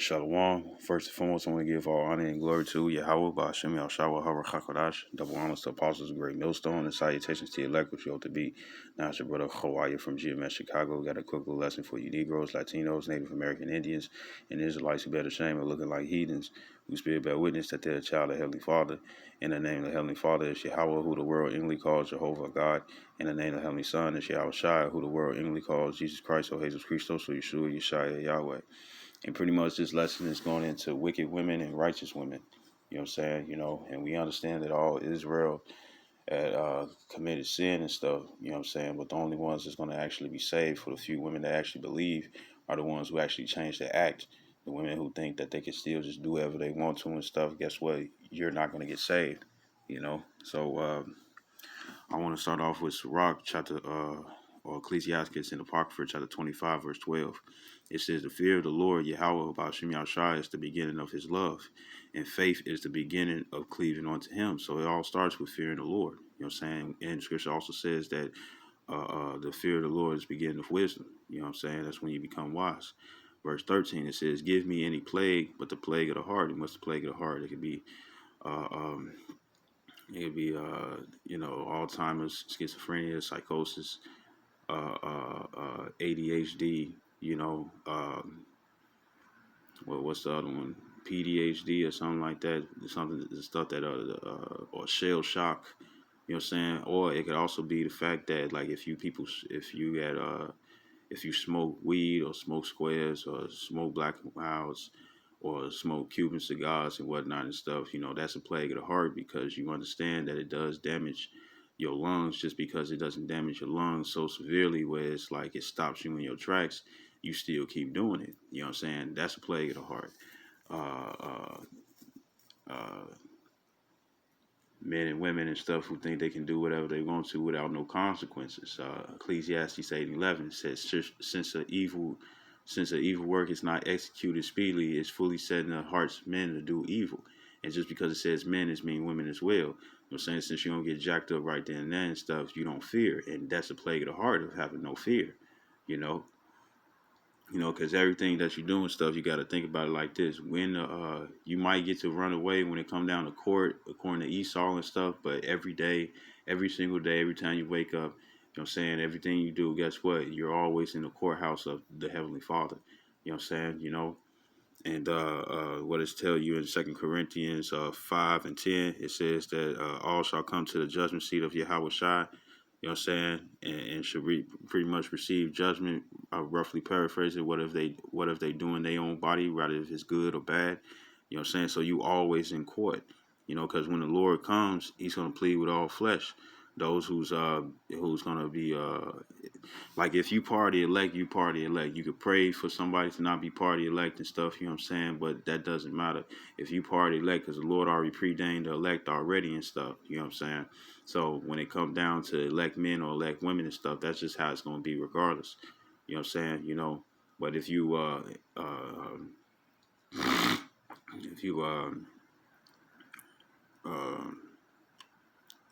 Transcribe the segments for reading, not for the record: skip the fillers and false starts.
Shalom. First and foremost, I want to give all honor and glory to Yahweh, Ba'ashem Yahshua, Hara Hakodash, double honors to apostles, great millstone, and salutations to your elect, which you ought to be. Now, it's your brother Hawaii from GMS Chicago. Got a quick little lesson for you Negroes, Latinos, Native American Indians, and Israelites who bear the shame of looking like heathens, who spirit bear witness that they're a child of Heavenly Father. In the name of the Heavenly Father is Yahweh, who the world English calls Jehovah God. In the name of the Heavenly Son is Yahweh Shai, who the world English calls Jesus Christ, or Jesus Christos, or Yeshua, Yeshua, Yahweh. And pretty much this lesson is going into wicked women and righteous women. You know what I'm saying? And we understand that all Israel had committed sin and stuff, you know what I'm saying? But the only ones that's going to actually be saved, for the few women that actually believe, are the ones who actually change their act. The women who think that they can still just do whatever they want to and stuff, guess what? You're not going to get saved, So I want to start off with Sirach chapter, or Ecclesiastes in Apocrypha chapter 25, verse 12. It says, the fear of the Lord, Yahweh, about Shem Yahshai, is the beginning of his love, and faith is the beginning of cleaving unto him. So it all starts with fearing the Lord. You know what I'm saying? And Scripture also says that the fear of the Lord is the beginning of wisdom. You know what I'm saying? That's when you become wise. Verse 13, it says, give me any plague but the plague of the heart. And what's the plague of the heart? It could be uh, um, Alzheimer's, schizophrenia, psychosis, ADHD, what's the other one? PDHD or something like that. Something, stuff that, or shell shock, you know what I'm saying? Or it could also be the fact that, like, if you smoke weed or smoke squares or smoke black and wilds or smoke Cuban cigars and whatnot and stuff, that's a plague of the heart, because you understand that it does damage your lungs. Just because it doesn't damage your lungs so severely where it's like it stops you in your tracks, you still keep doing it. You know what I'm saying? That's a plague of the heart. Uh, uh, uh, Men and women and stuff who think they can do whatever they want to without no consequences. Ecclesiastes 8:11 says, since an evil work is not executed speedily, it's fully set in the hearts of men to do evil. And just because it says men, it means women as well. You know what I'm saying? Since you don't get jacked up right then and there and stuff, you don't fear. And that's a plague of the heart, of having no fear, you know. Because everything that you do and stuff, you got to think about it like this. When you might get to run away when it come down to court, according to Esau and stuff, but every day, every single day, every time you wake up, you know what I'm saying, everything you do, guess what? You're always in the courthouse of the Heavenly Father. You know what I'm saying? And what it tell you in 2 Corinthians 5 and 10, it says that all shall come to the judgment seat of Yahweh Shai. You know what I'm saying? And should pretty much receive judgment. Roughly paraphrasing, what if they doing their own body, rather if it's good or bad? You know what I'm saying? So you always in court. Because when the Lord comes, He's gonna plead with all flesh. Those who's gonna be like, if you party elect, you party elect. You could pray for somebody to not be party elect and stuff, you know what I'm saying? But that doesn't matter if you party elect, because the Lord already preordained the elect already and stuff, you know what I'm saying? So when it comes down to elect men or elect women and stuff, that's just how it's going to be regardless. You know what I'm saying? But if you if you uh,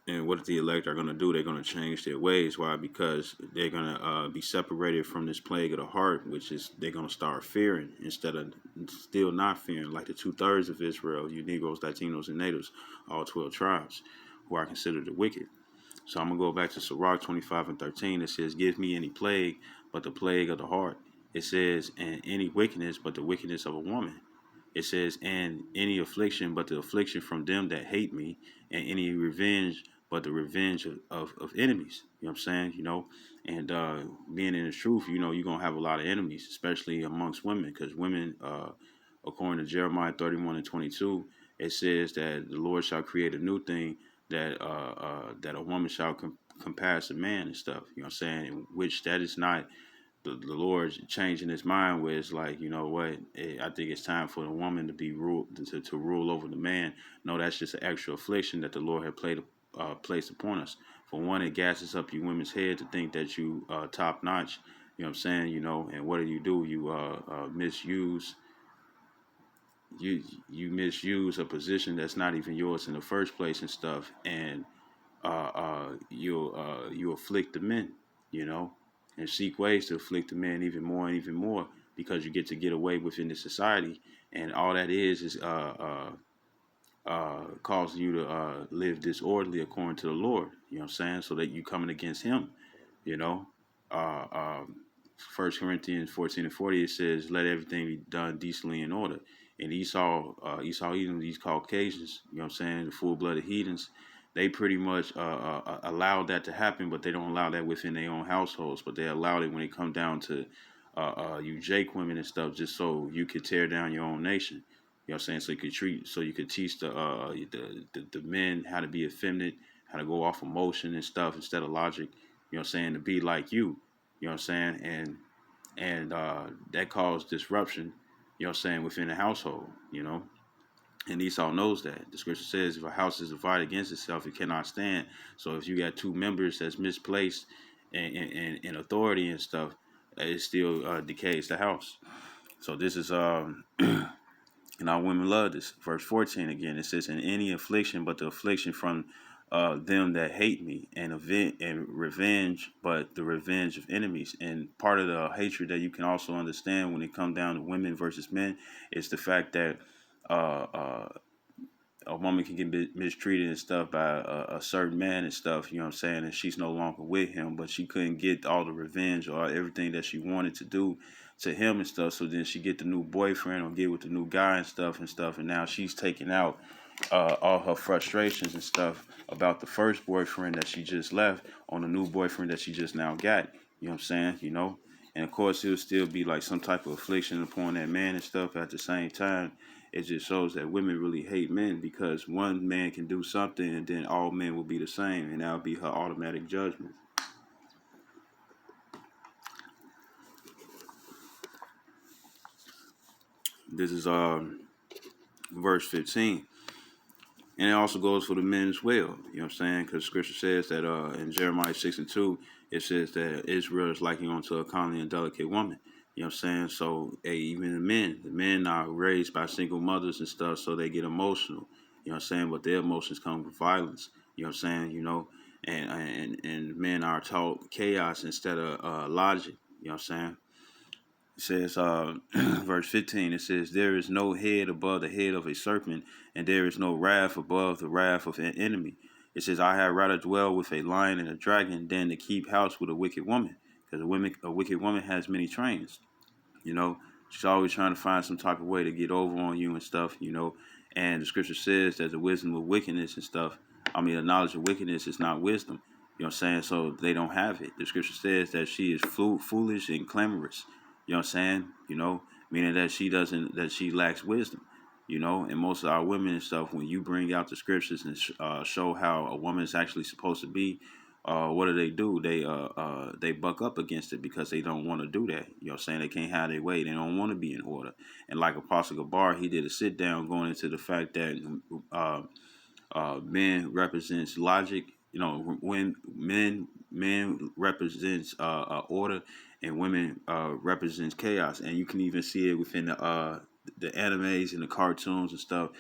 and what the elect are going to do, they're going to change their ways. Why? Because they're going to be separated from this plague of the heart, which is they're going to start fearing instead of still not fearing, like the 2/3 of Israel, you Negroes, Latinos, and Natives, all 12 tribes, who are considered the wicked. So I'm going to go back to Sirach 25 and 13. It says, give me any plague but the plague of the heart. It says, and any wickedness but the wickedness of a woman. It says, and any affliction but the affliction from them that hate me, and any revenge but the revenge of enemies. You know what I'm saying? And being in the truth, you're going to have a lot of enemies, especially amongst women, because women, according to Jeremiah 31 and 22, it says that the Lord shall create a new thing, that a woman shall compass a man and stuff. You know what I'm saying? Which that is not the Lord changing his mind, where it's like, you know what, I think it's time for the woman to be to rule over the man. No, that's just an extra affliction that the Lord had placed upon us. For one, it gasses up you women's head to think that you top notch. You know what I'm saying? And what do? You misuse. You misuse a position that's not even yours in the first place and stuff, and you afflict the men, and seek ways to afflict the men even more and even more. because you get away within the society, and all that is causing you to live disorderly according to the Lord. You know what I'm saying? So that you coming against Him. You know, uh, um, 1 Corinthians 14:40 it says, "Let everything be done decently in order." And Esau, even these Caucasians, you know what I'm saying, the full-blooded heathens, they pretty much allow that to happen, but they don't allow that within their own households. But they allow it when it come down to you Jake women and stuff, just so you could tear down your own nation. You know what I'm saying? So you could teach the men how to be effeminate, how to go off emotion and stuff instead of logic. You know what I'm saying? To be like you. You know what I'm saying? And that caused disruption. You know what I'm saying, within the household. You know, and Esau knows that. The scripture says, if a house is divided against itself, it cannot stand. So if you got two members that's misplaced in authority and stuff, it still decays the house. So this is and our women love this. Verse 14 again, it says, "In any affliction but the affliction from them that hate me, and revenge, but the revenge of enemies." And part of the hatred that you can also understand when it comes down to women versus men is the fact that uh, uh, a woman can get mistreated and stuff by a certain man and stuff, you know what I'm saying? And she's no longer with him, but she couldn't get all the revenge or everything that she wanted to do to him and stuff. So then she get the new boyfriend or get with the new guy and stuff. And now she's taking out all her frustrations and stuff about the first boyfriend that she just left on the new boyfriend that she just now got. You know what I'm saying? You know? And of course, it'll still be like some type of affliction upon that man and stuff at the same time. It just shows that women really hate men because one man can do something and then all men will be the same, and that'll be her automatic judgment. This is verse 15. And it also goes for the men as well. You know what I'm saying? Because scripture says that in Jeremiah 6:2, it says that Israel is likened unto a comely and delicate woman. You know what I'm saying? So hey, even the men are raised by single mothers and stuff, so they get emotional. You know what I'm saying? But their emotions come with violence. You know what I'm saying? You know, and men are taught chaos instead of logic. You know what I'm saying? It says, verse 15, it says, "There is no head above the head of a serpent, and there is no wrath above the wrath of an enemy." It says, "I had rather dwell with a lion and a dragon than to keep house with a wicked woman." Because a wicked woman has many trains. You know, she's always trying to find some type of way to get over on you and stuff, you know. And the scripture says that the wisdom of wickedness and stuff, I mean, the knowledge of wickedness is not wisdom. You know what I'm saying? So they don't have it. The scripture says that she is foolish and clamorous. You know what I'm saying? You know, meaning that that she lacks wisdom. You know, and most of our women and stuff, when you bring out the scriptures and show how a woman is actually supposed to be, what do? They buck up against it because they don't want to do that. You know what I'm saying? They can't have their way. They don't want to be in order. And like Apostle Gabar, he did a sit down going into the fact that uh, men represents logic. You know, when men represents order, and women represents chaos. And you can even see it within the animes and the cartoons and stuff.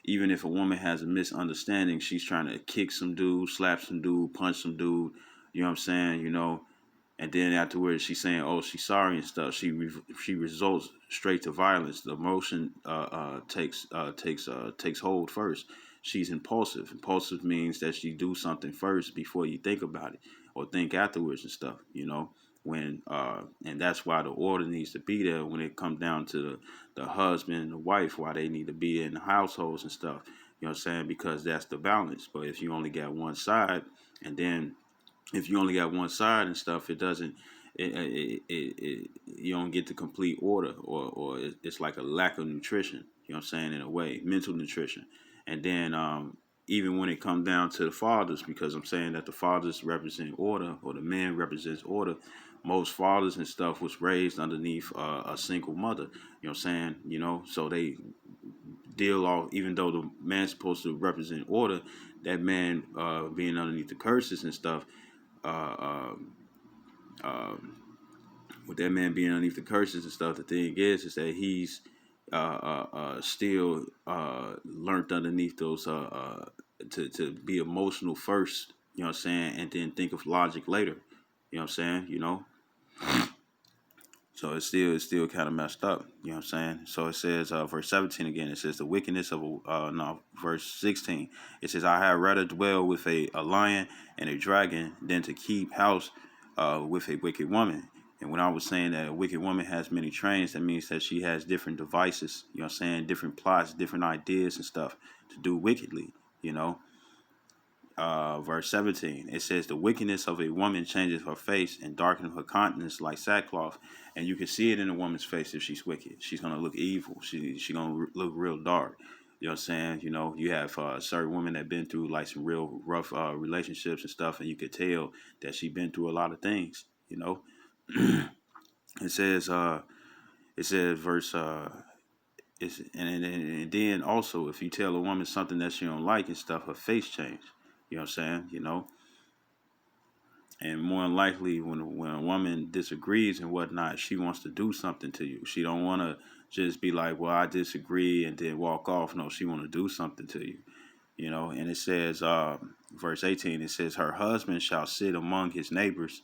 Even if a woman has a misunderstanding, she's trying to kick some dude, slap some dude, punch some dude. You know what I'm saying? You know, and then afterwards she's saying, "Oh, she's sorry" and stuff. She results straight to violence. The emotion takes hold first. She's impulsive. Impulsive means that she do something first before you think about it or think afterwards and stuff. You know, when and that's why the order needs to be there when it comes down to the husband and the wife, why they need to be in the households and stuff. You know what I'm saying? Because that's the balance. But if you only got one side, and then if you only got one side and stuff, it doesn't. You don't get the complete order, or it's like a lack of nutrition. You know what I'm saying? In a way, mental nutrition, and then even when it comes down to the fathers, because I'm saying that the fathers represent order, or the man represents order. Most fathers and stuff was raised underneath a single mother. You know what I'm saying? You know, so they deal off, even though the man's supposed to represent order, that man being underneath the curses and stuff. Uh, um, um, with that man being underneath the curses and stuff, the thing is that he's still learned underneath those to be emotional first. You know what I'm saying, and then think of logic later. You know what I'm saying? You know. So it's still kind of messed up. You know what I'm saying? So it says, verse 17 again. It says the wickedness of no, verse 16. It says, I had rather dwell with a lion and a dragon than to keep house with a wicked woman. And when I was saying that a wicked woman has many trains, that means that she has different devices. You know what I'm saying? Different plots, different ideas and stuff to do wickedly. You know, verse 17. It says, the wickedness of a woman changes her face and darkens her countenance like sackcloth. And you can see it in a woman's face if she's wicked. She's going to look evil. She's going to look real dark. You know what I'm saying? You know, you have certain women that been through like some real rough relationships and stuff, and you could tell that she been through a lot of things, you know. it says, uh, it says, verse, and then also, if you tell a woman something that she don't like and stuff, her face change. You know what I'm saying? You know, and more than likely, when a woman disagrees and whatnot, she wants to do something to you. She don't want to just be like, "Well, I disagree," and then walk off. No, she want to do something to you. You know, and it says, verse 18, it says, her husband shall sit among his neighbors,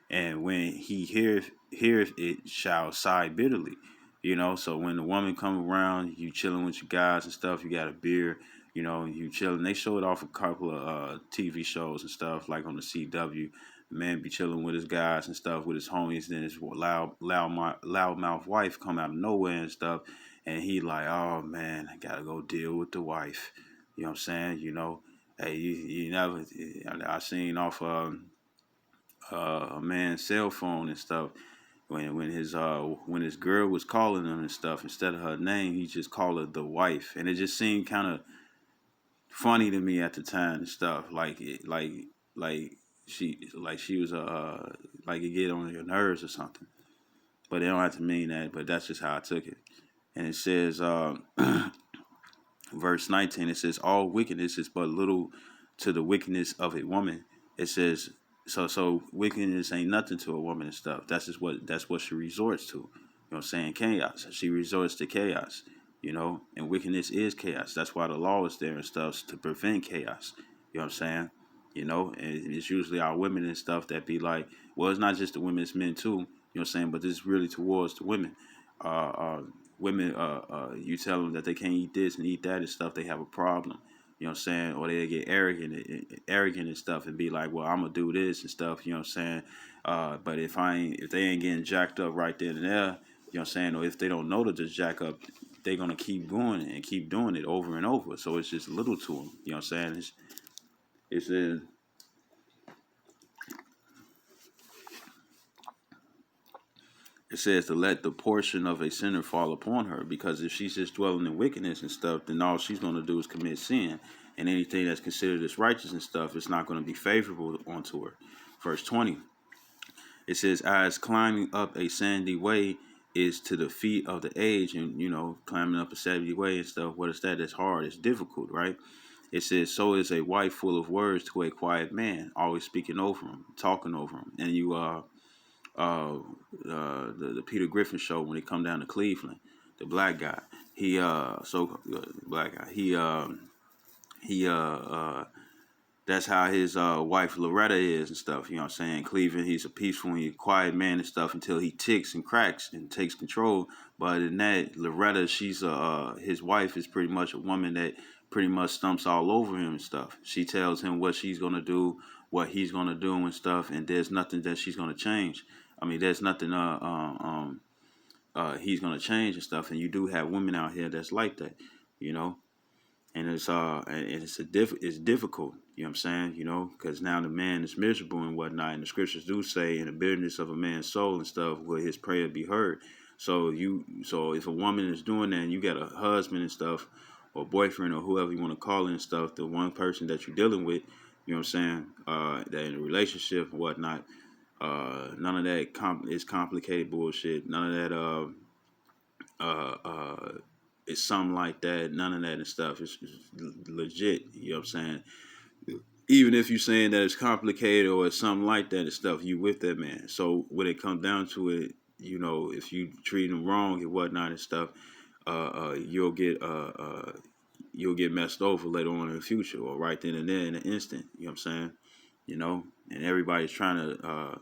and when he heareth it, shall sigh bitterly. You know, so when the woman come around, you chilling with your guys and stuff, you got a beer, you know, you chilling. They show it off a couple of TV shows and stuff, like on the CW. The man be chilling with his guys and stuff, with his homies. Then his loudmouth wife come out of nowhere and stuff, and he like, oh man, I gotta go deal with the wife. You know what I'm saying? You know, hey, you never. I seen off a man's cell phone and stuff. When his girl was calling him and stuff, instead of her name, he just called her the wife, and it just seemed kind of funny to me at the time and stuff. She was like it get on your nerves or something. But it don't have to mean that. But that's just how I took it. And it says, verse 19, it says, all wickedness is but little to the wickedness of a woman. It says, so wickedness ain't nothing to a woman and stuff. That's what she resorts to. You know what I'm saying? Chaos. She resorts to chaos, you know, and wickedness is chaos. That's why the law is there and stuff, to prevent chaos. You know what I'm saying? You know, and it's usually our women and stuff that be like, well, it's not just the women, it's men too. You know what I'm saying? But this is really towards the women. Uh, uh, Women, you tell them that they can't eat this and eat that and stuff, they have a problem. You know what I'm saying? Or they get arrogant and stuff, and be like, well, I'm gonna do this and stuff. You know what I'm saying? But if they ain't getting jacked up right then and there, you know what I'm saying? Or if they don't know to just jack up, they're gonna keep going and keep doing it over and over. So it's just little to them. You know what I'm saying? It's it says to let the portion of a sinner fall upon her, because if she's just dwelling in wickedness and stuff, then all she's going to do is commit sin, and anything that's considered as righteous and stuff, it's not going to be favorable onto her. Verse 20, it says, as climbing up a sandy way is to the feet of the age, and you know, climbing up a sandy way and stuff, what is that? That's hard, it's difficult, right? It says, so is a wife full of words to a quiet man, always speaking over him, talking over him. And you uh, the Peter Griffin show, when he come down to Cleveland, the black guy. Black guy. He that's how his wife Loretta is and stuff. You know what I'm saying? Cleveland, he's a peaceful and quiet man and stuff until he ticks and cracks and takes control. But in that, Loretta, she's his wife is pretty much a woman that pretty much stumps all over him and stuff. She tells him what she's gonna do, what he's gonna do and stuff, and there's nothing that she's gonna change. I mean, there's nothing he's gonna change and stuff. And you do have women out here that's like that, you know. And it's difficult, you know what I'm saying, you know, because now the man is miserable and whatnot, and the scriptures do say in the bitterness of a man's soul and stuff will his prayer be heard. So if a woman is doing that and you got a husband and stuff, or boyfriend, or whoever you want to call it and stuff, the one person that you're dealing with, you know what I'm saying, that in a relationship and whatnot, none of that is complicated bullshit. None of that it's something like that. None of that and stuff. It's legit. You know what I'm saying? Even if you're saying that it's complicated or it's something like that and stuff, you with that man. So when it comes down to it, you know, if you treat him wrong and whatnot and stuff, you'll get messed over later on in the future, or right then and there in an instant. You know what I'm saying? You know, and everybody's trying to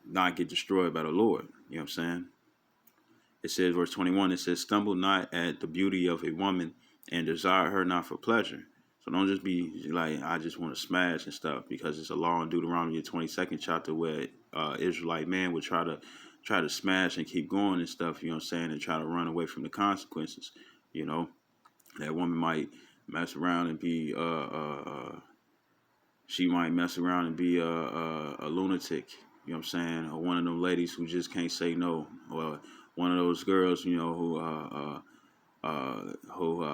not get destroyed by the Lord. You know what I'm saying? It says, verse 21, it says, stumble not at the beauty of a woman and desire her not for pleasure. So don't just be like, I just want to smash and stuff, because it's a law in Deuteronomy, the 22nd chapter, where Israelite man would try to smash and keep going and stuff, you know what I'm saying, and try to run away from the consequences. You know, that woman might mess around and be she might mess around and be a lunatic, you know what I'm saying, or one of them ladies who just can't say no, or one of those girls, you know, who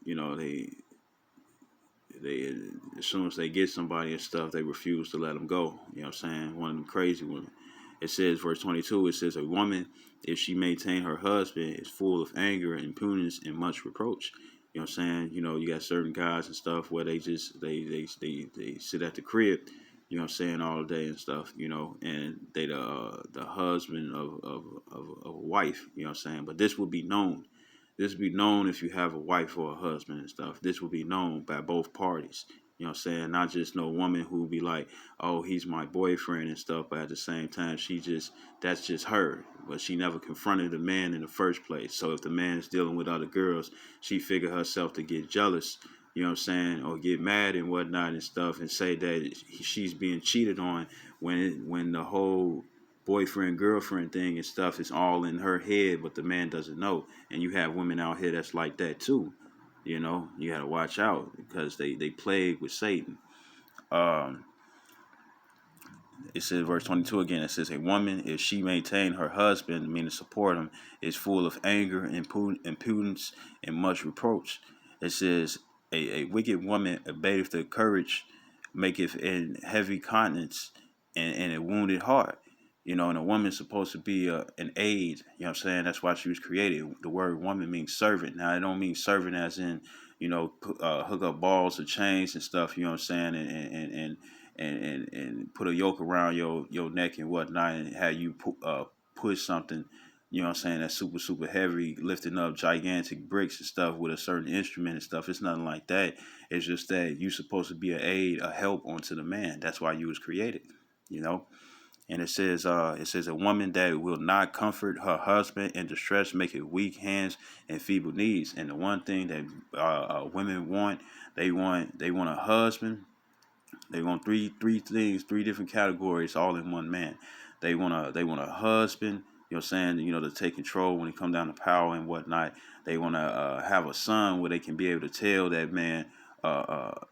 you know, they as soon as they get somebody and stuff, they refuse to let them go. You know what I'm saying? One of them crazy women. It says, verse 22, it says, a woman, if she maintain her husband, is full of anger and impudence and much reproach. You know what I'm saying? You know, you got certain guys and stuff where they just they sit at the crib, you know what I'm saying, all day and stuff, you know, and they the husband of a wife, you know what I'm saying? But this will be known. This will be known if you have a wife or a husband and stuff. This will be known by both parties. You know what I'm saying? Not just no woman who will be like, oh, he's my boyfriend and stuff, but at the same time, that's just her. But she never confronted the man in the first place. So if the man is dealing with other girls, she figure herself to get jealous, you know what I'm saying, or get mad and whatnot and stuff, and say that she's being cheated on when the whole boyfriend girlfriend thing and stuff is all in her head, but the man doesn't know. And you have women out here that's like that too. You know, you got to watch out, because they plague with Satan. Um, it says, verse 22 again, it says, a woman, if she maintain her husband, meaning support him, is full of anger, impudence, and much reproach. It says, a wicked woman abateth the courage, maketh in heavy countenance, and a wounded heart. You know, and a woman's supposed to be an aid. You know what I'm saying? That's why she was created. The word woman means servant. Now, it don't mean servant as in, you know, hook up balls or chains and stuff. You know what I'm saying? And put a yoke around your neck and whatnot, and have you push something, you know what I'm saying, that's super heavy, lifting up gigantic bricks and stuff with a certain instrument and stuff. It's nothing like that. It's just that you're supposed to be an aid, a help onto the man. That's why you was created, you know. And it says a woman that will not comfort her husband in distress, make it weak hands and feeble knees. And the one thing that women want, they want a husband. They want three things, three different categories, all in one man. They want a husband, you know what I'm saying, you know, to take control when it comes down to power and whatnot. They want to have a son where they can be able to tell that man.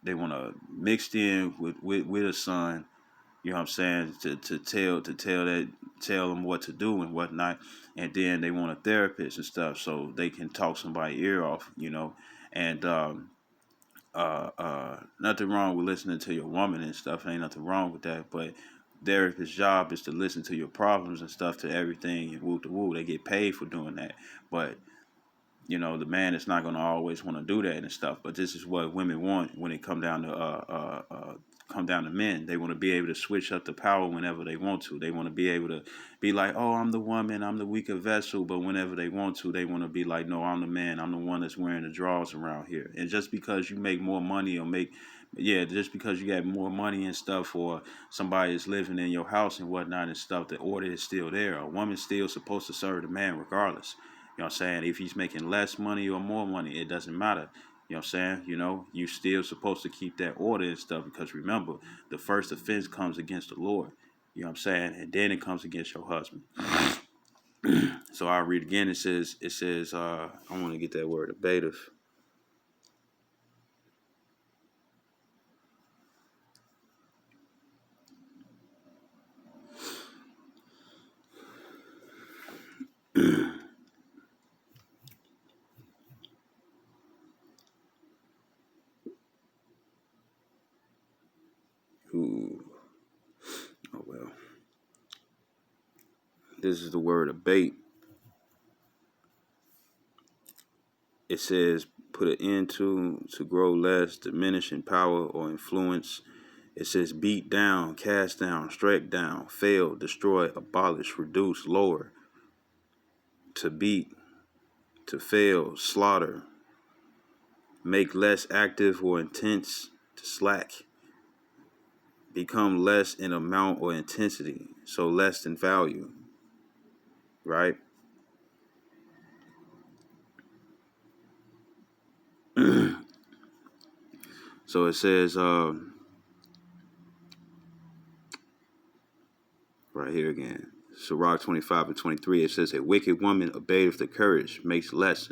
They want to mixed in with a son, you know what I'm saying, tell them what to do and whatnot. And then they want a therapist and stuff so they can talk somebody's ear off, you know. And nothing wrong with listening to your woman and stuff. Ain't nothing wrong with that. But therapist's job is to listen to your problems and stuff, to everything, and woo to woo. They get paid for doing that. But you know, the man is not going to always want to do that and stuff. But this is what women want when it come down to men. They want to be able to switch up the power whenever they want to. They want to be able to be like, oh, I'm the woman, I'm the weaker vessel. But whenever they want to, they want to be like, no, I'm the man, I'm the one that's wearing the drawers around here. And just because you make more money just because you got more money and stuff, or somebody is living in your house and whatnot and stuff, the order is still there. A woman's still supposed to serve the man regardless. You know what I'm saying? If he's making less money or more money, it doesn't matter. You know what I'm saying? You know, you still supposed to keep that order and stuff, because remember, the first offense comes against the Lord. You know what I'm saying? And then it comes against your husband. So I'll read again. It says, I want to get that word, abative. Ooh. Oh, well. This is the word abate. It says, put an end to grow less, diminish in power or influence. It says, beat down, cast down, strike down, fail, destroy, abolish, reduce, lower, to beat, to fail, slaughter, make less active or intense, to slack, become less in amount or intensity, so less in value, right? So it says right here again, Sirach 25 and 23, it says, a wicked woman abateth the courage, makes less,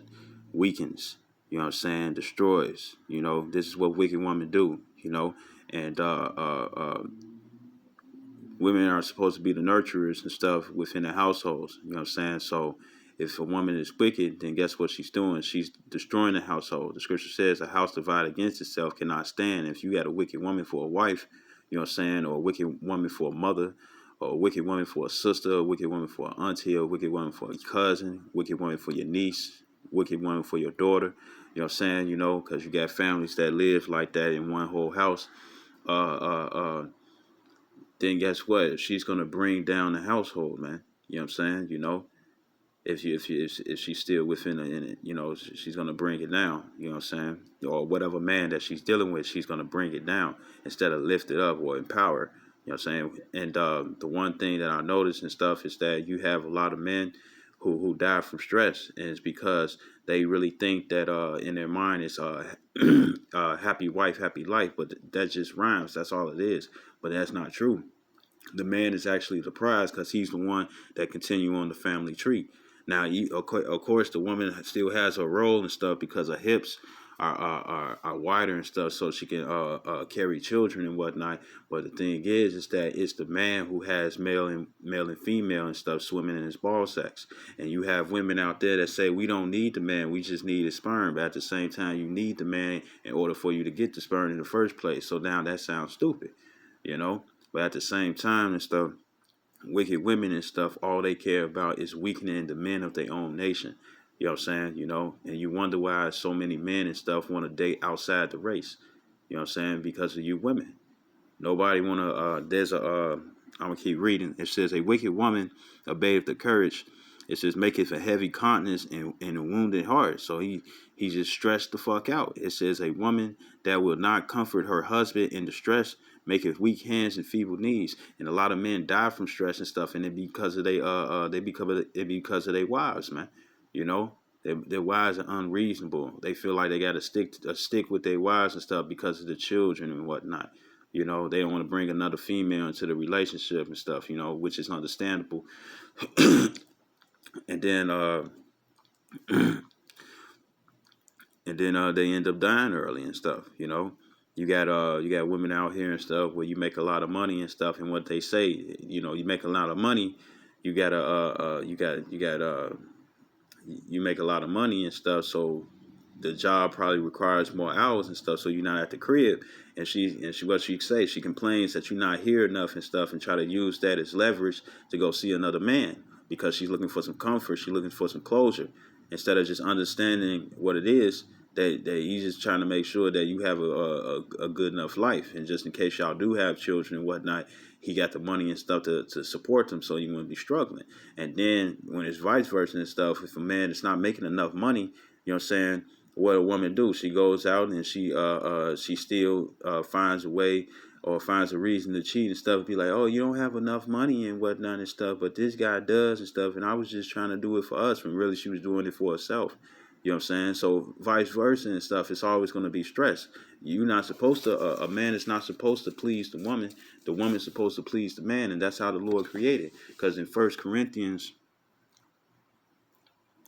weakens, you know what I'm saying, destroys, you know, this is what wicked women do, you know, and women are supposed to be the nurturers and stuff within the households. You know what I'm saying? So if a woman is wicked, then guess what she's doing? She's destroying the household. The scripture says a house divided against itself cannot stand. If you got a wicked woman for a wife, you know what I'm saying, or a wicked woman for a mother, or a wicked woman for a sister, a wicked woman for an auntie, a wicked woman for a cousin, wicked woman for your niece, wicked woman for your daughter. You know what I'm saying? You know, because you got families that live like that in one whole house. Uh, uh, uh, then guess what? She's gonna bring down the household, man. You know what I'm saying? You know, if she's still within it, in it, you know, she's gonna bring it down. You know what I'm saying? Or whatever man that she's dealing with, she's gonna bring it down instead of lift it up or empower. You know what I'm saying? And the one thing that I noticed and stuff is that you have a lot of men who die from stress, and it's because they really think that in their mind it's happy wife, happy life, but that just rhymes. That's all it is. But that's not true. The man is actually the prize because he's the one that continue on the family tree. Now, of course, the woman still has a role and stuff because her hips are wider and stuff, so she can carry children and whatnot. But the thing is that it's the man who has male and female and stuff swimming in his ball sacks. And you have women out there that say we don't need the man, we just need his sperm. But at the same time, you need the man in order for you to get the sperm in the first place. So now that sounds stupid, you know. But at the same time and stuff, wicked women and stuff, all they care about is weakening the men of their own nation. You know what I'm saying? You know, and you wonder why so many men and stuff want to date outside the race. You know what I'm saying? Because of you women. Nobody want to, there's I'm going to keep reading. It says, a wicked woman abateth the courage. It says, maketh a heavy countenance and a wounded heart. So he just stressed the fuck out. It says, a woman that will not comfort her husband in distress maketh weak hands and feeble knees. And a lot of men die from stress and stuff, and it because of because of their wives, man. You know, their wives are unreasonable. They feel like they got to stick with their wives and stuff because of the children and whatnot. You know, they don't want to bring another female into the relationship and stuff, you know, which is understandable. And then they end up dying early and stuff, you know. You got women out here and stuff where you make a lot of money and stuff, and what they say, you know, you make a lot of money, you gotta you make a lot of money and stuff, so the job probably requires more hours and stuff, so you're not at the crib. And she what she say, she complains that you're not here enough and stuff, and try to use that as leverage to go see another man because she's looking for some comfort, she's looking for some closure, instead of just understanding what it is that he's just trying to make sure that you have a good enough life, and just in case y'all do have children and whatnot, he got the money and stuff to support them, so you won't be struggling. And then when it's vice versa and stuff, if a man is not making enough money, you know what I'm saying, what a woman do? She goes out and she still finds a way or finds a reason to cheat and stuff. Be like, oh, you don't have enough money and whatnot and stuff, but this guy does and stuff. And I was just trying to do it for us, when really she was doing it for herself. You know what I'm saying? So vice versa and stuff. It's always going to be stress. You're not supposed to. A man is not supposed to please the woman. The woman's supposed to please the man, and that's how the Lord created. Because in 1 Corinthians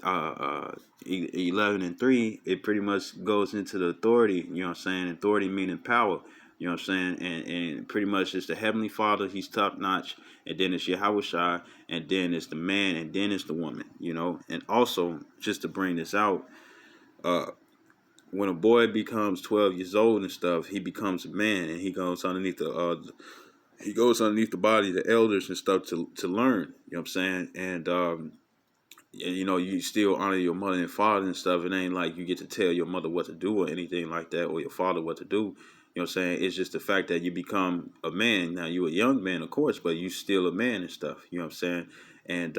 11:3, it pretty much goes into the authority, you know what I'm saying? Authority meaning power, you know what I'm saying? And pretty much it's the Heavenly Father, he's top notch, and then it's Yahweh, and then it's the man, and then it's the woman, you know? And also, just to bring this out, when a boy becomes 12 years old and stuff, he becomes a man, and he goes underneath the body of the elders and stuff to learn, you know what I'm saying? And you know, you still honor your mother and father and stuff. It ain't like you get to tell your mother what to do or anything like that, or your father what to do. You know what I'm saying? It's just the fact that you become a man. Now, you're a young man, of course, but you still a man and stuff. You know what I'm saying? And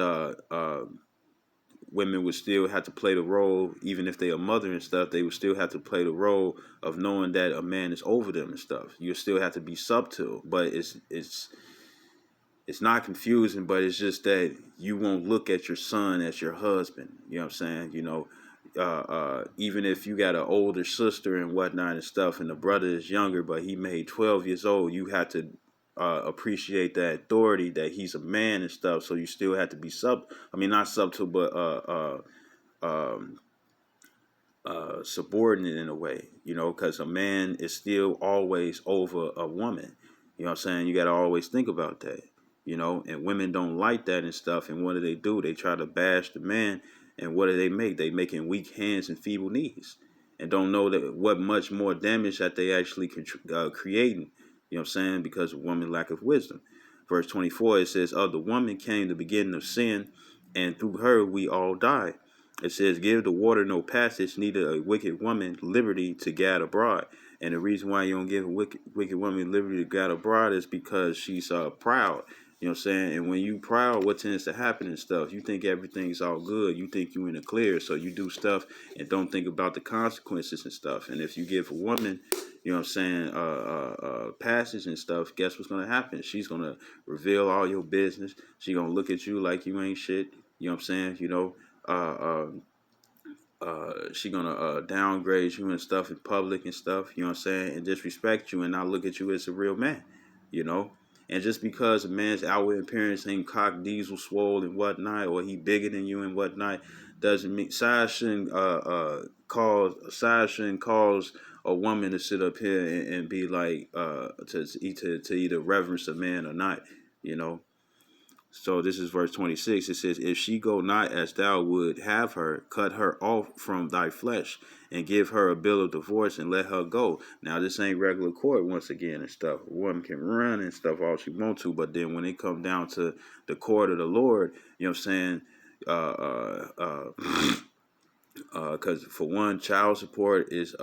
women would still have to play the role, even if they're a mother and stuff. They would still have to play the role of knowing that a man is over them and stuff. You still have to be subtle, but it's not confusing, but it's just that you won't look at your son as your husband. You know what I'm saying? You know, even if you got an older sister and whatnot and stuff, and the brother is younger, but he made 12 years old, you have to appreciate that authority that he's a man and stuff. So you still have to be not subtle, but um, subordinate in a way, you know, because a man is still always over a woman. You know what I'm saying? You got to always think about that, you know, and women don't like that and stuff. And what do? They try to bash the man. And what do they make? They making weak hands and feeble knees and don't know that what much more damage that they actually creating. You know what I'm saying? Because of woman lack of wisdom. Verse 24, it says, of the woman came the beginning of sin, and through her we all die. It says, give the water no passage, neither a wicked woman liberty to gad abroad. And the reason why you don't give a wicked woman liberty to gad abroad is because she's proud. You know what I'm saying? And when you proud, what tends to happen and stuff, you think everything's all good. You think you in the clear. So you do stuff and don't think about the consequences and stuff. And if you give a woman, you know what I'm saying, passage and stuff, guess what's going to happen? She's going to reveal all your business. She's going to look at you like you ain't shit. You know what I'm saying? You know, she gonna downgrade you and stuff in public and stuff, you know what I'm saying, and disrespect you and not look at you as a real man, you know. And just because a man's outward appearance ain't cock diesel swole and whatnot, or he bigger than you and whatnot, doesn't mean size shouldn't cause a woman to sit up here and be like to either reverence a man or not, you know. So this is verse 26. It says, if she go not as thou would have her, cut her off from thy flesh and give her a bill of divorce and let her go. Now, this ain't regular court once again and stuff. A woman can run and stuff all she want to, but then when it come down to the court of the Lord, you know what I'm saying, because for one, child support is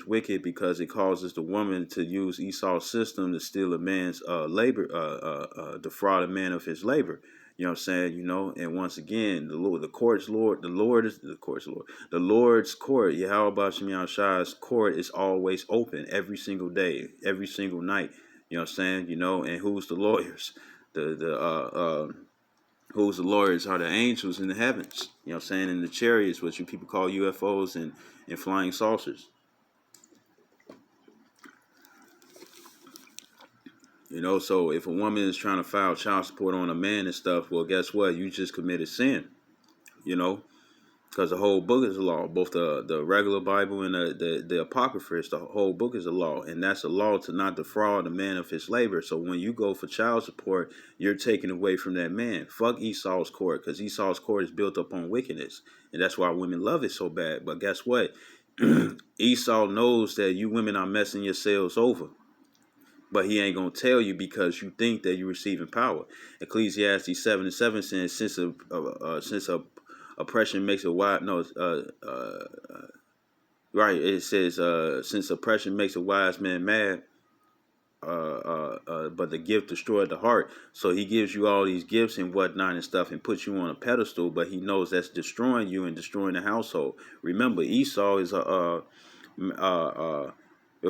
wicked because it causes the woman to use Esau's system to steal a man's labor, defraud a man of his labor. You know what I'm saying? You know, and once again, the Lord's court, Yahweh Shem Shai's court is always open every single day, every single night. You know what I'm saying? You know, and who's the lawyers? Who's the lawyers are the angels in the heavens, you know what I'm saying, in the chariots, what you people call UFOs and flying saucers. You know, so if a woman is trying to file child support on a man and stuff, well, guess what? You just committed sin, you know, because the whole book is a law. Both the regular Bible and the Apocrypha, the whole book is a law. And that's a law to not defraud a man of his labor. So when you go for child support, you're taking away from that man. Fuck Esau's court, because Esau's court is built up on wickedness. And that's why women love it so bad. But guess what? Esau knows that you women are messing yourselves over. But he ain't going to tell you because you think that you're receiving power. Ecclesiastes 7:7 says, since oppression makes a wise, right, it says, since oppression makes a wise man mad, but the gift destroyed the heart. So he gives you all these gifts and whatnot and stuff and puts you on a pedestal, but he knows that's destroying you and destroying the household. Remember, Esau is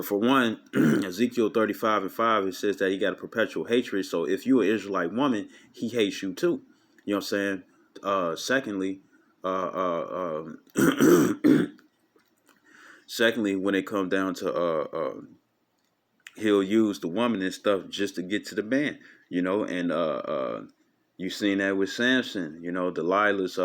for one, Ezekiel 35:5, it says that he got a perpetual hatred. So if you're an Israelite woman, he hates you too. You know what I'm saying? Secondly, when it comes down to he'll use the woman and stuff just to get to the man, you know, and you seen that with Samson, you know, Delilah's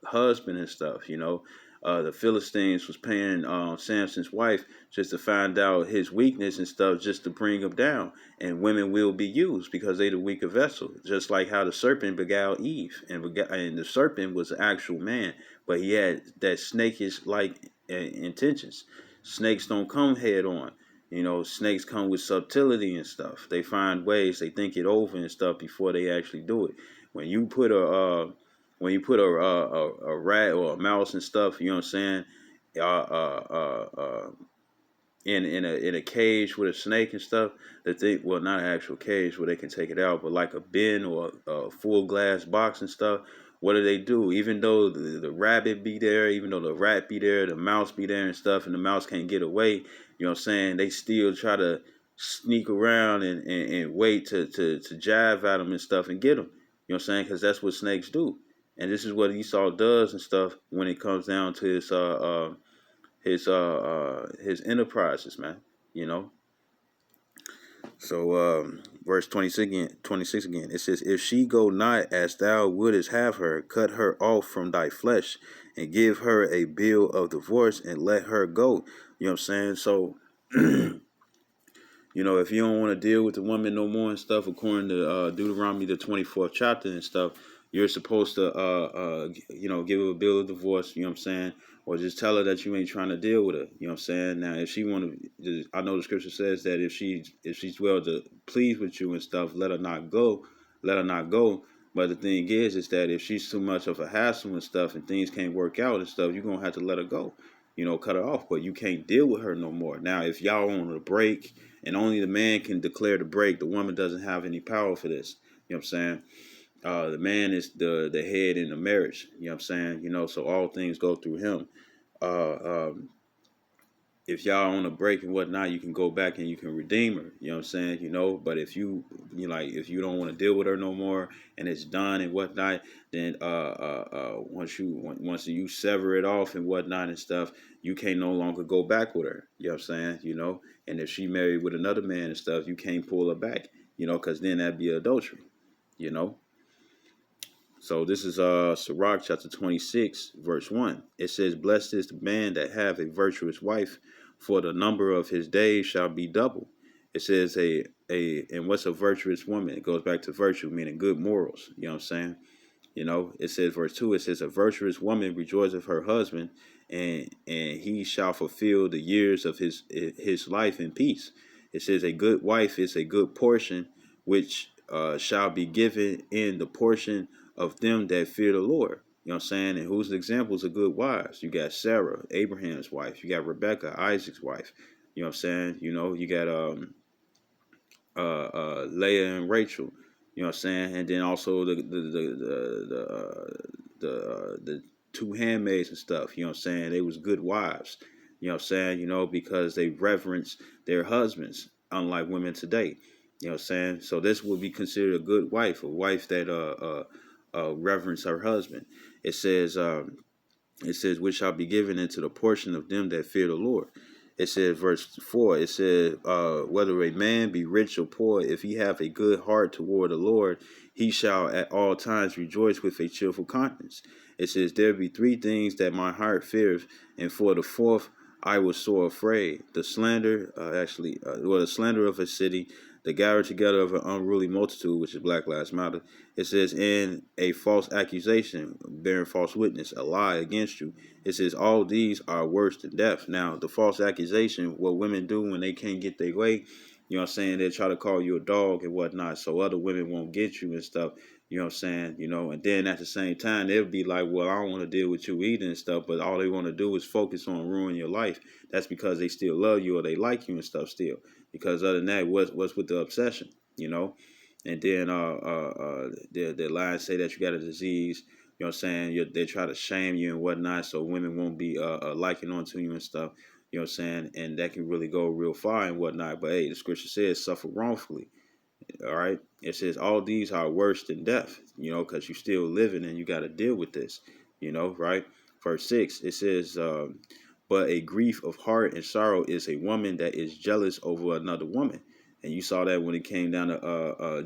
husband and stuff, you know. The Philistines was paying Samson's wife just to find out his weakness and stuff, just to bring him down. And women will be used because they the weaker vessel, just like how the serpent beguiled Eve, and the serpent was an actual man, but he had that snakish like intentions. Snakes don't come head on. You know, snakes come with subtlety and stuff. They find ways, they think it over and stuff before they actually do it. When you put a rat or a mouse and stuff, you know what I'm saying, in a cage with a snake and stuff, that they, well, not an actual cage where they can take it out, but like a bin or a full glass box and stuff. what do? Even though the rabbit be there, even though the rat be there, the mouse be there and stuff, and the mouse can't get away, you know what I'm saying? They still try to sneak around and wait to jive at them and stuff and get them. You know what I'm saying? Because that's what snakes do. And this is what Esau does and stuff when it comes down to his enterprises, man. You know. So verse 26 again, it says, if she go not as thou wouldest have her, cut her off from thy flesh, and give her a bill of divorce, and let her go. You know what I'm saying? So you know, if you don't want to deal with the woman no more and stuff, according to Deuteronomy the 24th chapter and stuff, you're supposed to you know, give her a bill of divorce. You know what I'm saying? Or just tell her that you ain't trying to deal with her. You know what I'm saying? Now, if she want to, I know the scripture says that if she's well to please with you and stuff, let her not go. Let her not go. But the thing is that if she's too much of a hassle and stuff, and things can't work out and stuff, you're gonna have to let her go. You know, cut her off. But you can't deal with her no more. Now, if y'all on a break and only the man can declare the break, the woman doesn't have any power for this. You know what I'm saying? The man is the head in the marriage. You know what I'm saying? You know, so all things go through him. Uh, um, if y'all on a break and whatnot, you can go back and you can redeem her. You know what I'm saying? You know, but if you like, if you don't want to deal with her no more and it's done and whatnot, then once you sever it off and whatnot and stuff, you can't no longer go back with her. You know what I'm saying? You know, and if she married with another man and stuff, you can't pull her back. You know, because then that'd be adultery. You know. So this is Sirach chapter 26, verse 1. It says, blessed is the man that have a virtuous wife, for the number of his days shall be double. It says and what's a virtuous woman? It goes back to virtue, meaning good morals. You know what I'm saying? You know, it says verse 2, it says, a virtuous woman rejoices of her husband, and he shall fulfill the years of his life in peace. It says a good wife is a good portion, which shall be given in the portion of them that fear the Lord. You know what I'm saying? And whose examples of good wives? You got Sarah, Abraham's wife. You got Rebecca, Isaac's wife. You know what I'm saying? You know, you got Leah and Rachel. You know what I'm saying? And then also the two handmaids and stuff. You know what I'm saying? They was good wives. You know what I'm saying? You know, because they reverence their husbands, unlike women today. You know what I'm saying? So this would be considered a good wife, a wife that reverence her husband. It says which shall be given into the portion of them that fear the Lord. It says, verse 4, it says, whether a man be rich or poor, if he have a good heart toward the Lord, he shall at all times rejoice with a cheerful countenance. It says, there be three things that my heart fears, and for the fourth I was sore afraid. The slander, the slander of a city, the gather together of an unruly multitude, which is Black Lives Matter. It says, in a false accusation, bearing false witness, a lie against you. It says, all these are worse than death. Now, the false accusation, what women do when they can't get their way, you know what I'm saying? They try to call you a dog and whatnot, so other women won't get you and stuff. You know what I'm saying? You know, and then at the same time, they'll be like, well, I don't want to deal with you either and stuff, but all they want to do is focus on ruining your life. That's because they still love you or they like you and stuff still. Because other than that, what's with the obsession, you know? And then the lies say that you got a disease. You know what I'm saying? They try to shame you and whatnot, so women won't be liking onto you and stuff. You know what I'm saying? And that can really go real far and whatnot. But hey, the scripture says suffer wrongfully. All right. It says all these are worse than death, you know, because you're still living and you got to deal with this, you know, right? Verse 6, it says, but a grief of heart and sorrow is a woman that is jealous over another woman. And you saw that when it came down to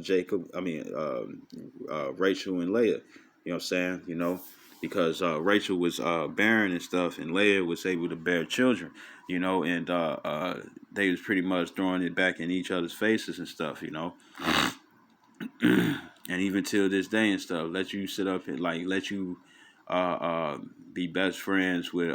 Rachel and Leah. You know what I'm saying? You know, because Rachel was barren and stuff, and Leah was able to bear children. You know, and they was pretty much throwing it back in each other's faces and stuff. You know, and even till this day and stuff, let you sit up and like let you be best friends with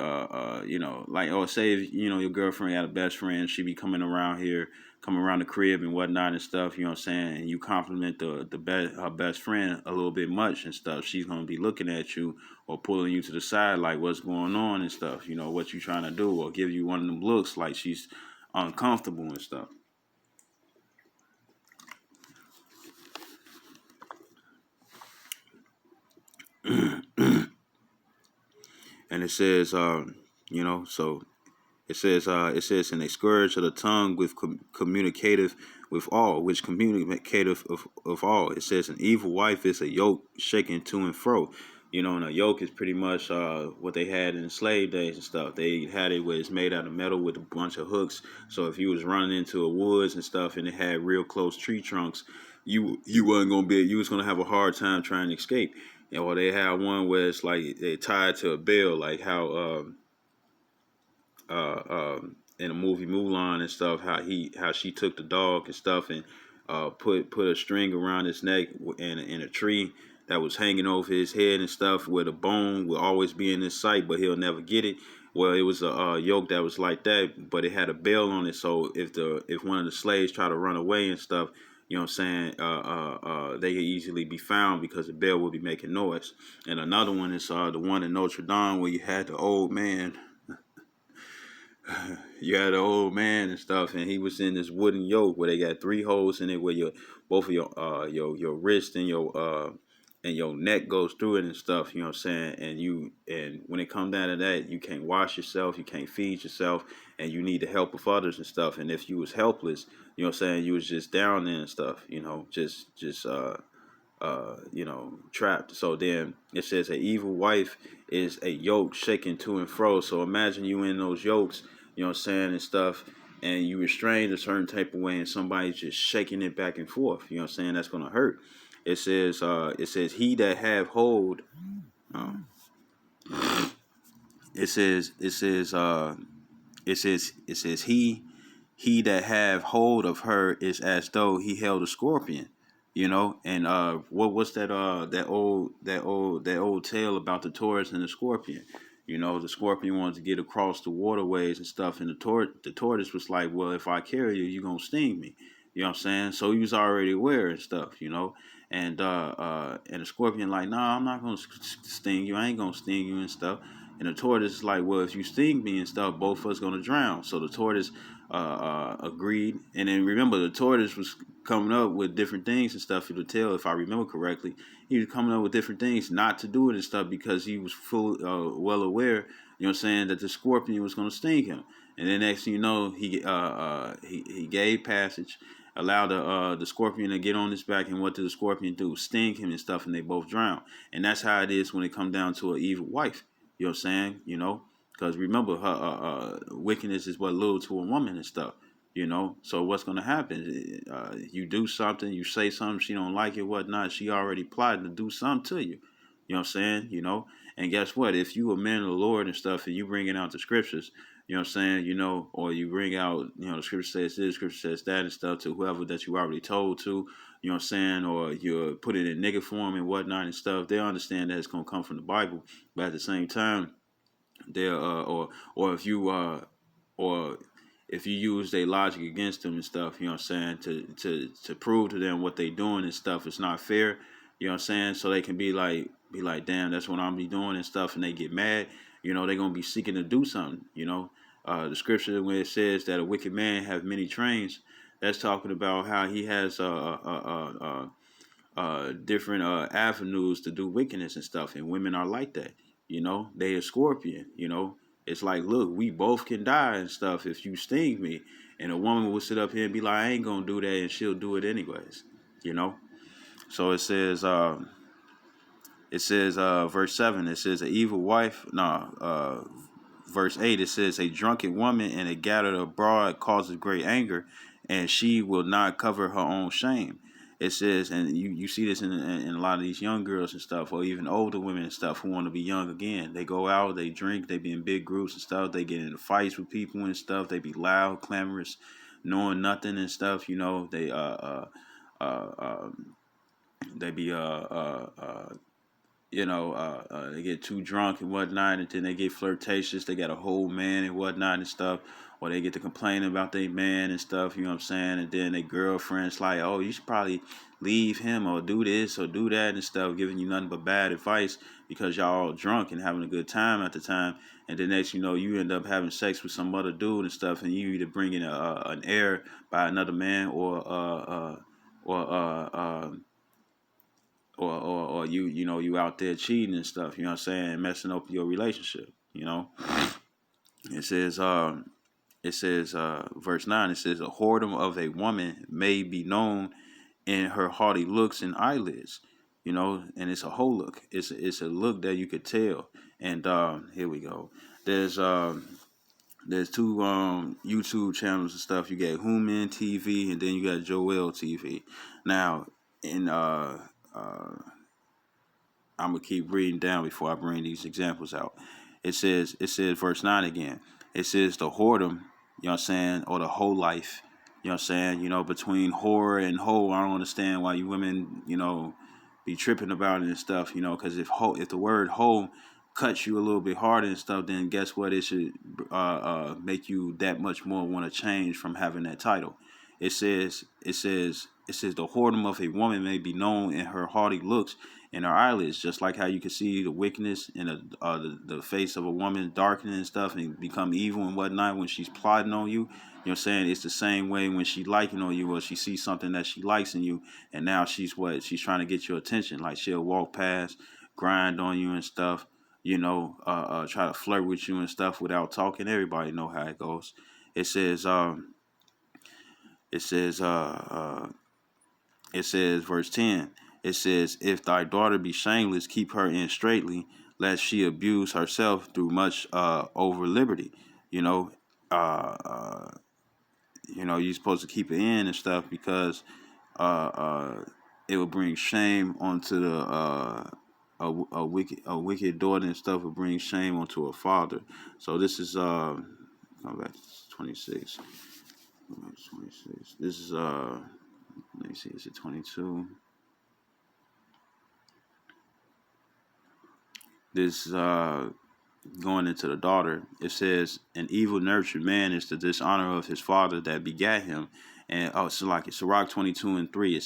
you know, like, or say if, you know, your girlfriend had a best friend, she be coming around here, coming around the crib and whatnot and stuff, you know what I'm saying, and you compliment her best friend a little bit much and stuff, she's gonna be looking at you or pulling you to the side like what's going on and stuff, you know, what you trying to do, or give you one of them looks like she's uncomfortable and stuff. And it says, so it says, and a scourge of the tongue with communicative with all, which communicative of all. It says, an evil wife is a yoke shaken to and fro. And a yoke is pretty much what they had in the slave days and stuff. They had it where it's made out of metal with a bunch of hooks. So if you was running into a woods and stuff and it had real close tree trunks, you wasn't gonna be, you was gonna have a hard time trying to escape. Or they had one where it's like they tied to a bell, like how in the movie Mulan and stuff, how she took the dog and stuff and put a string around his neck in a tree that was hanging over his head and stuff, where the bone will always be in his sight, but he'll never get it. Well, it was a yoke that was like that, but it had a bell on it, so if one of the slaves tried to run away and stuff, you know what I'm saying, they could easily be found because the bell would be making noise. And another one is the one in Notre Dame where you had the old man. You had an old man and stuff, and he was in this wooden yoke where they got three holes in it, where your both of your wrist and your neck goes through it and stuff. You know what I'm saying? And when it comes down to that, you can't wash yourself, you can't feed yourself, and you need the help of others and stuff. And if you was helpless, you know what I'm saying, you was just down there and stuff. Trapped. So then it says an evil wife is a yoke shaken to and fro. So imagine you in those yokes, you know what I'm saying, and stuff, and you restrained a certain type of way and somebody's just shaking it back and forth. You know what I'm saying? That's gonna hurt. It says he that have hold. Um, it says it says he that have hold of her is as though he held a scorpion, and what's that old tale about the tortoise and the scorpion. The scorpion wanted to get across the waterways and stuff, and the tortoise was like, well, if I carry you, you're gonna sting me. You know what I'm saying? So he was already aware and stuff, and the scorpion like, nah, I'm not gonna sting you, I ain't gonna sting you and stuff. And the tortoise is like, well, if you sting me and stuff, both of us gonna drown. So the tortoise agreed. And then remember, the tortoise was coming up with different things and stuff. It'll tell, if I remember correctly, he was coming up with different things not to do it and stuff because he was well aware, you know what I'm saying, that the scorpion was gonna sting him. And then next thing you know, he gave passage, allowed the scorpion to get on his back, and what did the scorpion do? Sting him and stuff, and they both drown. And that's how it is when it comes down to an evil wife. You know what I'm saying? Because remember, her wickedness is what little to a woman and stuff. So what's gonna happen? You do something, you say something, she don't like it, whatnot. She already plotted to do something to you. You know what I'm saying? And guess what? If you a man of the Lord and stuff, and you bringing out the scriptures, you know what I'm saying, or you bring out, the scripture says this, scripture says that and stuff to whoever that you already told to, you know what I'm saying, or you put it in nigga form and whatnot and stuff, they understand that it's gonna come from the Bible, but at the same time, they're or if you or if you use their logic against them and stuff, you know what I'm saying, to prove to them what they doing and stuff, it's not fair, you know what I'm saying, so they can be like, damn, that's what I'm be doing and stuff, and they get mad, they're gonna be seeking to do something, the scripture when it says that a wicked man have many trains, that's talking about how he has different avenues to do wickedness and stuff, and women are like that. They a scorpion. It's like, look, we both can die and stuff if you sting me, and a woman will sit up here and be like, I ain't gonna do that, and she'll do it anyways. So it says verse 7, it says, a evil wife, verse 8, it says, a drunken woman and a gathered abroad causes great anger, and she will not cover her own shame. It says, and you see this in a lot of these young girls and stuff, or even older women and stuff who want to be young again. They go out, they drink, they be in big groups and stuff, they get into fights with people and stuff, they be loud, clamorous, knowing nothing and stuff, they be they get too drunk and whatnot, and then they get flirtatious. They got a whole man and whatnot and stuff, or they get to complaining about their man and stuff. You know what I'm saying? And then their girlfriend's like, "Oh, you should probably leave him or do this or do that and stuff," giving you nothing but bad advice because y'all all drunk and having a good time at the time. And then next, you end up having sex with some other dude and stuff, and you either bring in an heir by another man or or you out there cheating and stuff, you know what I'm saying, messing up your relationship. You know, it says, verse 9. It says, "A whoredom of a woman may be known in her haughty looks and eyelids." You know, and it's a whole look. It's a look that you could tell. And here we go. There's there's two YouTube channels and stuff. You got Human TV and then you got Joel TV. Now, in I'm gonna keep reading down before I bring these examples out. It says verse 9 again. It says the whoredom, you know what I'm saying, or the whole life, you know what I'm saying, between whore and hoe. I don't understand why you women, be tripping about it and stuff, because if the word hoe cuts you a little bit harder and stuff, then guess what? It should make you that much more want to change from having that title. It says the whoredom of a woman may be known in her haughty looks and her eyelids, just like how you can see the wickedness in the face of a woman darkening and stuff and become evil and whatnot when she's plotting on you. You know what I'm saying? It's the same way when she liking on you or she sees something that she likes in you, and now she's trying to get your attention. Like she'll walk past, grind on you and stuff, try to flirt with you and stuff without talking. Everybody know how it goes. It says, it says, it says, verse 10, it says, "If thy daughter be shameless, keep her in straitly, lest she abuse herself through much over liberty." You know, uh, uh, you're supposed to keep it in and stuff because it will bring shame onto a wicked daughter and stuff will bring shame onto a father. So this is come back to 26. 26. This is let me see, is it 22? This going into the daughter, it says, "An evil nurtured man is the dishonor of his father that begat him." And so like it's Sirach 22:3.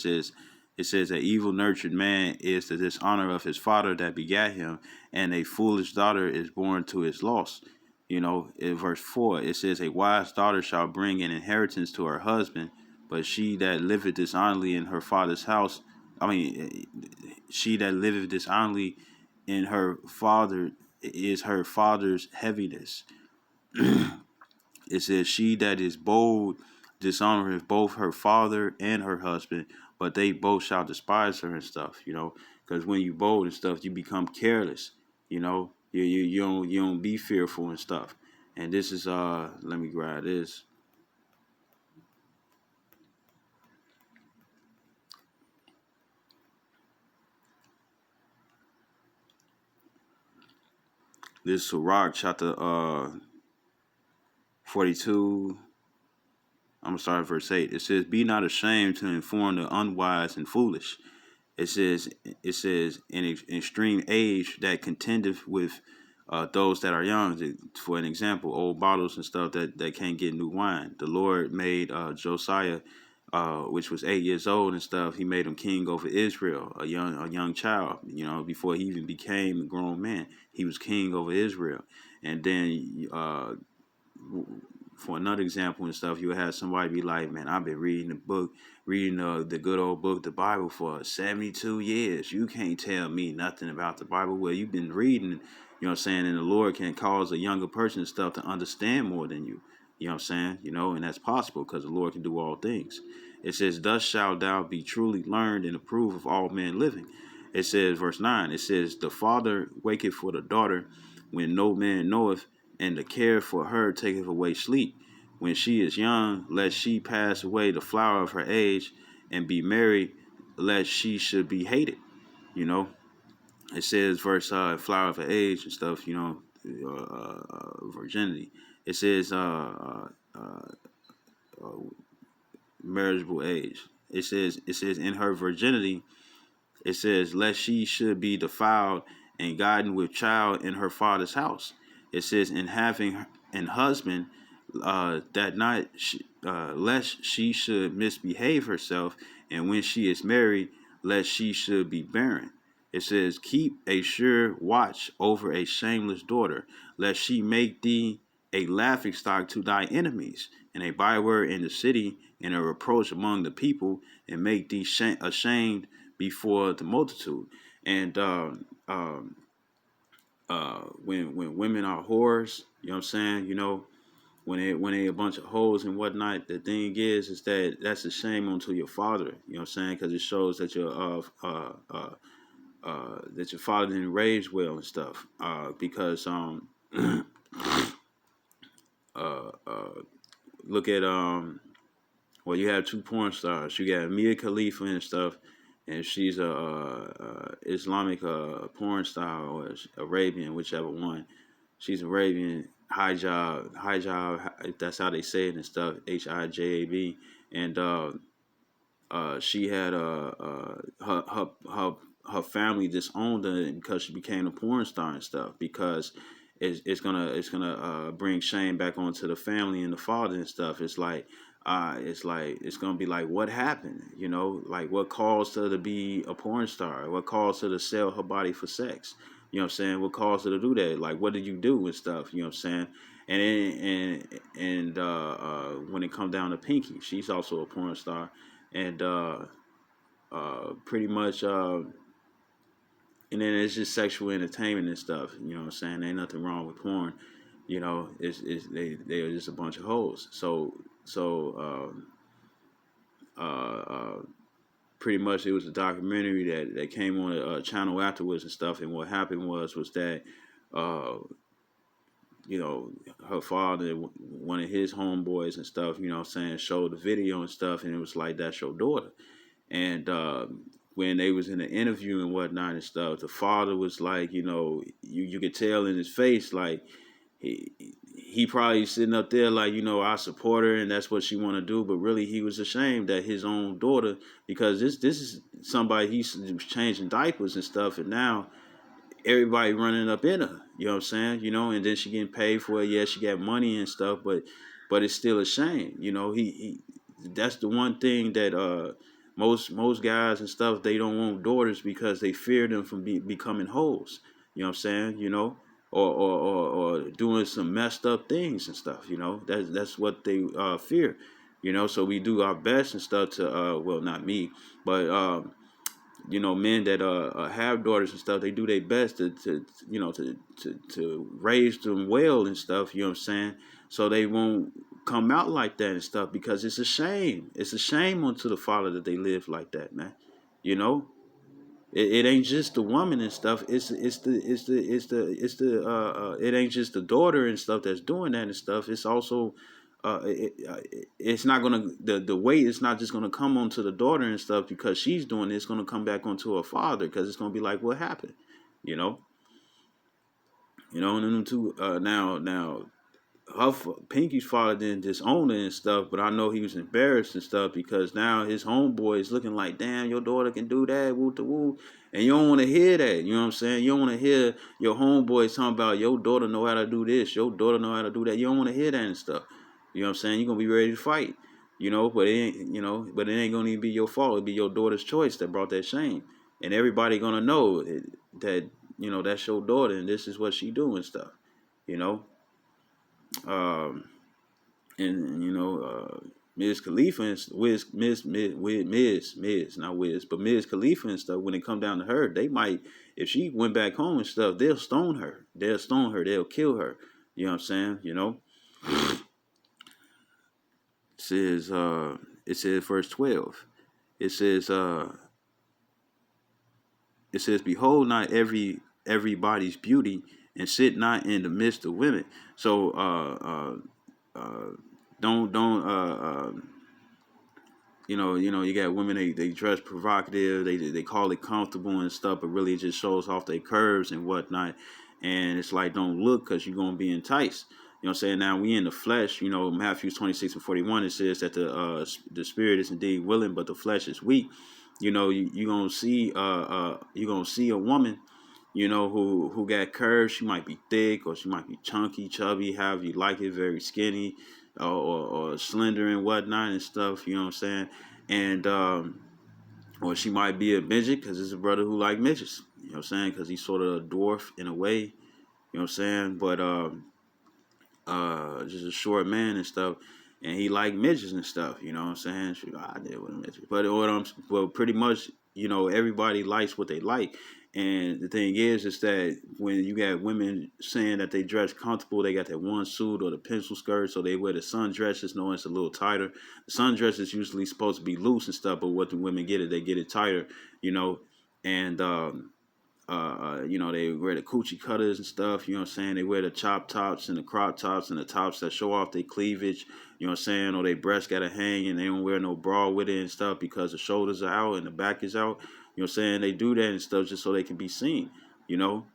It says an evil nurtured man is the dishonor of his father that begat him, and a foolish daughter is born to his loss. In verse 4, it says, "A wise daughter shall bring an inheritance to her husband, but she that liveth dishonorably in her father's house, she that liveth dishonorably in her father is her father's heaviness." It says, "She that is bold dishonoreth both her father and her husband, but they both shall despise her," and stuff. Because when you bold and stuff, you become careless. You don't be fearful and stuff. And this is let me grab this. This is Sirach chapter 42. I'm gonna start at verse 8. It says, "Be not ashamed to inform the unwise and foolish." It says in extreme age that contendeth with those that are young. For an example, old bottles and stuff that can't get new wine. The Lord made Josiah, which was 8 years old and stuff. He made him king over Israel, a young child. Before he even became a grown man, he was king over Israel. And then for another example and stuff, you would have somebody be like, "Man, I've been reading the good old book, the Bible, for 72 years. You can't tell me nothing about the Bible." Well, you've been reading, what I'm saying, and the Lord can cause a younger person and stuff to understand more than you. You know what I'm saying? And that's possible because the Lord can do all things. It says, "Thus shalt thou be truly learned and approved of all men living." It says, verse 9, it says, "The father waketh for the daughter when no man knoweth, and the care for her taketh away sleep. When she is young, lest she pass away the flower of her age, and be married, lest she should be hated." It says, verse flower of her age and stuff. Virginity. It says marriageable age. It says in her virginity. It says, "Lest she should be defiled and gotten with child in her father's house." It says, "In having an husband, that not lest she should misbehave herself, and when she is married, lest she should be barren." It says, "Keep a sure watch over a shameless daughter, lest she make thee a laughingstock to thy enemies, and a byword in the city, and a reproach among the people, and make thee ashamed before the multitude." And when women are whores, you know what I'm saying? When they a bunch of hoes and whatnot, the thing is that that's a shame onto your father. You know what I'm saying? Because it shows that that your father didn't raise well and stuff. Because uh, uh, look at well, you have two porn stars. You got Mia Khalifa and stuff, and she's a Islamic porn star or Arabian, whichever one. She's Arabian, hijab. That's how they say it and stuff. Hijab, and she had her family disowned her because she became a porn star and stuff because it's gonna bring shame back onto the family and the father and stuff. It's gonna be like what happened, like what caused her to be a porn star, what caused her to sell her body for sex, you know what I'm saying, what caused her to do that, like what did you do and stuff, you know what I'm saying. And when it comes down to Pinky, she's also a porn star, and pretty much and then it's just sexual entertainment and stuff, you know what I'm saying. Ain't nothing wrong with porn, it's they're just a bunch of hoes. So pretty much it was a documentary that came on a channel afterwards and stuff, and what happened was that uh her father, one of his homeboys and stuff, you know what I'm saying, showed the video and stuff, and it was like, that's your daughter. And when they was in the interview and whatnot and stuff, the father was like, you could tell in his face, like he he probably sitting up there like, I support her and that's what she want to do, but really he was ashamed that his own daughter, because this is somebody he's changing diapers and stuff, and now everybody running up in her, you know what I'm saying? And then she getting paid for it. Yeah, she got money and stuff, but it's still a shame. He that's the one thing that most guys and stuff, they don't want daughters because they fear them from becoming hoes. You know what I'm saying? Or doing some messed up things and stuff. That's what they fear. So we do our best and stuff to well, not me, but men that have daughters and stuff, they do their best to raise them well and stuff, you know what I'm saying, so they won't come out like that and stuff, because it's a shame. It's a shame onto the father that they live like that, man. you know it ain't just the woman and stuff. It ain't just the daughter and stuff that's doing that and stuff. It's also it's not gonna, the weight is not just gonna come onto the daughter and stuff because she's doing it. It's gonna come back onto her father, because it's gonna be like, what happened, you know and then two now Pinky's father didn't disown her and stuff, but I know he was embarrassed and stuff because now his homeboy is looking like, damn, your daughter can do that, woo to woo. And you don't want to hear that, you know what I'm saying? You don't want to hear your homeboys talking about your daughter know how to do this, your daughter know how to do that. You don't want to hear that and stuff. You know what I'm saying? You're gonna be ready to fight, but it ain't gonna even be your fault. It'll be your daughter's choice that brought that shame. And everybody gonna know that, that's your daughter and this is what she do and stuff, you know. Um, and Miz Khalifa and Miz, not Wiz, but Miz Khalifa and stuff. When it come down to her, they might, if she went back home and stuff, they'll stone her. They'll kill her. You know what I'm saying? It says verse 12. It says behold not everybody's beauty, and sit not in the midst of women. So uh, don't you got women, they dress provocative, they call it comfortable and stuff, but really it just shows off their curves and whatnot. And it's like, don't look, because you're gonna be enticed. You know what I'm saying? Now we in the flesh, Matthew 26:41, it says that the spirit is indeed willing, but the flesh is weak. You're gonna see a woman, who got curves. She might be thick, or she might be chunky, chubby, however you like it, very skinny, or slender and whatnot and stuff. You know what I'm saying? And or she might be a midget, because it's a brother who like midgets. You know what I'm saying? Because he's sort of a dwarf in a way. You know what I'm saying? But just a short man and stuff, and he like midgets and stuff. You know what I'm saying? Shoot, I did with a midget, but pretty much, everybody likes what they like. And the thing is that when you got women saying that they dress comfortable, they got that one suit or the pencil skirt, so they wear the sundresses, knowing it's a little tighter. The sundress is usually supposed to be loose and stuff, but what the women get it, they get it tighter, you know. And they wear the coochie cutters and stuff, you know what I'm saying? They wear the chop tops and the crop tops and the tops that show off their cleavage, you know what I'm saying? Or their breasts got to hang and they don't wear no bra with it and stuff because the shoulders are out and the back is out. You know what I'm saying? They do that and stuff just so they can be seen, you know,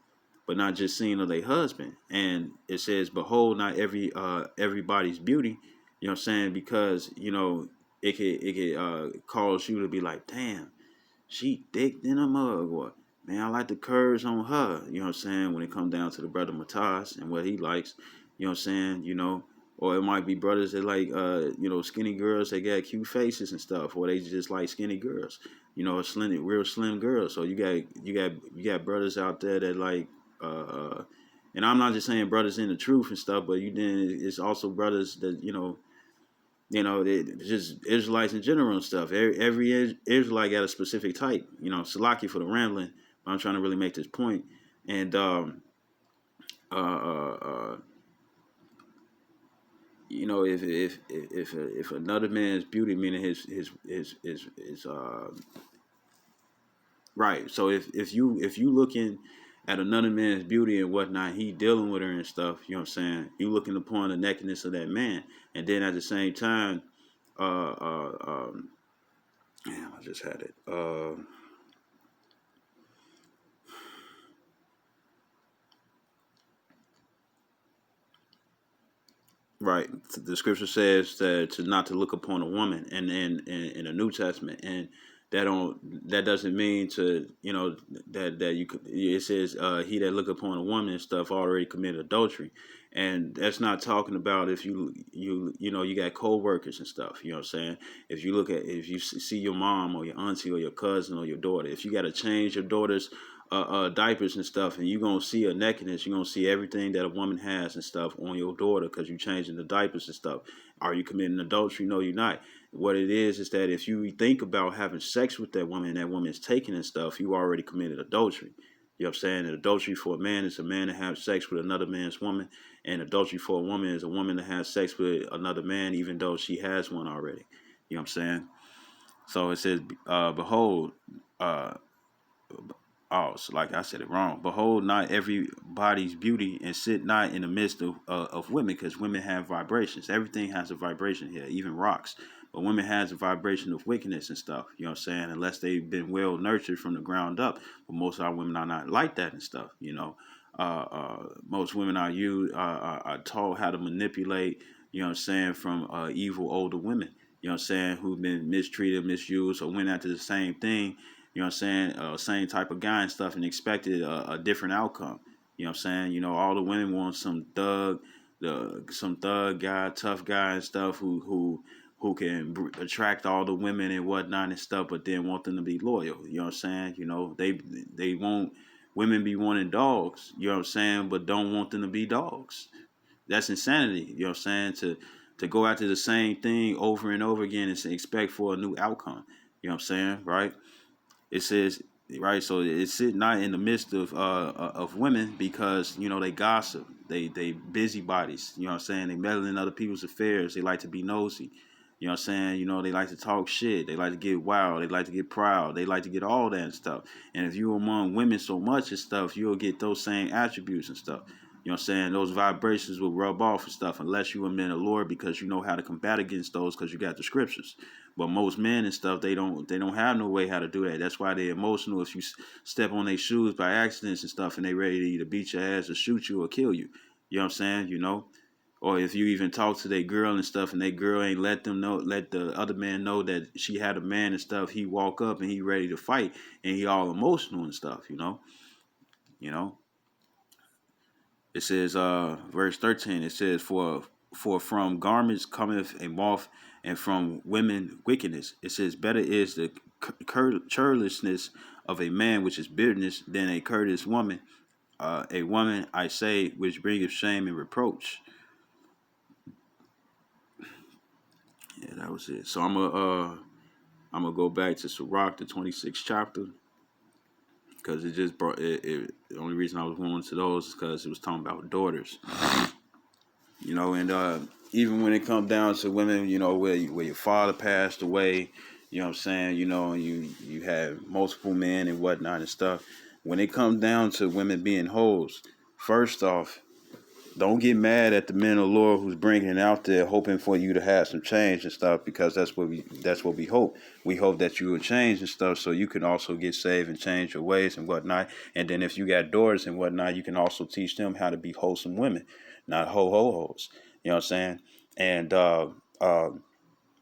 but not just seen of their husband. And it says, behold, not everybody's beauty, you know what I'm saying? Because, it could cause you to be like, damn, she thick than a mug, or man, I like the curves on her. You know what I'm saying? When it comes down to the brother Matas and what he likes, you know what I'm saying? Or it might be brothers that like skinny girls that got cute faces and stuff, or they just like skinny girls, slim, real slim girls. So you got brothers out there that like and I'm not just saying brothers in the truth and stuff, but it's also brothers that just Israelites in general and stuff. Every Israelite got a specific type. Salaki for the rambling. But I'm trying to really make this point. And uh, uh, uh, if another man's beauty, meaning his right. So if you looking at another man's beauty and whatnot, he dealing with her and stuff. You know what I'm saying? You looking upon the nakedness of that man, and then at the same time, uh, uh, um, damn, I just had it. Right. The scripture says that to not to look upon a woman, and in the New Testament, and that doesn't mean to that you could. It says he that look upon a woman and stuff already committed adultery, and that's not talking about if you got co-workers and stuff. You know what I'm saying? If you see your mom or your auntie or your cousin or your daughter, if you got to change your daughter's diapers and stuff, and you're gonna see a nakedness, you're gonna see everything that a woman has and stuff on your daughter because you're changing the diapers and stuff. Are you committing adultery? No, you're not. What it is that if you think about having sex with that woman and that woman is taking and stuff, you already committed adultery. You know what I'm saying? And adultery for a man is a man to have sex with another man's woman, and adultery for a woman is a woman to have sex with another man, even though she has one already. You know what I'm saying? So it says, behold, uh, oh, so like I said it wrong. Behold, not everybody's beauty, and sit not in the midst of women, because women have vibrations. Everything has a vibration here, even rocks. But women has a vibration of wickedness and stuff. You know what I'm saying? Unless they've been well nurtured from the ground up. But most of our women are not like that and stuff. Most women are taught how to manipulate. You know what I'm saying? From evil older women. You know what I'm saying? Who've been mistreated, misused, or went after the same thing, you know what I'm saying, same type of guy and stuff, and expected a different outcome. You know what I'm saying? All the women want some thug guy, tough guy and stuff who can attract all the women and whatnot and stuff, but then want them to be loyal. You know what I'm saying? They want women be wanting dogs. You know what I'm saying? But don't want them to be dogs. That's insanity. You know what I'm saying? To go after the same thing over and over again and expect for a new outcome. You know what I'm saying? Right? It says, right, so it's sitting not in the midst of women because they gossip, they busybodies. You know what I'm saying? They meddle in other people's affairs. They like to be nosy. You know what I'm saying? They like to talk shit. They like to get wild. They like to get proud. They like to get all that and stuff. And if you're among women so much and stuff, you'll get those same attributes and stuff. You know what I'm saying? Those vibrations will rub off and stuff unless you are men of the Lord, because you know how to combat against those because you got the scriptures. But most men and stuff, they don't have no way how to do that. That's why they're emotional. If you step on their shoes by accidents and stuff, and they ready to either beat your ass or shoot you or kill you. You know what I'm saying? Or if you even talk to their girl and stuff, and their girl ain't let the other man know that she had a man and stuff, he walk up and he ready to fight, and he all emotional and stuff. You know. It says, verse 13. It says, for from garments cometh a moth, and from women wickedness. It says, better is the churlishness of a man, which is bitterness, than a courteous woman. A woman, I say, which bringeth shame and reproach. Yeah, that was it. So I'm gonna go back to Sirach, the 26th chapter, because it just brought it. The only reason I was going to those is because it was talking about daughters, and even when it comes down to women, where your father passed away, you know what I'm saying, and you have multiple men and whatnot and stuff. When it comes down to women being hoes, first off, don't get mad at the men of the Lord who's bringing it out there, hoping for you to have some change and stuff, because that's what we hope. We hope that you will change and stuff, so you can also get saved and change your ways and whatnot. And then if you got daughters and whatnot, you can also teach them how to be wholesome women, not ho-ho-hos. You know what I'm saying? And uh,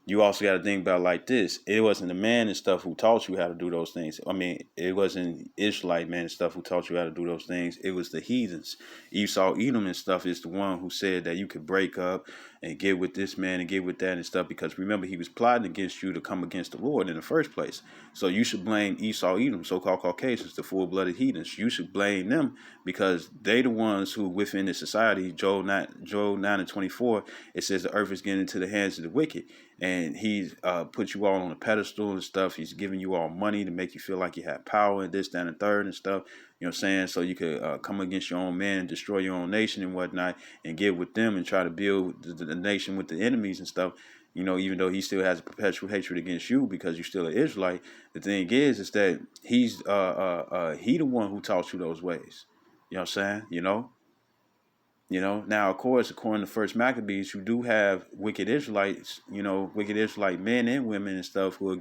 you also got to think about it like this. It wasn't the man and stuff who taught you how to do those things. I mean, it wasn't Israelite man and stuff who taught you how to do those things. It was the heathens. Esau, Edom and stuff is the one who said that you could break up and get with this man and get with that and stuff, because remember, he was plotting against you to come against the Lord in the first place. So you should blame Esau, Edom, so-called Caucasians, the full-blooded heathens. You should blame them because they the ones who within the society, Joel 9 and 24, it says the earth is getting into the hands of the wicked. And he's put you all on a pedestal and stuff. He's giving you all money to make you feel like you have power and this, that, and the third and stuff. You know what I'm saying? So you could come against your own man and destroy your own nation and whatnot and get with them and try to build the nation with the enemies and stuff. Even though he still has a perpetual hatred against you because you're still an Israelite, the thing is that he's he the one who taught you those ways. You know what I'm saying? Now, of course, according to First Maccabees, you do have wicked Israelites, wicked Israelite men and women and stuff who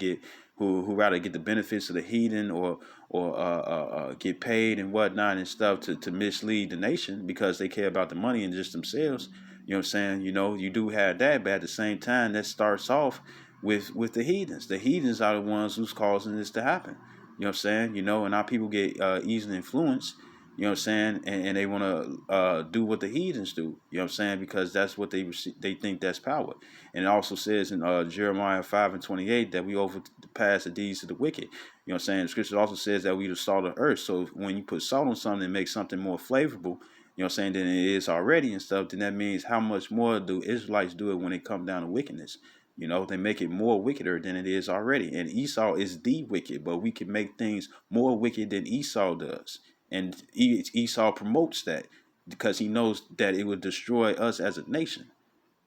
rather get the benefits of the heathen or get paid and whatnot and stuff to mislead the nation because they care about the money and just themselves. You know what I'm saying? You do have that, but at the same time, that starts off with the heathens. The heathens are the ones who's causing this to happen. You know what I'm saying? And our people get easily influenced. You know what I'm saying? And they want to do what the heathens do. You know what I'm saying? Because that's what they think that's power. And it also says in Jeremiah 5 and 28 that we overpass the deeds of the wicked. You know what I'm saying? The scripture also says that we the salt of the earth. So when you put salt on something and make something more flavorful, you know what I'm saying, than it is already and stuff, then that means how much more do Israelites do it when they come down to wickedness? They make it more wickeder than it is already. And Esau is the wicked, but we can make things more wicked than Esau does. And Esau promotes that because he knows that it will destroy us as a nation,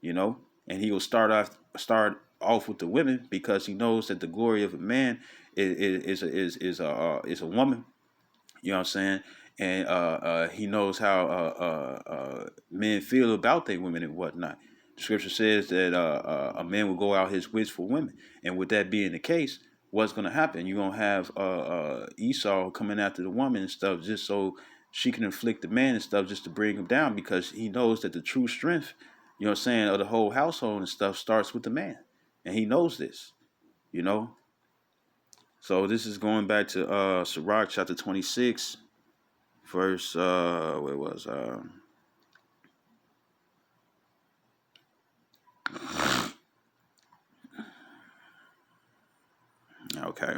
and he will start off with the women because he knows that the glory of a man is a woman. You know what I'm saying? And he knows how men feel about their women and whatnot. The scripture says that a man will go out his wits for women. And with that being the case, what's going to happen? You're going to have Esau coming after the woman and stuff just so she can inflict the man and stuff just to bring him down because he knows that the true strength, you know what I'm saying, of the whole household and stuff starts with the man. And he knows this, you know. So this is going back to Sirach chapter 26, verse where was okay.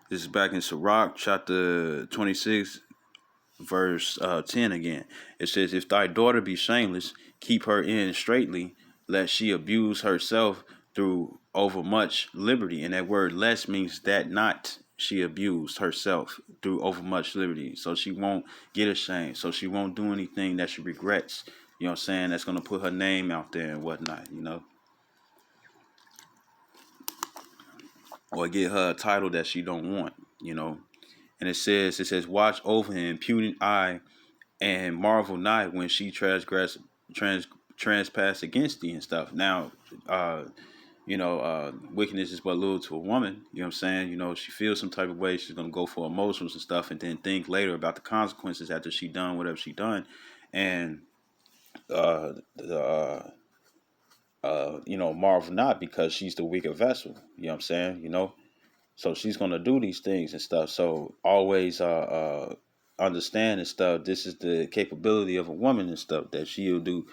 This is back in Sirach chapter 26, verse 10 again. It says, if thy daughter be shameless, keep her in straitly, lest she abuse herself through overmuch liberty. And that word less means that not she abused herself through overmuch liberty. So she won't get ashamed. So she won't do anything that she regrets. You know what I'm saying? That's going to put her name out there and whatnot. Or get her a title that she don't want. And it says, watch over him, impudent eye, and marvel not when she transpass against thee and stuff. Now, wickedness is but little to a woman. You know what I'm saying? She feels some type of way, she's gonna go for emotions and stuff, and then think later about the consequences after she done whatever she done, and marvel not because she's the weaker vessel. You know what I'm saying? So she's gonna do these things and stuff. So always understand and stuff. This is the capability of a woman and stuff that she'll do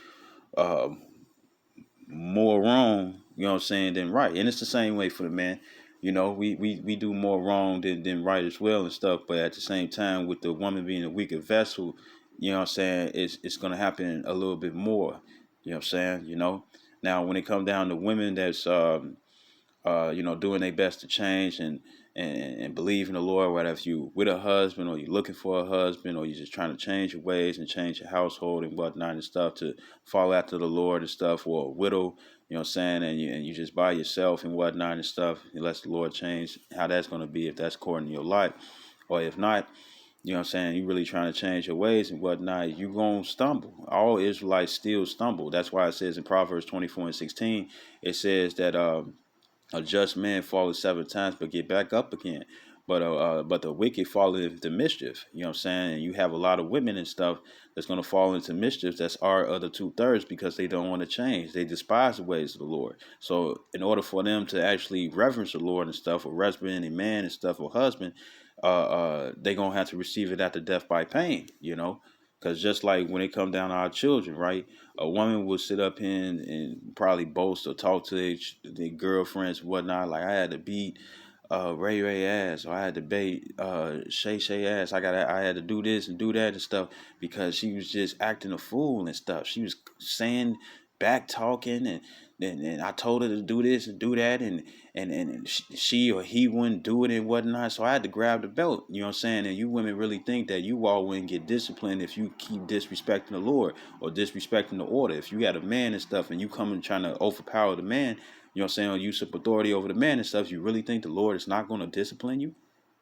uh, more wrong. You know what I'm saying, than right. And it's the same way for the man. We do more wrong than right as well and stuff. But at the same time, with the woman being a weaker vessel, you know what I'm saying, it's gonna happen a little bit more. You know what I'm saying. Now when it comes down to women that's doing their best to change and believe in the Lord, whether if you with a husband or you're looking for a husband or you're just trying to change your ways and change your household and whatnot and stuff to follow after the Lord and stuff, or a widow, you know what I'm saying, and you just by yourself and whatnot and stuff, unless the Lord change how that's going to be, if that's according to your life, or if not, you know what I'm saying, you really trying to change your ways and whatnot, you going to stumble. All Israelites still stumble. That's why it says in Proverbs 24:16, it says that a just man falleth 7 times, but get back up again. But the wicked fall into mischief. You know what I'm saying? And you have a lot of women and stuff that's going to fall into mischief. That's our other 2/3 because they don't want to change. They despise the ways of the Lord. So in order for them to actually reverence the Lord and stuff, or reverence any man and stuff, or husband, they gonna have to receive it after death by pain. You know, because just like when it come down to our children, right? A woman will sit up here and probably boast or talk to their girlfriends and whatnot. Like, I had to beat Ray ass, or I had to bait Shay ass. I had to do this and do that and stuff because she was just acting a fool and stuff. She was saying, back talking, and I told her to do this and do that, and she or he wouldn't do it and whatnot. So I had to grab the belt. You know what I'm saying? And you women really think that you all wouldn't get disciplined if you keep disrespecting the Lord or disrespecting the order. If you got a man and stuff and you come and trying to overpower the man, you know what I'm saying, or usurp authority over the man and stuff, you really think the Lord is not going to discipline you?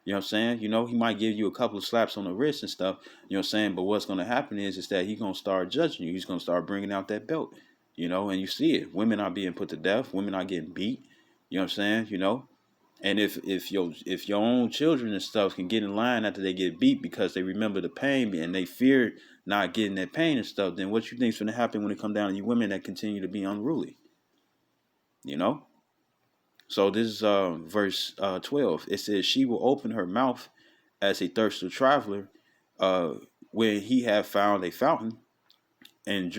You know what I'm saying? You know, he might give you a couple of slaps on the wrist and stuff, you know what I'm saying? But what's going to happen is that he's going to start judging you. He's going to start bringing out that belt, you know, and you see it. Women are being put to death. Women are getting beat, you know what I'm saying? You know, and if your own children and stuff can get in line after they get beat because they remember the pain and they fear not getting that pain and stuff, then what you think's going to happen when it come down to you women that continue to be unruly, you know? So this is verse 12. It says, she will open her mouth as a thirsty traveler when he have found a fountain. And,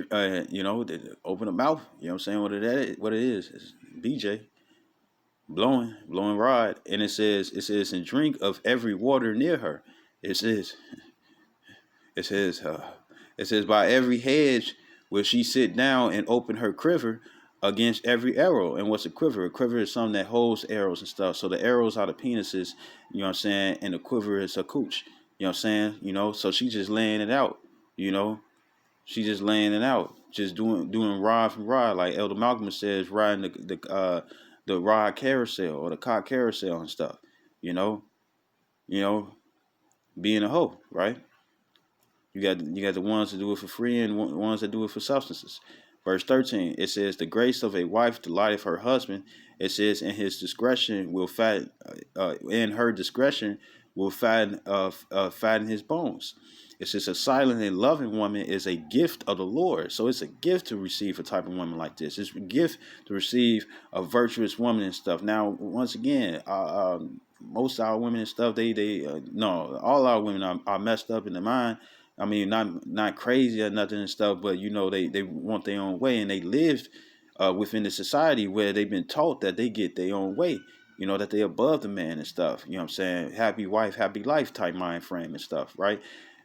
you know, open a mouth. You know what I'm saying? What it is BJ. Blowing rod. And it says, and drink of every water near her. It says, it says, by every hedge will she sit down and open her quiver against every arrow. And what's a quiver? A quiver is something that holds arrows and stuff. So the arrows are the penises, you know what I'm saying? And the quiver is a cooch, you know what I'm saying? You know, so she's just laying it out, you know? She just laying it out, just doing rod from rod, like Elder Malcolm says, riding the rod carousel or the cock carousel and stuff, you know, being a hoe, right? You got the ones that do it for free and ones that do it for substances. Verse 13, it says, the grace of a wife delighteth her husband. It says, in his discretion will fatten, in her discretion will fatten his bones. It says, a silent and loving woman is a gift of the Lord. So it's a gift to receive a type of woman like this. It's a gift to receive a virtuous woman and stuff. Now, once again, most of our women and stuff, no, all our women are messed up in the mind. I mean, not crazy or nothing and stuff, but, you know, they want their own way, and they live within the society where they've been taught that they get their own way, you know, that they're above the man and stuff, you know what I'm saying? Happy wife, happy life type mind frame and stuff, right?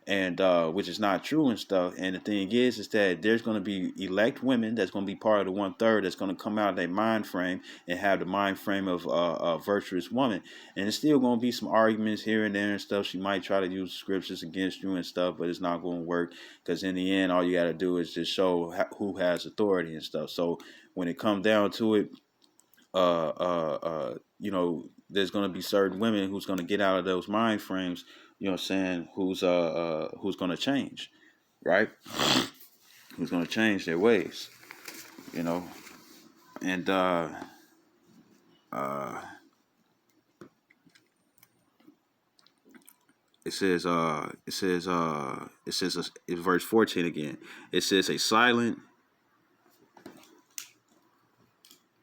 And which is not true and stuff. And the thing is that there's going to be elect women that's going to be part of the 1/3 that's going to come out of their mind frame and have the mind frame of a virtuous woman. And it's still going to be some arguments here and there and stuff. She might try to use scriptures against you and stuff, but it's not going to work because in the end, all you got to do is just show who has authority and stuff. So when it comes down to it, you know, there's going to be certain women who's going to get out of those mind frames, you know what I'm saying, who's going to change, right? Who's going to change their ways, you know? And it says in verse 14 again. It says a silent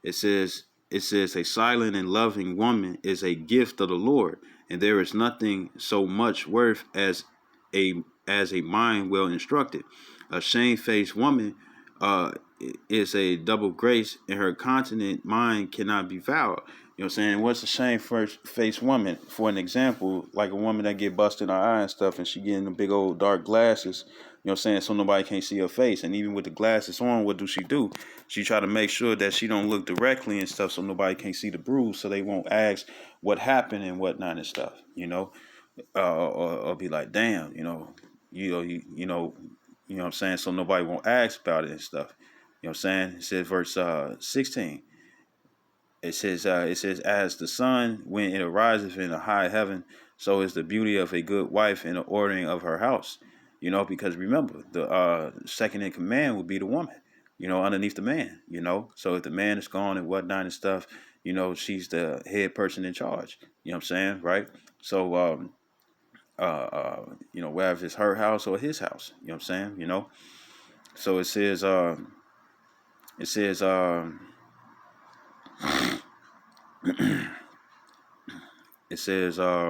a silent and loving woman is a gift of the Lord, and there is nothing so much worth as a mind well instructed. A shamefaced woman is a double grace, and her continent mind cannot be fouled. You know You know what I'm saying? What's a shame-faced woman? For an example, like a woman that get busted in her eye and stuff, and she getting the big old dark glasses. You know what I'm saying? So nobody can't see her face. And even with the glasses on, what do? She try to make sure that she don't look directly and stuff, so nobody can't see the bruise, so they won't ask what happened and whatnot and stuff. You know, or be like, damn, you know what I'm saying? So nobody won't ask about it and stuff. You know what I'm saying? It says verse 16. It says, as the sun, when it arises in the high heaven, so is the beauty of a good wife in the ordering of her house. You know, because remember, the second in command would be the woman, you know, underneath the man, you know. So if the man is gone and whatnot and stuff, you know, she's the head person in charge. You know what I'm saying? Right? So, whether it's her house or his house, you know what I'm saying? You know? So it says, it says, it says, damn,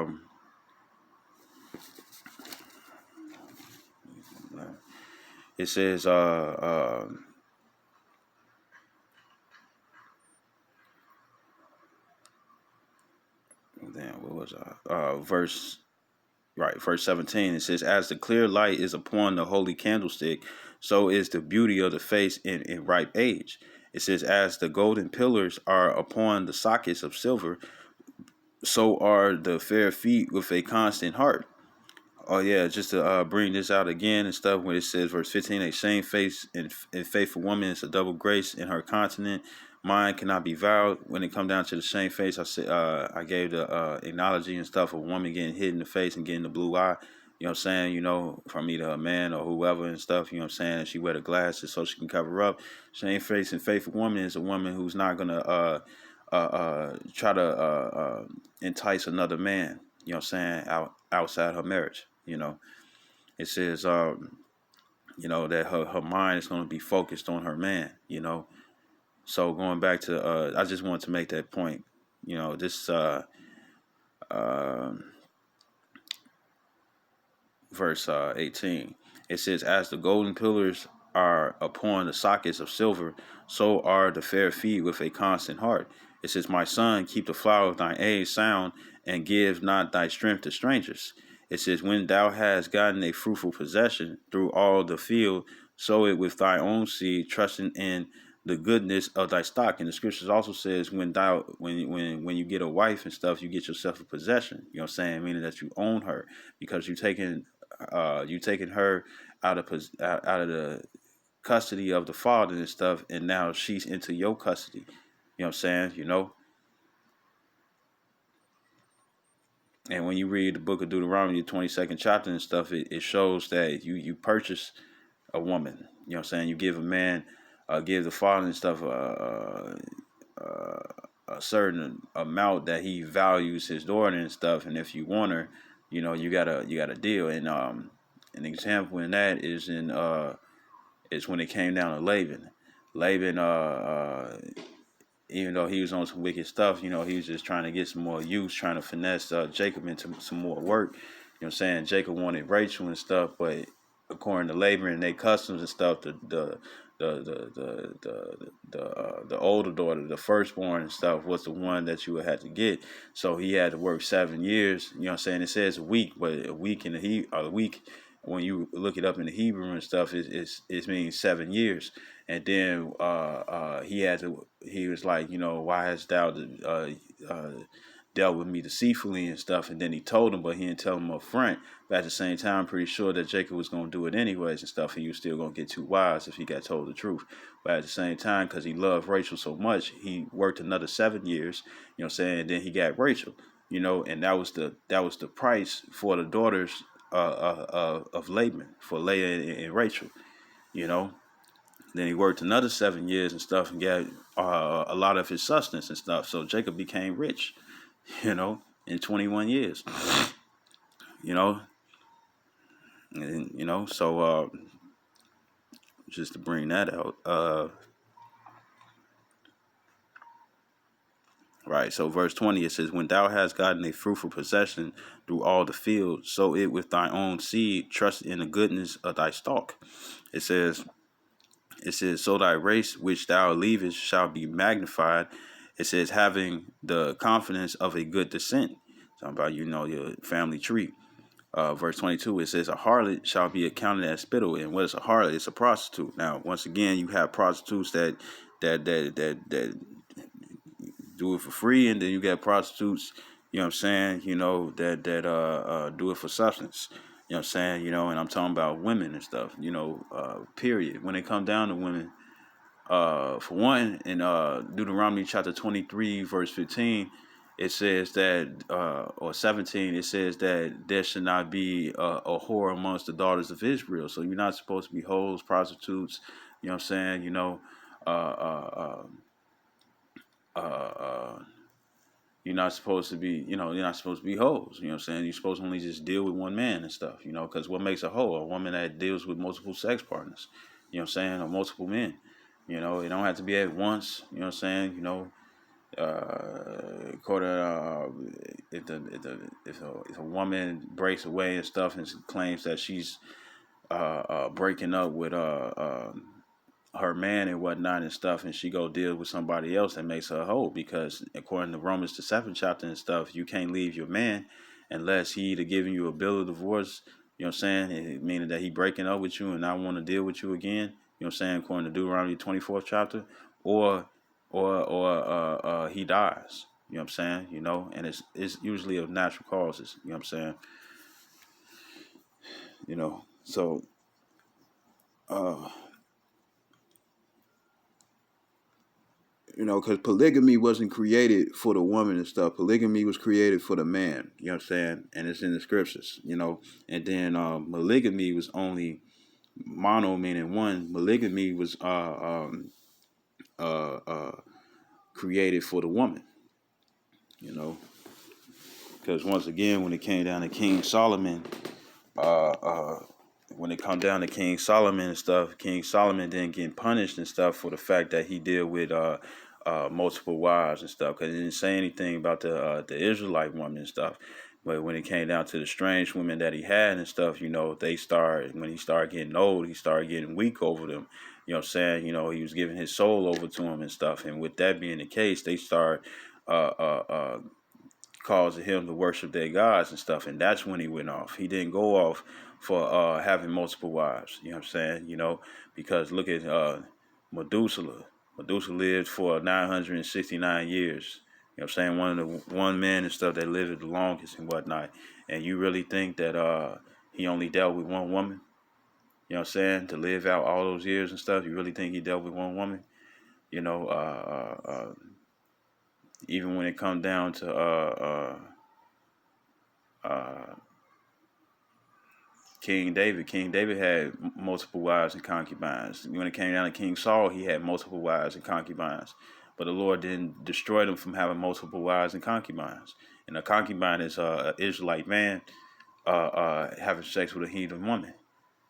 what was verse 17, it says, as the clear light is upon the holy candlestick, so is the beauty of the face in ripe age. It says, as the golden pillars are upon the sockets of silver, so are the fair feet with a constant heart. Oh yeah, just to bring this out again and stuff, when it says verse 15, a shamefaced and faithful woman is a double grace in her continent. Mine cannot be vowed. When it come down to the shamefaced, I said I gave the analogy and stuff of a woman getting hit in the face and getting the blue eye. You know what I'm saying? You know, from either a man or whoever and stuff. You know what I'm saying? And she wear the glasses so she can cover up. Shamefaced and faithful woman is a woman who's not gonna try to entice another man. You know what I'm saying? Outside her marriage. You know, it says, that her mind is going to be focused on her man, you know. So going back to, I just wanted to make that point, you know, this verse 18. It says, as the golden pillars are upon the sockets of silver, so are the fair feet with a constant heart. It says, my son, keep the flower of thine age sound, and give not thy strength to strangers. It says, when thou hast gotten a fruitful possession through all the field, sow it with thy own seed, trusting in the goodness of thy stock. And the scriptures also says, when you get a wife and stuff, you get yourself a possession. You know what I'm saying? Meaning that you own her, because you taking her out of the custody of the father and stuff, and now she's into your custody. You know what I'm saying? You know. And when you read the book of Deuteronomy, the 22nd chapter and stuff, it shows that you purchase a woman. You know what I'm saying? You give a man, give the father and stuff a certain amount that he values his daughter and stuff. And if you want her, you know, you got a deal. And an example in that is is when it came down to Laban. Laban, even though he was on some wicked stuff, you know, he was just trying to get some more use, trying to finesse Jacob into some more work. You know what I'm saying? Jacob wanted Rachel and stuff, but according to Laban and their customs and stuff, the older daughter, the firstborn and stuff, was the one that you would have to get. So he had to work 7 years. You know what I'm saying? It says a week, but a week a week, when you look it up in the Hebrew and stuff, it means 7 years. And then he was like, you know, why hast thou dealt with me deceitfully and stuff? And then he told him, but he didn't tell him up front. But at the same time, I'm pretty sure that Jacob was going to do it anyways and stuff, and he was still going to get too wise if he got told the truth. But at the same time, because he loved Rachel so much, he worked another 7 years, you know what I'm saying? And then he got Rachel, you know, and that was the price for the daughters of Laban, for Leah and Rachel, you know. Then he worked another 7 years and stuff and got a lot of his sustenance and stuff. So Jacob became rich, you know, in 21 years, you know. And, you know, so just to bring that out. Right. So verse 20, it says, when thou hast gotten a fruitful possession through all the field, sow it with thy own seed, trust in the goodness of thy stalk. It says, so thy race which thou leavest shall be magnified. It says having the confidence of a good descent. Talking about, your family tree. Verse 22, it says, a harlot shall be accounted as spittle. And what is a harlot? It's a prostitute. Now, once again, you have prostitutes that do it for free, and then you got prostitutes, that do it for substance. You know what I'm saying? And I'm talking about women and stuff, period. When it comes down to women, for one, in Deuteronomy chapter 23, verse 15, it says that, or 17, it says that there should not be a whore amongst the daughters of Israel. So you're not supposed to be hoes, prostitutes, you know what I'm saying? Uh, uh, uh, uh, you're not supposed to be, you're not supposed to be hoes. You know what I'm saying? You're supposed to only just deal with one man and stuff, because what makes a hoe? A woman that deals with multiple sex partners, you know what I'm saying? Or multiple men. It don't have to be at once, you know what I'm saying? According if a woman breaks away and stuff and claims that she's breaking up with her man and whatnot and stuff, and she go deal with somebody else, that makes her a hoe, because according to Romans the 7th chapter and stuff, you can't leave your man unless he either giving you a bill of divorce, you know what I'm saying, meaning that he breaking up with you and not want to deal with you again, you know what I'm saying, according to Deuteronomy 24th chapter, or he dies, you know what I'm saying, and it's usually of natural causes, you know what I'm saying, so uh because polygamy wasn't created for the woman and stuff. Polygamy was created for the man. You know what I'm saying? And it's in the scriptures. And then polygamy was only mono, meaning one. Polygamy was created for the woman. Because once again, when it came down to King Solomon, uh, uh, when it come down to King Solomon and stuff, King Solomon didn't get punished and stuff for the fact that he dealt with multiple wives and stuff, because he didn't say anything about the Israelite woman and stuff. But when it came down to the strange women that he had and stuff, when he started getting old, he started getting weak over them. You know what I'm saying? He was giving his soul over to him and stuff. And with that being the case, they start causing him to worship their gods and stuff, and that's when he went off. He didn't go off for having multiple wives. You know what I'm saying? Because look at Methuselah. Methuselah lived for 969 years. You know what I'm saying? One man and stuff that lived the longest and whatnot. And you really think that he only dealt with one woman? You know what I'm saying? To live out all those years and stuff, you really think he dealt with one woman? You know, even when it comes down to uh, King David had multiple wives and concubines. When it came down to King Saul, he had multiple wives and concubines. But the Lord didn't destroy them from having multiple wives and concubines. And a concubine is an Israelite man having sex with a heathen woman.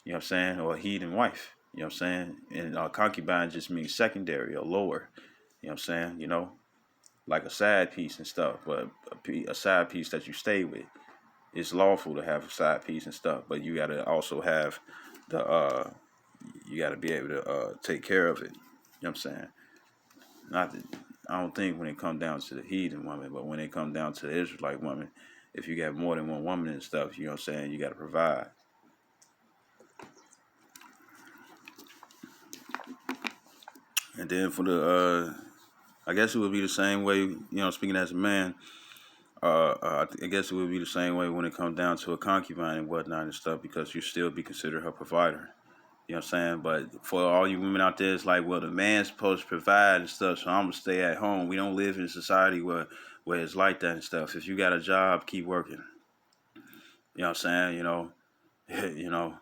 You know what I'm saying? Or a heathen wife. You know what I'm saying? And concubine just means secondary or lower. You know what I'm saying? Like a side piece and stuff, but a side piece that you stay with. It's lawful to have a side piece and stuff, but you gotta also have you gotta be able to take care of it. You know what I'm saying? Not that, I don't think when it comes down to the heathen woman, but when it comes down to the Israelite woman, if you got more than one woman and stuff, you know what I'm saying, you gotta provide. And then for the I guess it would be the same way, speaking as a man, I guess it would be the same way when it comes down to a concubine and whatnot and stuff, because you still be considered her provider. You know what I'm saying? But for all you women out there, it's like, well, the man's supposed to provide and stuff, so I'm going to stay at home. We don't live in a society where it's like that and stuff. If you got a job, keep working. You know what I'm saying? you know,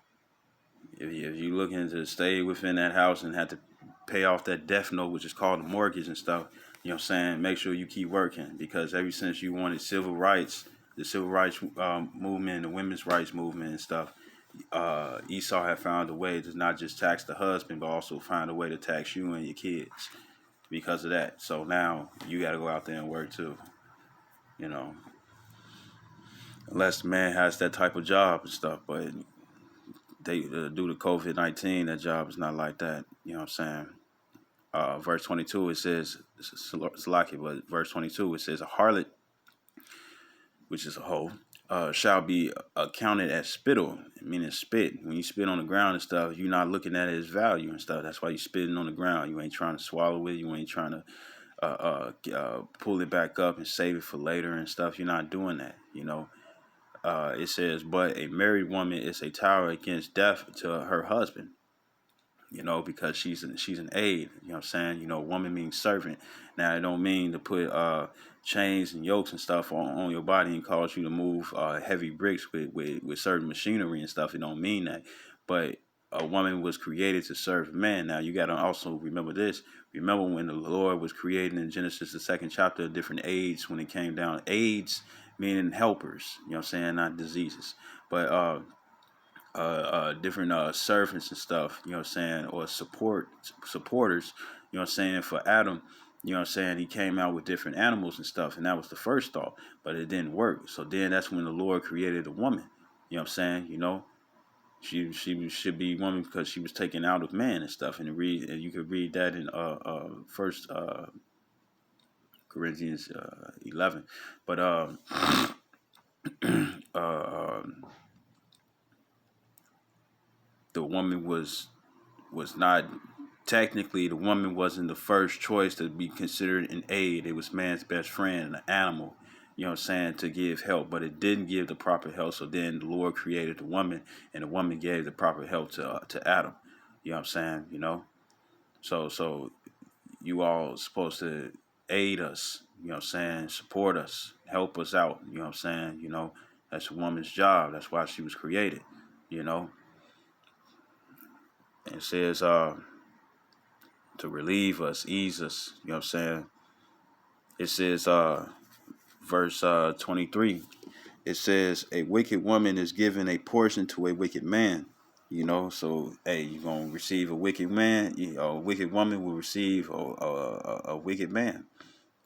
if you looking to stay within that house and have to pay off that death note, which is called a mortgage and stuff, you know what I'm saying, make sure you keep working, because ever since you wanted civil rights, the civil rights movement, the women's rights movement and stuff, Esau had found a way to not just tax the husband, but also find a way to tax you and your kids because of that. So now you got to go out there and work too, unless the man has that type of job and stuff. But they due to COVID-19, that job is not like that. You know what I'm saying? verse 22, it says, Salaki, but verse 22, it says, a harlot, which is a hoe, shall be accounted as spittle, meaning spit. When you spit on the ground and stuff, you're not looking at it as value and stuff. That's why you spitting on the ground. You ain't trying to swallow it. You ain't trying to pull it back up and save it for later and stuff. You're not doing that, you know. It says, but a married woman is a tower against death to her husband, you know, because she's an aid. You know what I'm saying? You know, woman means servant. Now, it don't mean to put chains and yokes and stuff on your body and cause you to move heavy bricks with certain machinery and stuff. It don't mean that. But a woman was created to serve a man. Now, you got to also remember this. Remember when the Lord was creating in Genesis, the 2nd chapter, different aids when it came down. Aids meaning helpers, you know what I'm saying, not diseases. But different servants and stuff, you know what I'm saying, or supporters, you know what I'm saying, for Adam, you know what I'm saying, he came out with different animals and stuff, and that was the first thought, but it didn't work. So then that's when the Lord created a woman, you know what I'm saying, you know, she should be woman because she was taken out of man and stuff, and you could read that in First Corinthians 11, but the woman was not technically, the woman wasn't the first choice to be considered an aid. It was man's best friend, an animal, you know what I'm saying, to give help, but it didn't give the proper help. So then the Lord created the woman, and the woman gave the proper help to Adam. You know what I'm saying, you know? So you all supposed to aid us, you know what I'm saying, support us, help us out, you know what I'm saying, you know? That's a woman's job. That's why she was created, you know? And it says to relieve us, ease us, you know what I'm saying? It says verse 23, it says a wicked woman is given a portion to a wicked man, you know. So hey, you're gonna receive a wicked man, a wicked woman will receive a wicked man,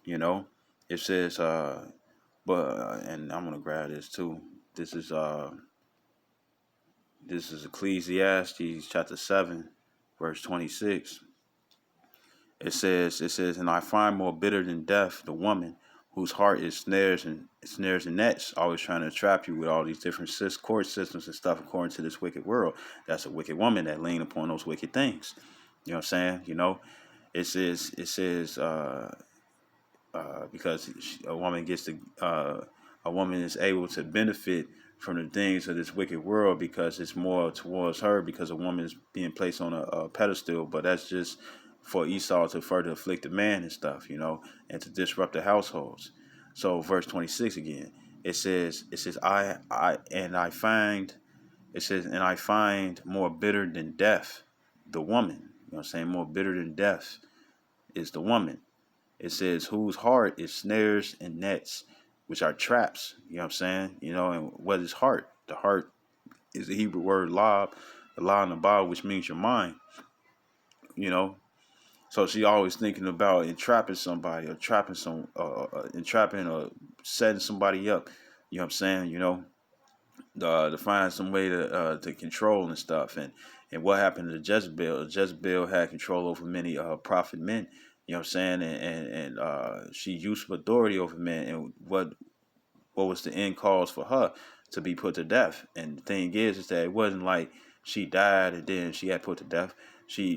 you know. It says but and I'm gonna grab this too. This is Ecclesiastes chapter 7 verse 26. It says, and I find more bitter than death the woman whose heart is snares and nets, always trying to trap you with all these different court systems and stuff according to this wicked world. That's a wicked woman that lean upon those wicked things. You know what I'm saying? You know, it says because a woman is able to benefit from the things of this wicked world because it's more towards her because a woman is being placed on a pedestal, but that's just for Esau to further afflict the man and stuff, you know, and to disrupt the households. So verse 26 again, it says and I find more bitter than death the woman. You know what I'm saying? More bitter than death is the woman. It says, whose heart is snares and nets, which are traps. You know what I'm saying? You know, and what is heart? The heart is the Hebrew word lob, the la in the Bible, which means your mind. You know, so she always thinking about entrapping somebody or entrapping or setting somebody up. You know what I'm saying? You know, to find some way to control and stuff. And what happened to Jezebel? Jezebel had control over many prophet men. You know what I'm saying? And she used authority over men. And what was the end cause for her to be put to death? And the thing is that it wasn't like she died and then she got put to death. She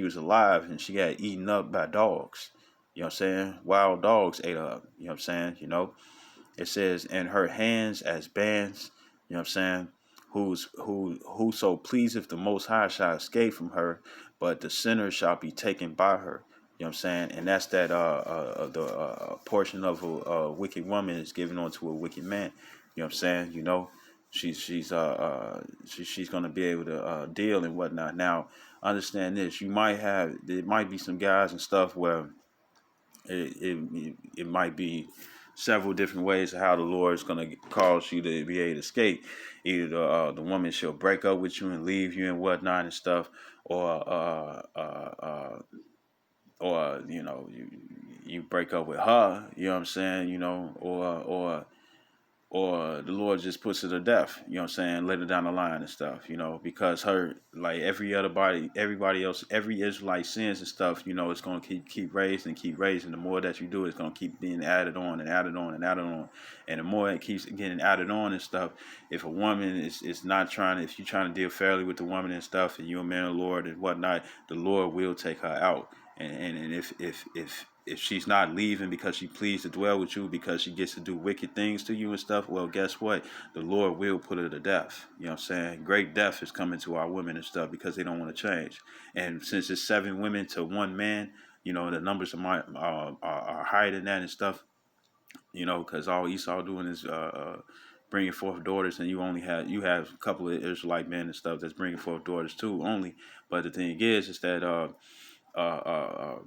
was alive and she got eaten up by dogs. You know what I'm saying? Wild dogs ate her up. You know what I'm saying? You know, it says, and her hands as bands, you know what I'm saying? Whoso pleaseth the Most High shall escape from her, but the sinner shall be taken by her. You know what I'm saying? And that's that the portion of a wicked woman is given onto a wicked man. You know what I'm saying? You know, she's gonna be able to deal and whatnot. Now, understand this: there might be some guys and stuff where it might be several different ways of how the Lord is going to cause you to be able to escape. Either the woman she'll break up with you and leave you and whatnot and stuff, or you know you break up with her. You know what I'm saying? You know, or the Lord just puts her to death, you know what I'm saying, later down the line and stuff, because her, like everybody else, every Israelite sins and stuff, it's gonna keep raising and keep raising. The more that you do, it's gonna keep being added on and added on and added on. And the more it keeps getting added on and stuff, if a woman is not trying, if you're trying to deal fairly with the woman and stuff, and you're a man of the Lord and whatnot, the Lord will take her out. And if she's not leaving because she pleads to dwell with you, because she gets to do wicked things to you and stuff, well, guess what? The Lord will put her to death. You know what I'm saying? Great death is coming to our women and stuff because they don't want to change. And since it's 7 women to 1 man, the numbers are higher than that and stuff, because all Esau doing is bringing forth daughters, and you have a couple of Israelite men and stuff that's bringing forth daughters too only. But the thing is that uh, uh, uh,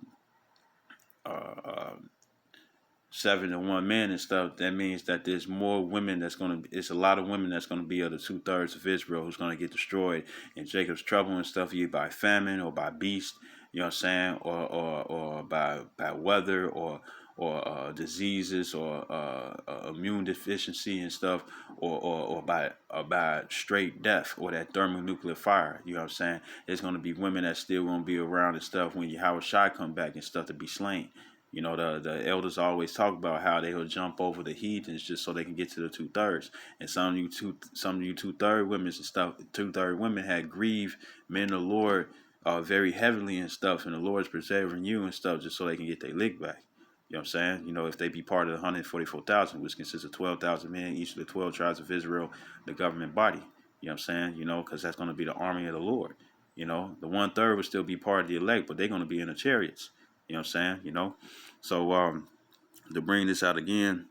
uh, 7 to 1 man and stuff, that means that there's more women it's a lot of women that's gonna be of the 2/3 of Israel who's gonna get destroyed in Jacob's trouble and stuff, either by famine or by beast, you know what I'm saying, or by weather or diseases or immune deficiency and stuff, or by straight death or that thermonuclear fire. You know what I'm saying? There's gonna be women that still gonna be around and stuff when Yahweh Shai come back and stuff to be slain. The elders always talk about how they will jump over the heathens just so they can get to the 2/3. And some of you 2/3 women and stuff, 2/3 women had grieved men of the Lord very heavily and stuff, and the Lord's preserving you and stuff just so they can get their lick back. You know what I'm saying? If they be part of the 144,000, which consists of 12,000 men, each of the 12 tribes of Israel, the government body. You know what I'm saying? Because that's going to be the army of the Lord. The 1/3 would still be part of the elect, but they're going to be in the chariots. You know what I'm saying? So to bring this out again,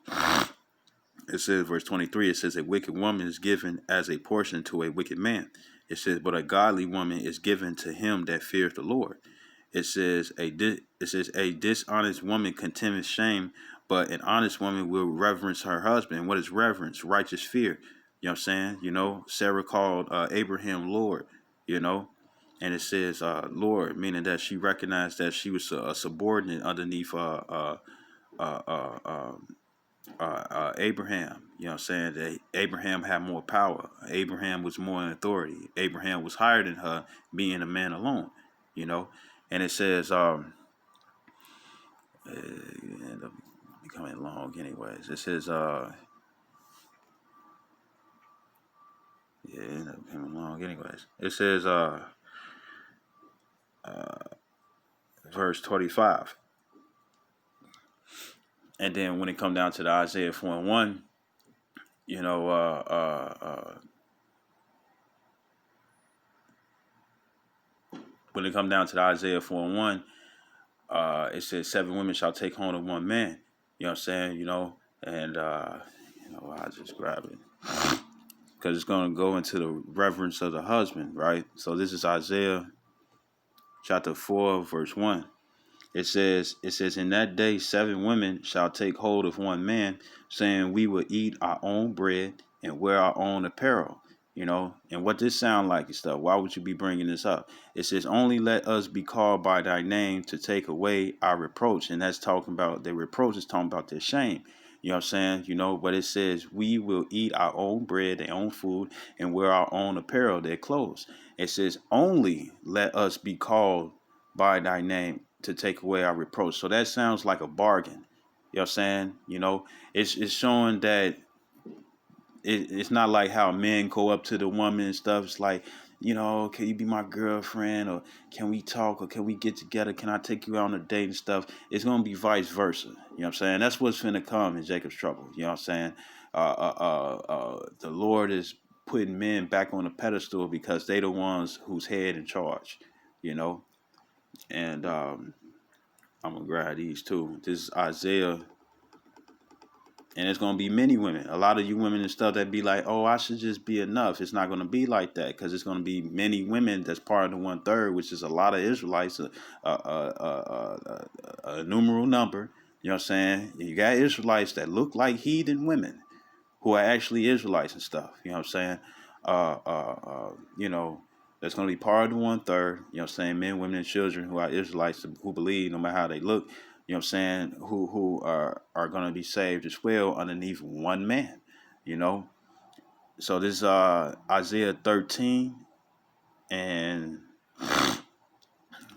it says, verse 23, it says, a wicked woman is given as a portion to a wicked man. It says, but a godly woman is given to him that feareth the Lord. It says, a dishonest woman contemneth shame, but an honest woman will reverence her husband. What is reverence? Righteous fear. You know what I'm saying? Sarah called Abraham Lord, and it says Lord, meaning that she recognized that she was a subordinate underneath Abraham. You know what I'm saying? That Abraham had more power. Abraham was more in authority. Abraham was higher than her, being a man alone. And it says it ended up becoming long anyways. It says it ended up becoming long anyways. It says verse 25. And then when it come down to the Isaiah 4:1, when it come down to the Isaiah 4:1, it says 7 women shall take hold of 1 man. You know what I'm saying? And I'll just grab it because it's going to go into the reverence of the husband, right? So this is Isaiah chapter 4, verse 1. It says, in that day 7 women shall take hold of 1 man, saying, we will eat our own bread and wear our own apparel. And what this sound like and stuff, why would you be bringing this up? It says, only let us be called by thy name to take away our reproach. And that's talking about, the reproach is talking about their shame. You know what I'm saying? But it says, we will eat our own bread, their own food, and wear our own apparel, their clothes. It says, only let us be called by thy name to take away our reproach. So that sounds like a bargain. You know what I'm saying? It's showing that it's not like how men go up to the woman and stuff. It's like, can you be my girlfriend, or can we talk, or can we get together? Can I take you out on a date and stuff? It's going to be vice versa. You know what I'm saying? That's what's finna come in Jacob's trouble. You know what I'm saying? The Lord is putting men back on a pedestal because they the ones who's head in charge, and I'm going to grab these too. This is Isaiah. And it's going to be many women. A lot of you women and stuff that be like, oh, I should just be enough. It's not going to be like that, because it's going to be many women that's part of the 1/3, which is a lot of Israelites, a numeral number. You know what I'm saying? You got Israelites that look like heathen women who are actually Israelites and stuff. You know what I'm saying? That's going to be part of the 1/3. You know what I'm saying? Men, women, and children who are Israelites, who believe, no matter how they look, you know what I'm saying, who are going to be saved as well underneath 1 man. You know. So this Isaiah 13 and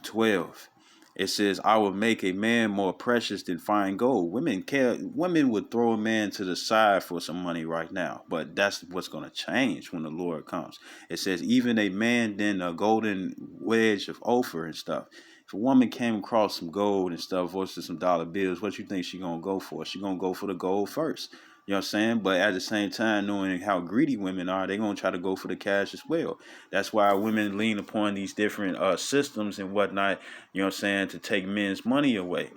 12. It says, I will make a man more precious than fine gold. Women would throw a man to the side for some money right now, but that's what's going to change when the Lord comes. It says, even a man than a golden wedge of Ophir and stuff. If a woman came across some gold and stuff versus some dollar bills, what you think she going to go for? She going to go for the gold first. You know what I'm saying? But at the same time, knowing how greedy women are, they're going to try to go for the cash as well. That's why women lean upon these different systems and whatnot, you know what I'm saying, to take men's money away.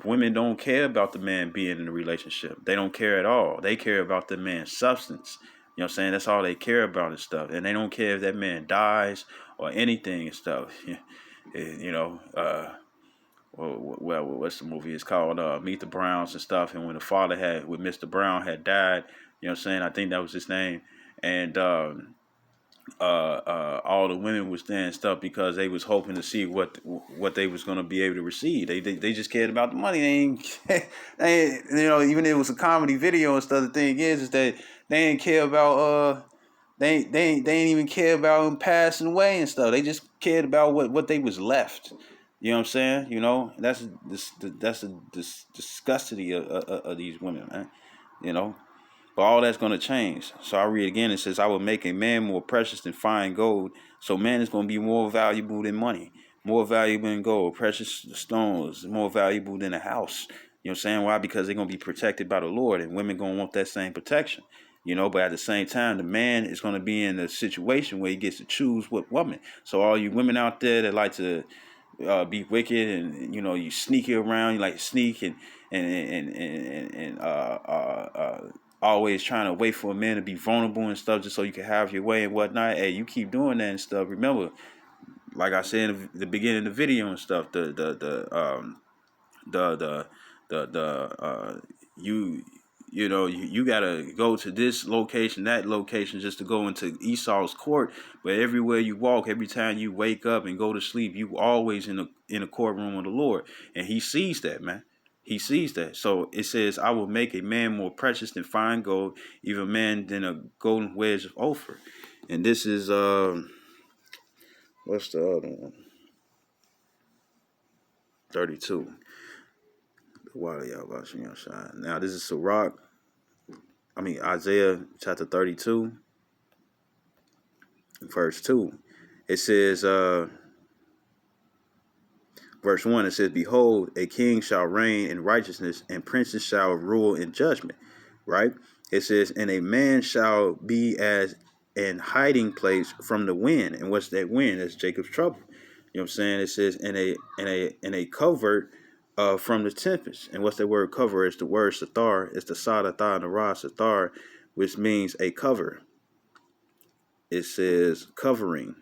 Women don't care about the man being in a relationship. They don't care at all. They care about the man's substance. You know what I'm saying? That's all they care about and stuff. And they don't care if that man dies or anything and stuff. You know, well, what's the movie? It's called Meet the Browns and stuff. And when the father when Mr. Brown had died, you know what I'm saying? I think that was his name. And all the women was there and stuff because they was hoping to see what they was going to be able to receive. They just cared about the money. They ain't, even if it was a comedy video and stuff. The thing is that they ain't care about they ain't even care about him passing away and stuff. They just cared about what they was left. You know what I'm saying? You know, that's the disgusting of these women, man. You know. But all that's going to change. So I read again. It says, I will make a man more precious than fine gold. So man is going to be more valuable than money, more valuable than gold. Precious stones, more valuable than a house. You know what I'm saying? Why? Because they're going to be protected by the Lord, and women going to want that same protection. You know, but at the same time, the man is going to be in a situation where he gets to choose what woman. So all you women out there that like to be wicked and you sneaky around, you like to sneak and always trying to wait for a man to be vulnerable and stuff just so you can have your way and whatnot. Hey, you keep doing that and stuff. Remember, like I said in the beginning of the video and stuff, you gotta go to this location, that location, just to go into Esau's court. But everywhere you walk, every time you wake up and go to sleep, you always in a courtroom of the Lord, and He sees that, man. He sees that. So it says, I will make a man more precious than fine gold, even man than a golden wedge of Ophir. And this is what's the other one? 32. Now this is Isaiah chapter 32, verse 2. It says, verse 1, it says, behold, a king shall reign in righteousness, and princes shall rule in judgment. Right? It says, and a man shall be as an hiding place from the wind. And what's that wind? That's Jacob's trouble. You know what I'm saying? It says, in a covert from the tempest. And what's that word cover? It's the word sathar. It's the sadatha and the ra sathar, which means a cover. It says covering,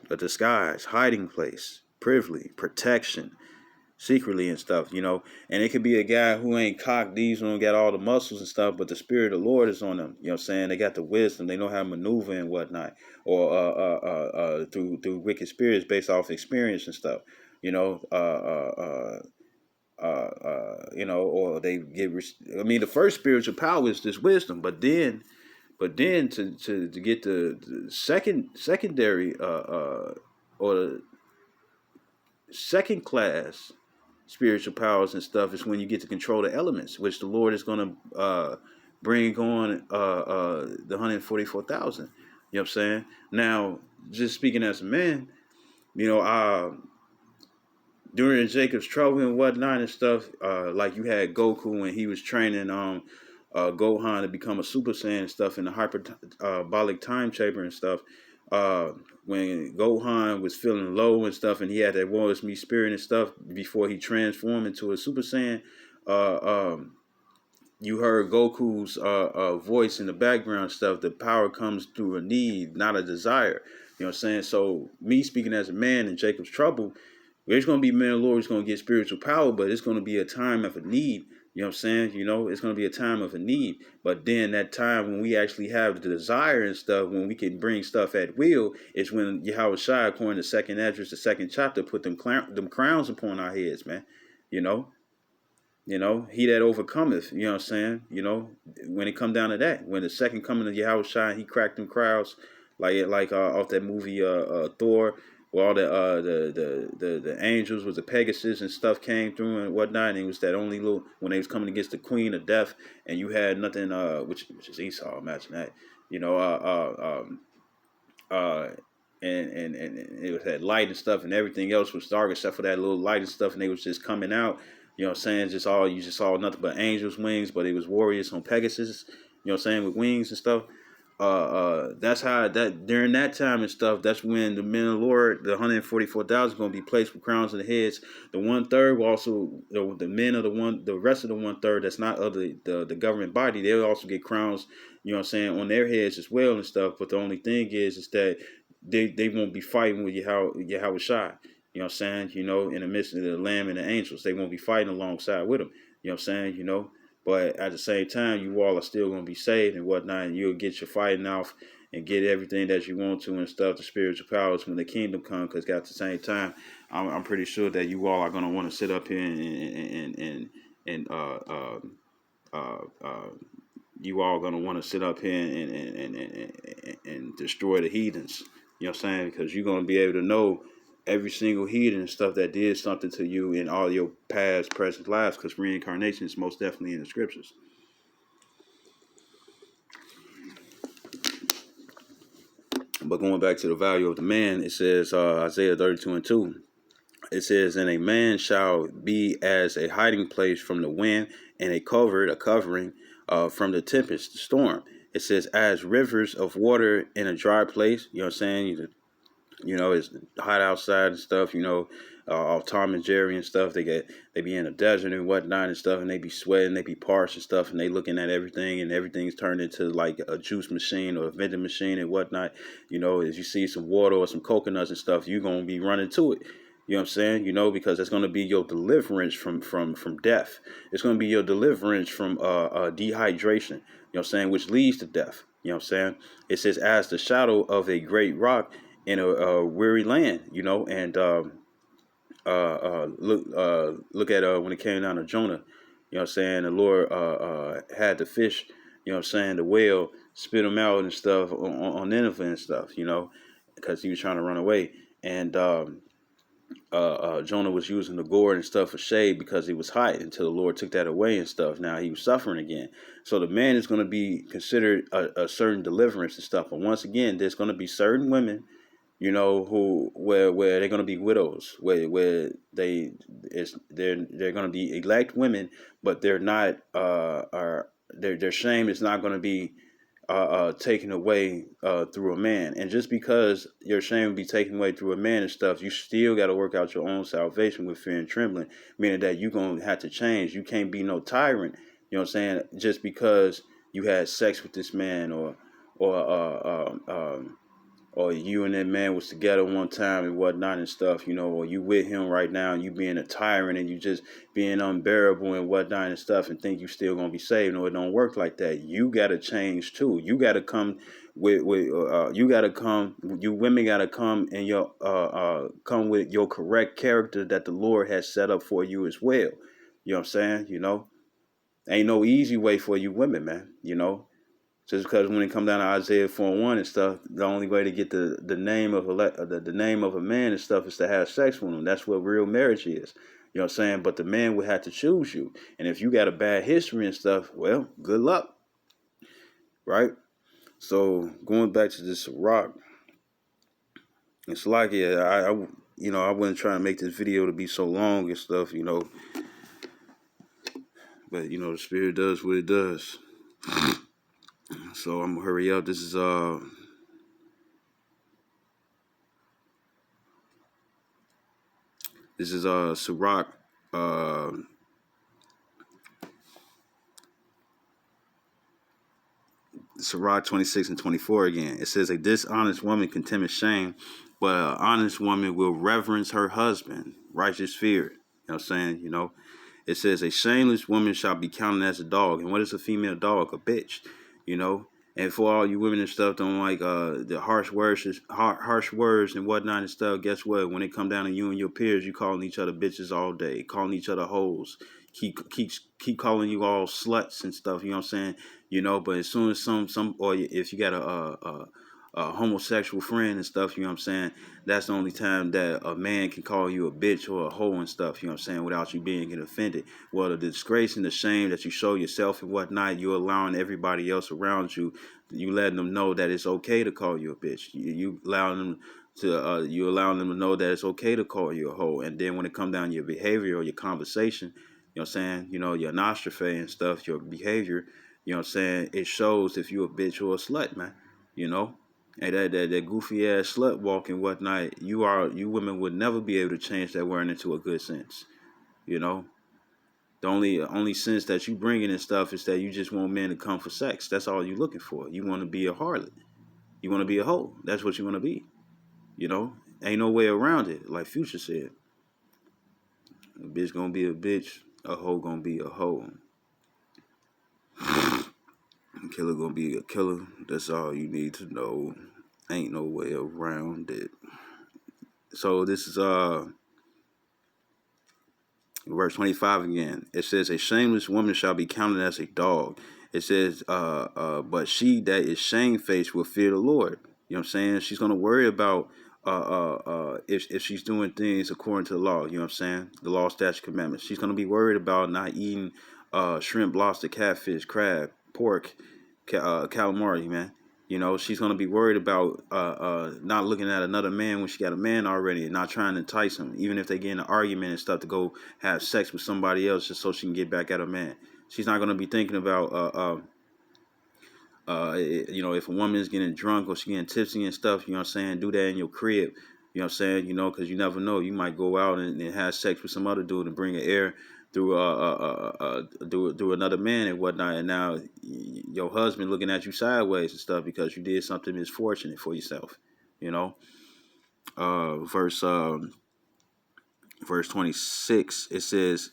a disguise, hiding place, privily, protection, secretly and stuff, And it could be a guy who ain't cocked these, who don't got all the muscles and stuff, but the Spirit of the Lord is on them. You know what I'm saying? They got the wisdom. They know how to maneuver and whatnot. Or through wicked spirits based off experience and stuff. Or they get. The first spiritual power is this wisdom, but then to get the secondary or the second class spiritual powers and stuff is when you get to control the elements, which the Lord is going to bring on the 144,000. You know what I'm saying? Now, just speaking as a man, during Jacob's trouble and whatnot and stuff, like you had Goku when he was training Gohan to become a Super Saiyan and stuff in the hyperbolic time chamber and stuff. When Gohan was feeling low and stuff, and he had that War Is Me spirit and stuff before he transformed into a Super Saiyan, you heard Goku's voice in the background and stuff. The power comes through a need, not a desire. You know what I'm saying? So me speaking as a man in Jacob's trouble, there's going to be men of the Lord who's going to get spiritual power, but it's going to be a time of a need. You know what I'm saying? It's going to be a time of a need. But then that time when we actually have the desire and stuff, when we can bring stuff at will, is when Yahweh Shai, according to 2nd Esdras, the 2nd chapter, put them crowns upon our heads, man. You know, he that overcometh, you know what I'm saying? You know, when it come down to that, when the second coming of Yahweh Shai, he cracked them crowds like off that movie Thor, where all the angels with the Pegasus and stuff came through and whatnot, and it was that only little when they was coming against the Queen of Death, and you had nothing which is Esau, imagine that. You know, uh and it was had light and stuff, and everything else was dark except for that little light and stuff, and they was just coming out, you know what I'm saying, you just saw nothing but angels wings, but it was warriors on Pegasus, you know what I'm saying, with wings and stuff. That's how that during that time and stuff, that's when the men of the Lord, the 144,000 going to be placed with crowns on the heads. The 1/3 will also, the men of the rest of the 1/3 that's not of the government body, they'll also get crowns, you know what I'm saying, on their heads as well and stuff. But the only thing is that they won't be fighting with Yahweh Shai. You know what I'm saying? You know, in the midst of the Lamb and the angels, they won't be fighting alongside with them. You know what I'm saying? You know, but at the same time, you all are still going to be saved and whatnot, and you'll get your fighting off and get everything that you want to and stuff, the spiritual powers when the kingdom comes. Because at the same time, I'm pretty sure that you all are going to want to sit up here and you all going to want to sit up here and destroy the heathens. You know what I'm saying? Because you're going to be able to know every single heathen and stuff that did something to you in all your past, present lives, because reincarnation is most definitely in the scriptures. But going back to the value of the man, it says Isaiah 32:2. It says, "And a man shall be as a hiding place from the wind, and a covering from the tempest, the storm." It says, "As rivers of water in a dry place." You know what I'm saying? You know, it's hot outside and stuff. You know, all Tom and Jerry and stuff. They be in a desert and whatnot and stuff, and they be sweating, they be parched and stuff, and they looking at everything, and everything's turned into like a juice machine or a vending machine and whatnot. You know, as you see some water or some coconuts and stuff, you're gonna be running to it. You know what I'm saying? You know, because it's going to be your deliverance from death. It's going to be your deliverance from dehydration. You know what I'm saying? Which leads to death. You know what I'm saying? It says, "As the shadow of a great rock in a weary land." You know, and look at when it came down to Jonah. You know what I'm saying? The Lord had the fish. You know what I'm saying? The whale spit him out and stuff on Nineveh and stuff. You know, because he was trying to run away. And Jonah was using the gourd and stuff for shade because it was hot until the Lord took that away and stuff. Now he was suffering again. So the man is going to be considered a certain deliverance and stuff. But once again, there's going to be certain women, you know, where they're going to be widows, where they're going to be elect women, but they're not their shame is not going to be taken away through a man. And just because your shame will be taken away through a man and stuff, you still got to work out your own salvation with fear and trembling, meaning that you're going to have to change. You can't be no tyrant, you know what I'm saying, just because you had sex with this man or you and that man was together one time and whatnot and stuff, you know, or you with him right now and you being a tyrant and you just being unbearable and whatnot and stuff and think you still gonna be saved. No, it don't work like that. You gotta change too. You gotta come you women gotta come and come with your correct character that the Lord has set up for you as well. You know what I'm saying? You know, ain't no easy way for you women, man, you know. Just because when it come down to Isaiah 4:1 and stuff, the only way to get the name of the name of a man and stuff is to have sex with him. That's what real marriage is. You know what I'm saying? But the man would have to choose you. And if you got a bad history and stuff, well, good luck. Right? So going back to this rock, it's like, yeah, I wasn't trying to make this video to be so long and stuff, you know. But, you know, the spirit does what it does. So I'm gonna hurry up. This is Sirach Sirach 26 and 24 again. It says, "A dishonest woman contemneth shame, but an honest woman will reverence her husband, righteous fear." You know what I'm saying? You know, it says, "A shameless woman shall be counted as a dog." And what is a female dog? A bitch. You know, And for all you women and stuff don't like the harsh words and whatnot and stuff, guess what? When it come down to you and your peers, you calling each other bitches all day, calling each other hoes, keep calling you all sluts and stuff. You know what I'm saying? But as soon as some or if you got a homosexual friend and stuff, you know what I'm saying? That's the only time that a man can call you a bitch or a hoe and stuff, you know what I'm saying, without you being getting offended. Well, the disgrace and the shame that you show yourself and whatnot, you're allowing everybody else around you, you letting them know that it's okay to call you a bitch. You allowing them to know that it's okay to call you a hoe. And then when it comes down to your behavior or your conversation, you know what I'm saying, your nostrophe and stuff, your behavior, you know what I'm saying, it shows if you a bitch or a slut, man. You know? And that goofy ass slut walk and whatnot, you women would never be able to change that word into a good sense. You know? The only sense that you bring in and stuff is that you just want men to come for sex. That's all you're looking for. You want to be a harlot. You want to be a hoe. That's what you want to be. You know? Ain't no way around it. Like Future said. A bitch gonna be a bitch. A hoe gonna be a hoe. A killer gonna be a killer. That's all you need to know. Ain't no way around it. So this is verse 25 again. It says, a shameless woman shall be counted as a dog. It says, but she that is shamefaced will fear the Lord. You know what I'm saying? She's going to worry about if she's doing things according to the law. You know what I'm saying? The law, statute, commandments. She's going to be worried about not eating shrimp, lobster, catfish, crab, pork, calamari, man. She's gonna be worried about not looking at another man when she got a man already, and not trying to entice him, even if they get in an argument and stuff to go have sex with somebody else just so she can get back at a man. She's not gonna be thinking about if a woman is getting drunk or she getting tipsy and stuff. You know what I'm saying? Do that in your crib. You know what I'm saying? Because you never know. You might go out and have sex with some other dude and bring an air through another man and whatnot, and now your husband looking at you sideways and stuff because you did something misfortunate for yourself. You know, uh, verse um, verse 26, it says,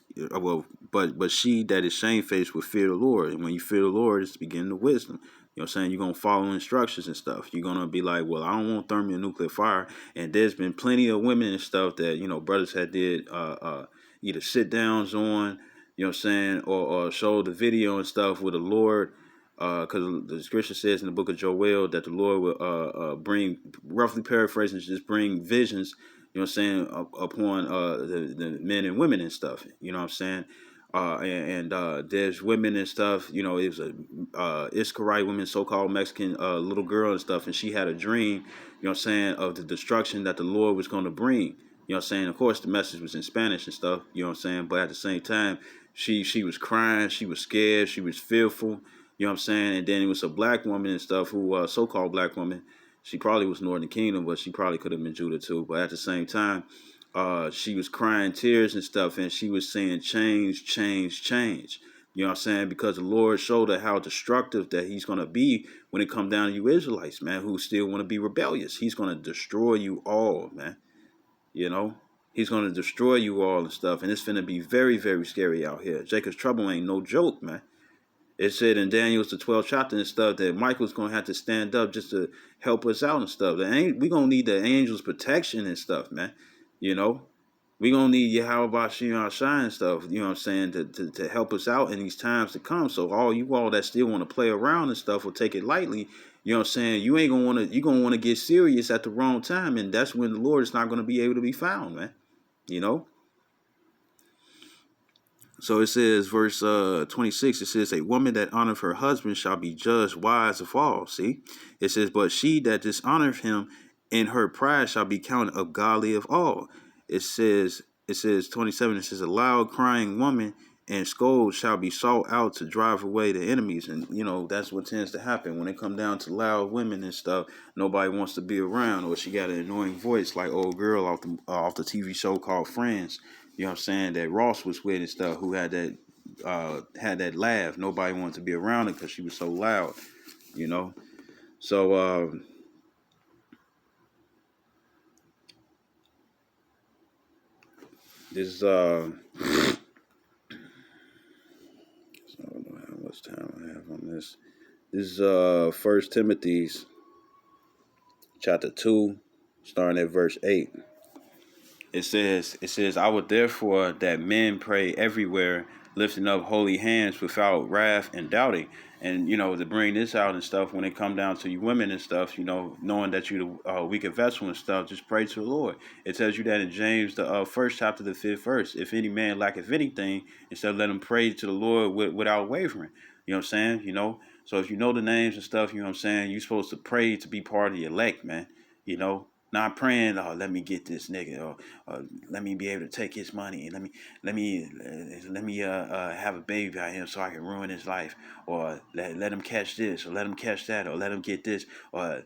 but she that is shamefaced will fear the Lord, and when you fear the Lord, it's the beginning of wisdom. You know what I'm saying? You're going to follow instructions and stuff. You're going to be like, well, I don't want thermonuclear fire. And there's been plenty of women and stuff that, brothers had did either sit downs on, you know what I'm saying, or show the video and stuff with the Lord. Because the scripture says in the book of Joel that the Lord will bring, roughly paraphrasing, just bring visions, you know what I'm saying, upon the men and women and stuff. You know what I'm saying? There's women and stuff. It was a Iscarite woman, so-called Mexican little girl and stuff, and she had a dream, you know what I'm saying, of the destruction that the Lord was going to bring. You know what I'm saying? Of course, the message was in Spanish and stuff, you know what I'm saying? But at the same time, she was crying, she was scared, she was fearful, you know what I'm saying? And then it was a black woman and stuff who, so-called black woman, she probably was Northern Kingdom, but she probably could have been Judah too. But at the same time, she was crying tears and stuff, and she was saying, change, change, change. You know what I'm saying? Because the Lord showed her how destructive that he's going to be when it comes down to you Israelites, man, who still want to be rebellious. He's going to destroy you all, man. He's going to destroy you all and stuff, and it's going to be very, very scary out here. Jacob's trouble ain't no joke, man. It said in Daniel's the 12th chapter and stuff that Michael's going to have to stand up just to help us out and stuff. We're going to need the angels' protection and stuff, man. We're going to need Yahweh Shai and stuff, you know what I'm saying, to help us out in these times to come. So all you all that still want to play around and stuff will take it lightly. You know what I'm saying? You're going to want to get serious at the wrong time, and that's when the Lord is not going to be able to be found, man. So it says, verse 26, it says, a woman that honoreth her husband shall be judged wise of all. See? It says, but she that dishonoreth him in her pride shall be counted ungodly of all. It says 27, it says, a loud crying woman and scold shall be sought out to drive away the enemies. And, that's what tends to happen. When it come down to loud women and stuff, nobody wants to be around, or she got an annoying voice like old girl off the TV show called Friends. You know what I'm saying, that Ross was with and stuff, who had that laugh. Nobody wanted to be around her because she was so loud, So this I don't know how much time I have on this. This is First Timothy's chapter 2, starting at verse 8. It says, I would therefore that men pray everywhere, lifting up holy hands without wrath and doubting. And, to bring this out and stuff, when it come down to you women and stuff, knowing that you the weaker vessel and stuff, just pray to the Lord. It tells you that in James, the first chapter, the 5th verse. If any man lacketh anything, instead let him pray to the Lord without wavering. You know what I'm saying? So if you know the names and stuff, you know what I'm saying, you're supposed to pray to be part of the elect, man. Not praying, oh, let me get this nigga, or let me be able to take his money, and let me have a baby by him so I can ruin his life, or let him catch this, or let him catch that, or let him get this, or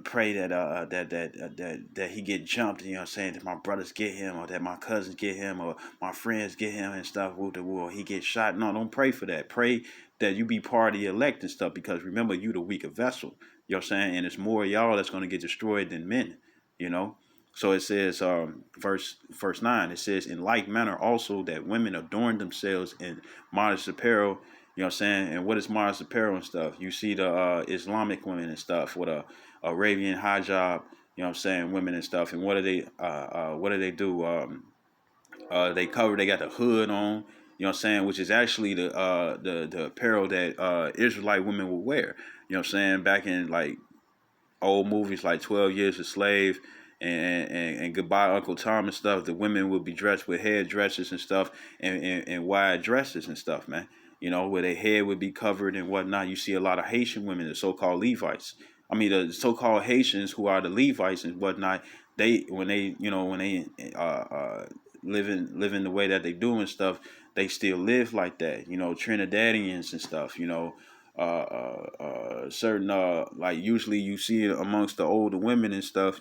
pray that he get jumped. You know what I'm saying? That my brothers get him, or that my cousins get him, or my friends get him and stuff. Or he get shot. No, don't pray for that. Pray that you be part of the elect and stuff, because remember, you the weaker vessel. You know what I'm saying? And it's more of y'all that's going to get destroyed than men. So it says, verse 9, it says, in like manner also that women adorn themselves in modest apparel. You know what I'm saying? And what is modest apparel and stuff? You see the Islamic women and stuff with a Arabian hijab, you know what I'm saying, women and stuff. And what do they do? They cover, they got the hood on, you know what I'm saying, which is actually the apparel that Israelite women would wear. You know what I'm saying? Back in like old movies like 12 Years a Slave and Goodbye Uncle Tom and stuff, the women would be dressed with hairdressers and stuff, and wide dresses and stuff, man. Where their hair would be covered and whatnot. You see a lot of Haitian women, the so-called Levites. I mean, the so-called Haitians who are the Levites and whatnot. When they living the way that they do and stuff, they still live like that. Trinidadians and stuff. Certain like usually you see it amongst the older women and stuff,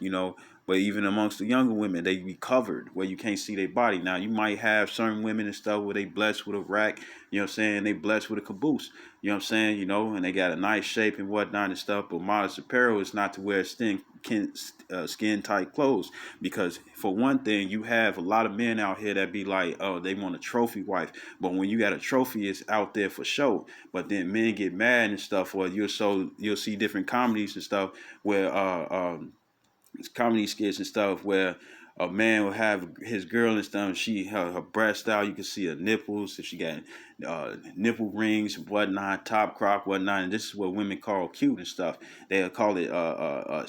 but even amongst the younger women, they be covered where you can't see their body. Now you might have certain women and stuff where they blessed with a rack, you know what I'm saying, they blessed with a caboose, you know what I'm saying, and they got a nice shape and whatnot and stuff. But modest apparel is not to wear skin tight clothes, because for one thing, you have a lot of men out here that be like, oh, they want a trophy wife. But when you got a trophy, it's out there for show. But then men get mad and stuff, or you'll see different comedies and stuff where comedy skits and stuff where a man will have his girl and stuff. Her breast out, you can see her nipples. If she got nipple rings, whatnot, top crop, whatnot. And this is what women call cute and stuff. They'll call it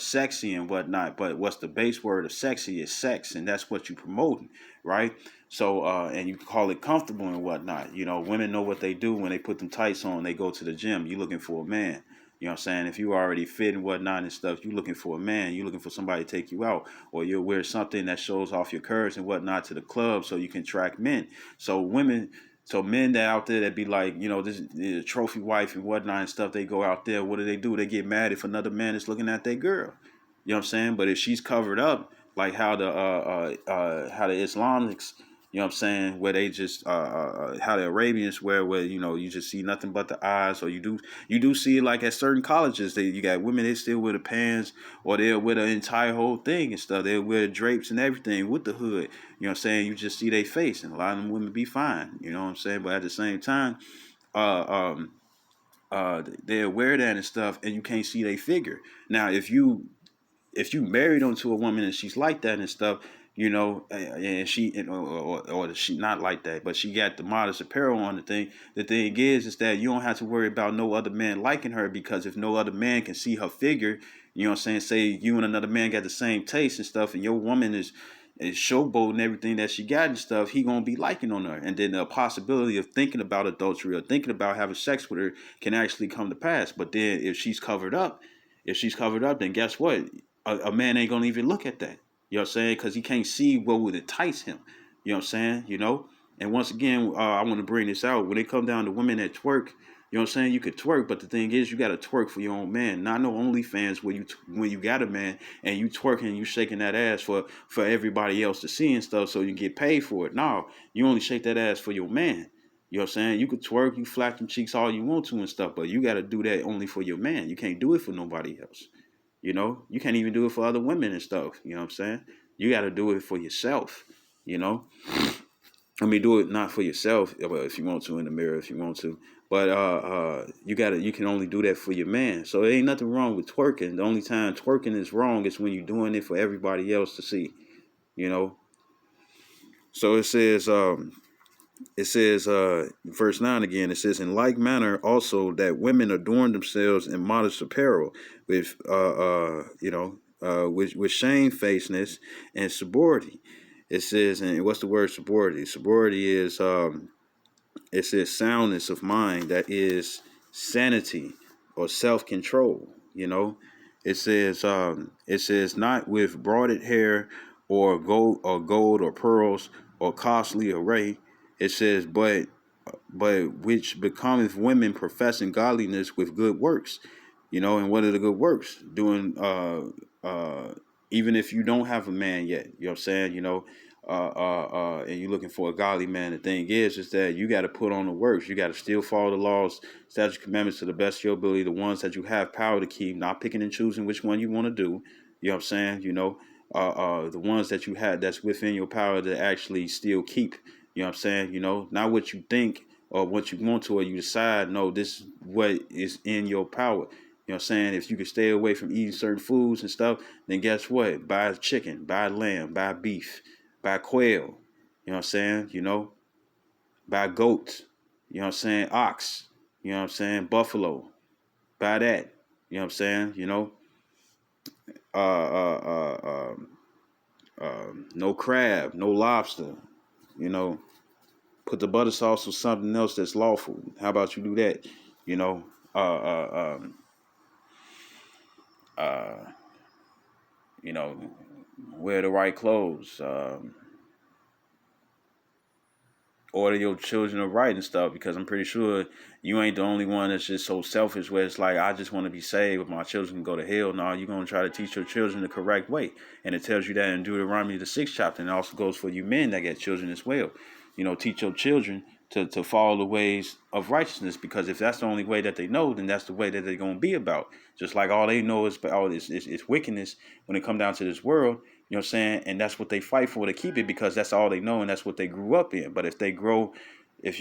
sexy and whatnot. But what's the base word of sexy is sex, and that's what you promoting, right? So and you call it comfortable and whatnot. Women know what they do when they put them tights on. They go to the gym. You looking for a man. You know what I'm saying? If you already fit and whatnot and stuff, you're looking for a man. You're looking for somebody to take you out. Or you'll wear something that shows off your curves and whatnot to the club so you can attract men. So men that out there that be like, this is a trophy wife and whatnot and stuff, they go out there. What do? They get mad if another man is looking at their girl. You know what I'm saying? But if she's covered up, like how the Islamics, you know what I'm saying, where they just how the Arabians wear, where you just see nothing but the eyes, or you do see it like at certain colleges, you got women, they still wear the pants, or they'll wear the entire whole thing and stuff. They'll wear the drapes and everything with the hood. You know what I'm saying? You just see their face, and a lot of them women be fine. You know what I'm saying? But at the same time, they'll wear that and stuff, and you can't see their figure. Now, if you married onto a woman and she's like that and stuff, and or she not like that, but she got the modest apparel on the thing. The thing is that you don't have to worry about no other man liking her, because if no other man can see her figure, you know what I'm saying, say you and another man got the same taste and stuff, and your woman is showboating everything that she got and stuff, he gonna be liking on her, and then the possibility of thinking about adultery or thinking about having sex with her can actually come to pass. But then if she's covered up, then guess what? A man ain't gonna even look at that. You know what I'm saying? Because he can't see what would entice him. You know what I'm saying? And once again, I want to bring this out. When it come down to women that twerk, you know what I'm saying? You could twerk, but the thing is, you got to twerk for your own man. Not no OnlyFans where when you got a man and you twerking and you shaking that ass for everybody else to see and stuff, so you get paid for it. No, you only shake that ass for your man. You know what I'm saying? You could twerk, you flap them cheeks all you want to and stuff, but you got to do that only for your man. You can't do it for nobody else. You can't even do it for other women and stuff. You know what I'm saying? You got to do it for yourself. You know. I mean, do it not for yourself, well, if you want to in the mirror, if you want to, but you can only do that for your man. So there ain't nothing wrong with twerking. The only time twerking is wrong is when you're doing it for everybody else to see. You know. So it says, verse 9 again, it says, in like manner also that women adorn themselves in modest apparel with, with shamefacedness and sobriety. It says, and what's the word sobriety? Sobriety is, it says soundness of mind, that is sanity or self-control, you know. It says not with broided hair or gold or pearls or costly array. It says, but which becometh women professing godliness with good works. You know, and what are the good works? Doing even if you don't have a man yet, you know what I'm saying, and you're looking for a godly man, the thing is that you got to put on the works. You got to still follow the laws, statutes, commandments to the best of your ability, the ones that you have power to keep, not picking and choosing which one you want to do. You know what I'm saying? The ones that you had that's within your power to actually still keep. You know what I'm saying? Not what you think or what you want to, or you decide, no, this is what is in your power. You know what I'm saying? If you can stay away from eating certain foods and stuff, then guess what? Buy chicken, buy lamb, buy beef, buy quail. You know what I'm saying? Buy goat. You know what I'm saying? Ox. You know what I'm saying? Buffalo. Buy that. You know what I'm saying? Uh, uh, uh, um, no crab, no lobster. You know, put the butter sauce or something else that's lawful. How about you do that? You know, uh, uh, um, uh, you know, wear the right clothes. Order your children right and stuff, because I'm pretty sure you ain't the only one that's just so selfish where it's like, I just want to be saved, but my children can go to hell. No, you're going to try to teach your children the correct way. And it tells you that in Deuteronomy, the 6th chapter, and it also goes for you men that get children as well. Teach your children to follow the ways of righteousness, because if that's the only way that they know, then that's the way that they're going to be about. Just like all they know is wickedness when it come down to this world. You know what I'm saying? And that's what they fight for, to keep it, because that's all they know and that's what they grew up in. But if they grow, if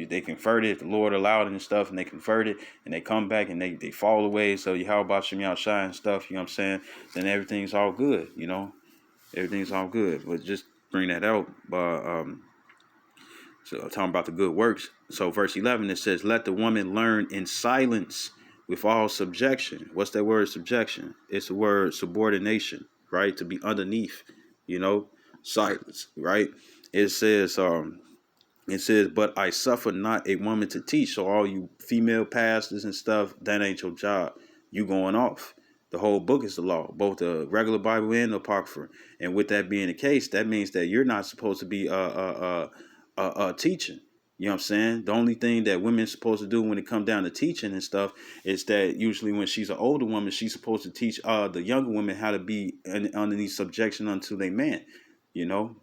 they convert it, if the Lord allowed it and stuff, and they convert it and they come back and they fall away, so how about Shem Shai and stuff, you know what I'm saying? Then everything's all good, everything's all good. But just bring that out. So talking about the good works. So verse 11, it says, let the woman learn in silence with all subjection. What's that word, subjection? It's the word subordination, right? To be underneath, silence, right? It says, but I suffer not a woman to teach. So all you female pastors and stuff, that ain't your job. You going off. The whole book is the law, both the regular Bible and the Apocrypha. And with that being the case, that means that you're not supposed to be teaching. You know what I'm saying? The only thing that women supposed to do when it comes down to teaching and stuff is that usually when she's an older woman, she's supposed to teach the younger women how to be underneath subjection unto their man.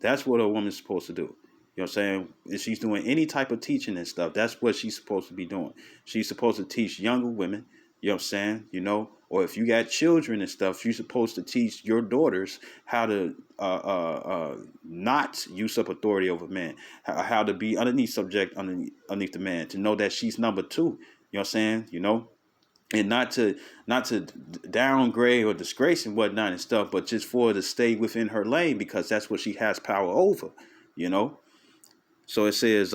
That's what a woman's supposed to do. You know what I'm saying? If she's doing any type of teaching and stuff, that's what she's supposed to be doing. She's supposed to teach younger women, you know what I'm saying? Or if you got children and stuff, you're supposed to teach your daughters how to not usurp authority over men, how to be underneath the man, to know that she's number two. You know what I'm saying? And not to downgrade or disgrace and whatnot and stuff, but just for her to stay within her lane, because that's what she has power over. So it says,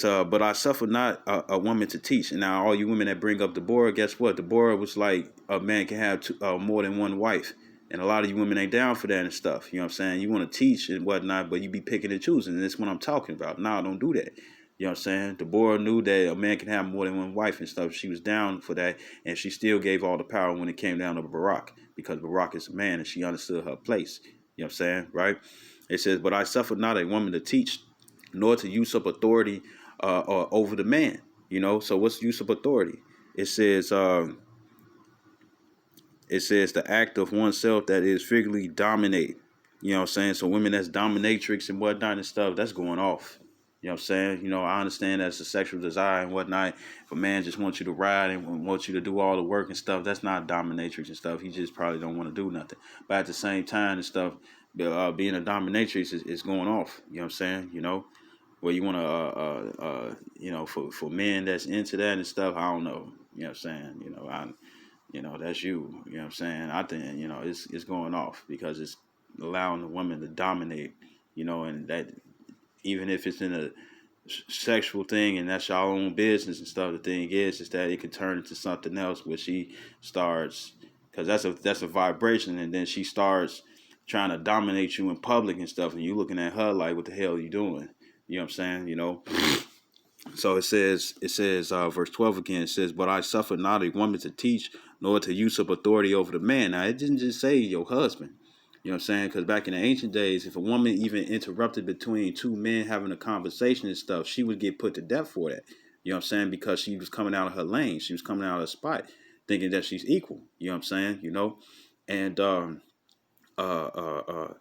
but I suffer not a woman to teach. And now all you women that bring up Deborah, guess what? Deborah was like, a man can have more than one wife. And a lot of you women ain't down for that and stuff. You know what I'm saying? You want to teach and whatnot, but you be picking and choosing. And that's what I'm talking about. Nah, don't do that. You know what I'm saying? Deborah knew that a man can have more than one wife and stuff. She was down for that. And she still gave all the power when it came down to Barak, because Barak is a man and she understood her place. You know what I'm saying? Right? It says, but I suffer not a woman to teach, nor to usurp authority over the man. So what's use of authority? It says the act of oneself that is figuratively dominate. You know what I'm saying? So women that's dominatrix and whatnot and stuff, that's going off. You know what I'm saying? I understand that's a sexual desire and whatnot. If a man just wants you to ride and wants you to do all the work and stuff, that's not dominatrix and stuff. He just probably don't want to do nothing. But at the same time and stuff, being a dominatrix is going off. You know what I'm saying? Where you want to, for men that's into that and stuff. I don't know. You know what I'm saying? That's you. You know what I'm saying? I think it's going off because it's allowing the woman to dominate. And that even if it's in a sexual thing and that's y'all own business and stuff. The thing is that it can turn into something else where she starts, because that's a vibration, and then she starts trying to dominate you in public and stuff, and you looking at her like, what the hell are you doing? You know what I'm saying? So it says, verse 12 again, it says, but I suffer not a woman to teach, nor to usurp authority over the man. Now, it didn't just say your husband. You know what I'm saying? Because back in the ancient days, if a woman even interrupted between two men having a conversation and stuff, she would get put to death for that. You know what I'm saying? Because she was coming out of her lane. She was coming out of her spot, thinking that she's equal. You know what I'm saying? And uh, uh, uh,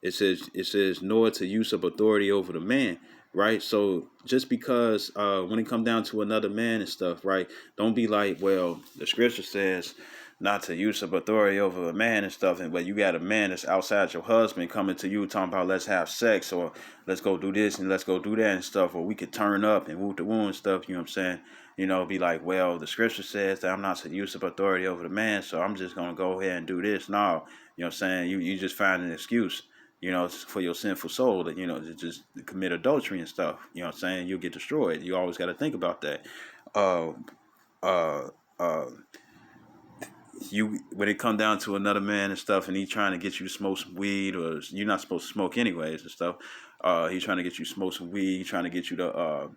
it says nor to usurp authority over the man, right? So just because when it come down to another man and stuff, right? Don't be like, well, the scripture says not to usurp authority over a man and stuff, but you got a man that's outside your husband coming to you talking about let's have sex or let's go do this and let's go do that and stuff, or we could turn up and whoop the woo and stuff. You know what I'm saying? Be like, well, the scripture says that I'm not to usurp authority over the man, so I'm just gonna go ahead and do this. No, you know what I'm saying? You just find an excuse, for your sinful soul that, to just commit adultery and stuff. You know what I'm saying? You'll get destroyed. You always got to think about that. Uh, uh, uh, when it come down to another man and stuff, and he trying to get you to smoke some weed, or you're not supposed to smoke anyways and stuff. He's trying to get you to smoke some weed, trying to get you to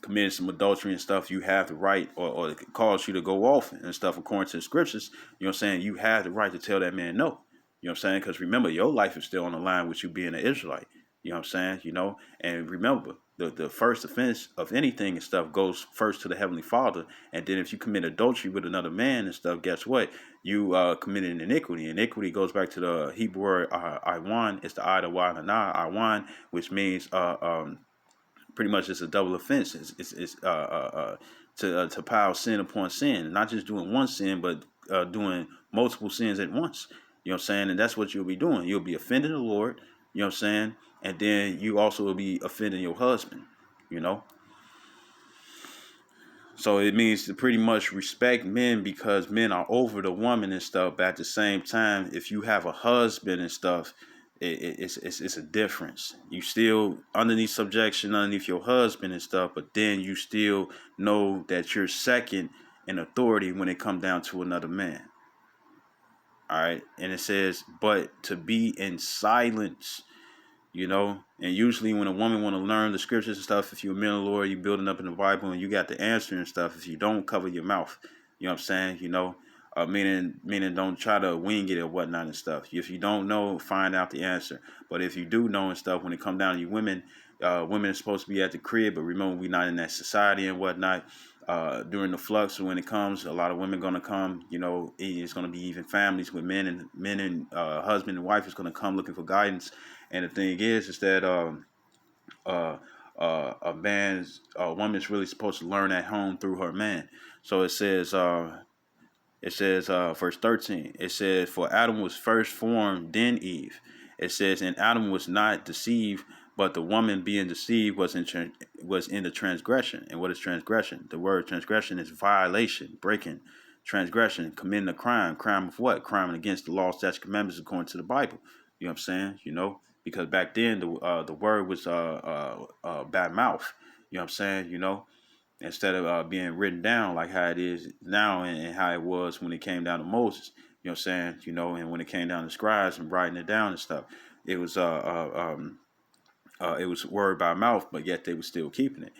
commit some adultery and stuff. You have the right, or it cause you to go off and stuff according to the scriptures. You know what I'm saying? You have the right to tell that man no. You know what I'm saying? Because remember, your life is still on the line with you being an Israelite. You know what I'm saying? And remember, the first offense of anything and stuff goes first to the Heavenly Father. And then if you commit adultery with another man and stuff, guess what? You committed an iniquity. Iniquity goes back to the Hebrew word Iwan. It's the I, the Y, and the Na, Iwan, which means pretty much it's a double offense. It's to pile sin upon sin, not just doing one sin, but doing multiple sins at once. You know what I'm saying? And that's what you'll be doing. You'll be offending the Lord. You know what I'm saying? And then you also will be offending your husband. You know. So it means to pretty much respect men because men are over the woman and stuff. But at the same time, if you have a husband and stuff, it's a difference. You still underneath subjection, underneath your husband and stuff, but then you still know that you're second in authority when it comes down to another man. All right, and it says, but to be in silence. And usually when a woman want to learn the scriptures and stuff, if you're a man of the Lord, you're building up in the Bible and you got the answer and stuff, if you don't cover your mouth, you know what I'm saying? Meaning don't try to wing it or whatnot and stuff. If you don't know, find out the answer. But if you do know and stuff, when it come down to you women, women are supposed to be at the crib, but remember, we're not in that society and whatnot. During the flux, when it comes, a lot of women gonna come. It's gonna be even families with men and husband and wife is gonna come looking for guidance. And the thing is that a woman's really supposed to learn at home through her man. So it says, verse 13, it says, for Adam was first formed, then Eve. It says, and Adam was not deceived, but the woman being deceived was in the transgression. And what is transgression? The word transgression is violation, breaking, transgression, committing a crime. Crime of what? Crime against the law, statutes, commandments according to the Bible. You know what I'm saying? Because back then the word was bad mouth. You know what I'm saying? Instead of being written down like how it is now and how it was when it came down to Moses. You know what I'm saying? And when it came down to scribes and writing it down and stuff, it was word by mouth, but yet they were still keeping it.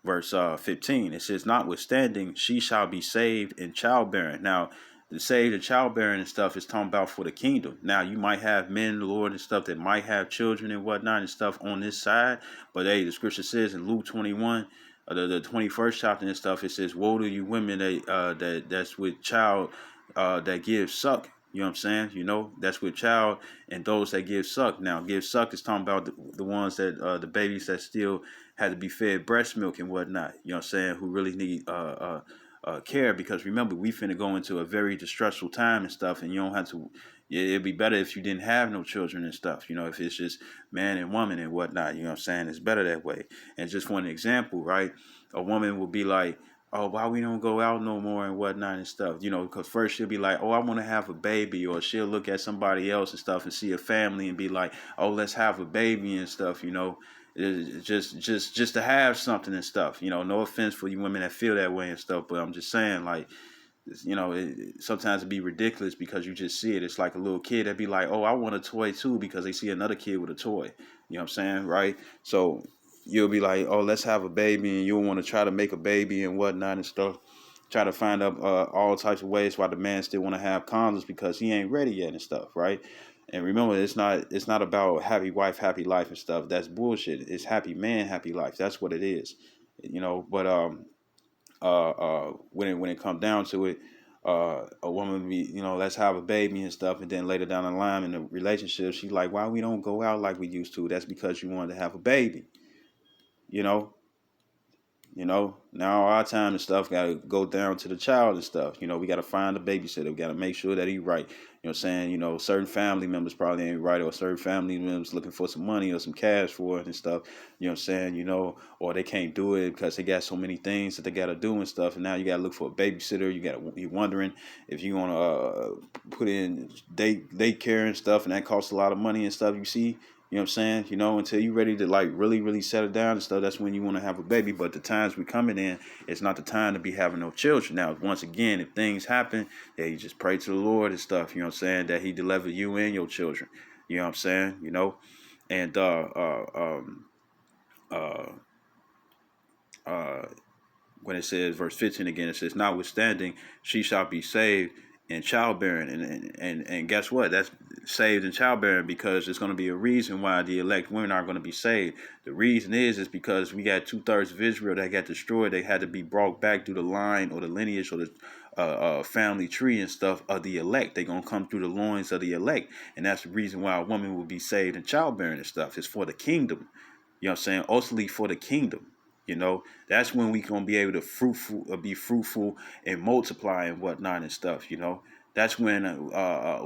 Verse 15, it says, notwithstanding, she shall be saved in childbearing. Now, the saved in childbearing and stuff is talking about for the kingdom. Now, you might have men, the Lord, and stuff that might have children and whatnot and stuff on this side. But hey, the scripture says in Luke 21, the 21st chapter and stuff, it says, woe to you women that's with child that give suck. You know what I'm saying? That's with child and those that give suck. Now, give suck is talking about the ones that, the babies that still had to be fed breast milk and whatnot. You know what I'm saying? Who really need care, because remember, we finna go into a very distressful time and stuff, and you don't have to. It'd be better if you didn't have no children and stuff. If it's just man and woman and whatnot. You know what I'm saying? It's better that way. And just for an example, right? A woman will be like, oh, why we don't go out no more and whatnot and stuff, because first she'll be like, oh, I want to have a baby, or she'll look at somebody else and stuff and see a family and be like, oh, let's have a baby and stuff, just to have something and stuff, no offense for you women that feel that way and stuff, but I'm just saying, like, sometimes it be ridiculous because you just see it. It's like a little kid that be like, oh, I want a toy too, because they see another kid with a toy. You know what I'm saying? Right? So you'll be like, oh, let's have a baby, and you'll want to try to make a baby and whatnot and stuff. Try to find up all types of ways why the man still want to have condoms because he ain't ready yet and stuff, right? And remember, it's not about happy wife, happy life and stuff. That's bullshit. It's happy man, happy life. That's what it is, But when it comes down to it, a woman be, let's have a baby and stuff, and then later down the line in the relationship, she's like, why we don't go out like we used to? That's because you wanted to have a baby, you know. Now our time and stuff got to go down to the child and stuff. We got to find a babysitter. We got to make sure that he right. What I'm saying? Certain family members probably ain't right, or certain family members looking for some money or some cash for it and stuff. What I'm saying? Or they can't do it because they got so many things that they got to do and stuff. And now you got to look for a babysitter. You're wondering if you want to put in daycare and stuff, and that costs a lot of money and stuff. You see. You know what I'm saying? Until you're ready to like really, really settle down and stuff, that's when you want to have a baby. But the times we coming in, it's not the time to be having no children. Now, once again, if things happen, yeah, you just pray to the Lord and stuff, you know what I'm saying, that he deliver you and your children. You know what I'm saying? And when it says verse 15 again, it says, notwithstanding, she shall be saved in childbearing. And guess what? That's saved in childbearing because there's going to be a reason why the elect women are going to be saved. The reason is because we got 2/3 of Israel that got destroyed. They had to be brought back through the line or the lineage or the family tree and stuff of the elect. They're going to come through the loins of the elect. And that's the reason why a woman will be saved in childbearing and stuff. It's for the kingdom. You know what I'm saying? Ultimately for the kingdom. That's when we gonna be able to be fruitful and multiply and whatnot and stuff. That's when a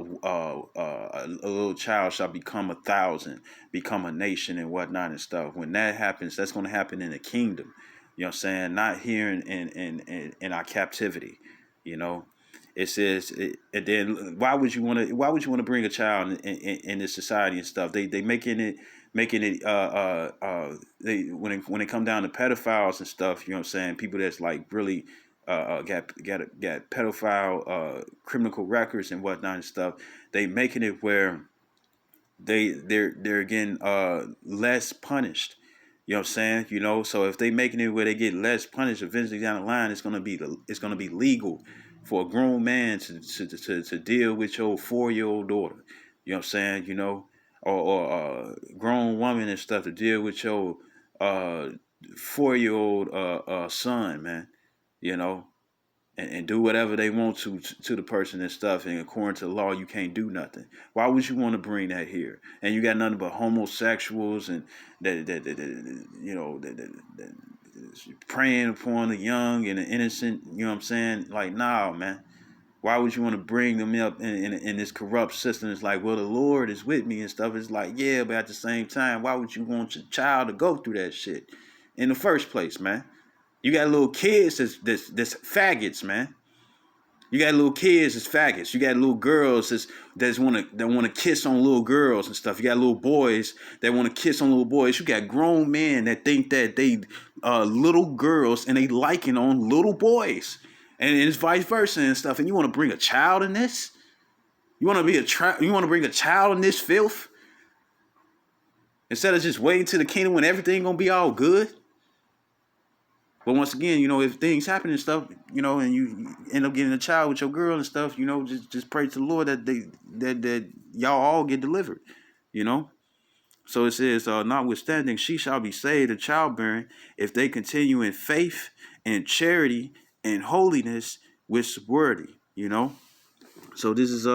little child shall become 1,000, become a nation and whatnot and stuff. When that happens, that's gonna happen in the kingdom. You know what I'm saying? Not here in our captivity. It says, and then why would you want to bring a child in this society and stuff? They making it they when it come down to pedophiles and stuff, you know what I'm saying, people that's like really got pedophile criminal records and whatnot and stuff, they making it where they're getting less punished. You know what I'm saying? So if they making it where they get less punished, eventually down the line, it's gonna be legal for a grown man to deal with your 4-year-old daughter. You know what I'm saying? Or a grown woman and stuff to deal with your 4-year-old son, man. You know, and do whatever they want to the person and stuff. And according to the law, you can't do nothing. Why would you want to bring that here? And you got nothing but homosexuals and that preying upon the young and the innocent. You know what I'm saying? Like, nah, man. Why would you want to bring them up in this corrupt system? It's like, well, the Lord is with me and stuff. It's like, yeah, but at the same time, why would you want your child to go through that shit in the first place, man? You got little kids that's faggots, man. You got little kids that's faggots. You got little girls that want to kiss on little girls and stuff. You got little boys that want to kiss on little boys. You got grown men that think that they little girls and they liking on little boys, and it's vice versa and stuff. And you want to bring a child in this? You want to bring a child in this filth instead of just waiting to the kingdom when everything gonna be all good? But once again, if things happen and stuff, and you end up getting a child with your girl and stuff, just pray to the Lord that y'all all get delivered, So it says, notwithstanding, she shall be saved in childbearing if they continue in faith and charity and holiness with sobriety, So this is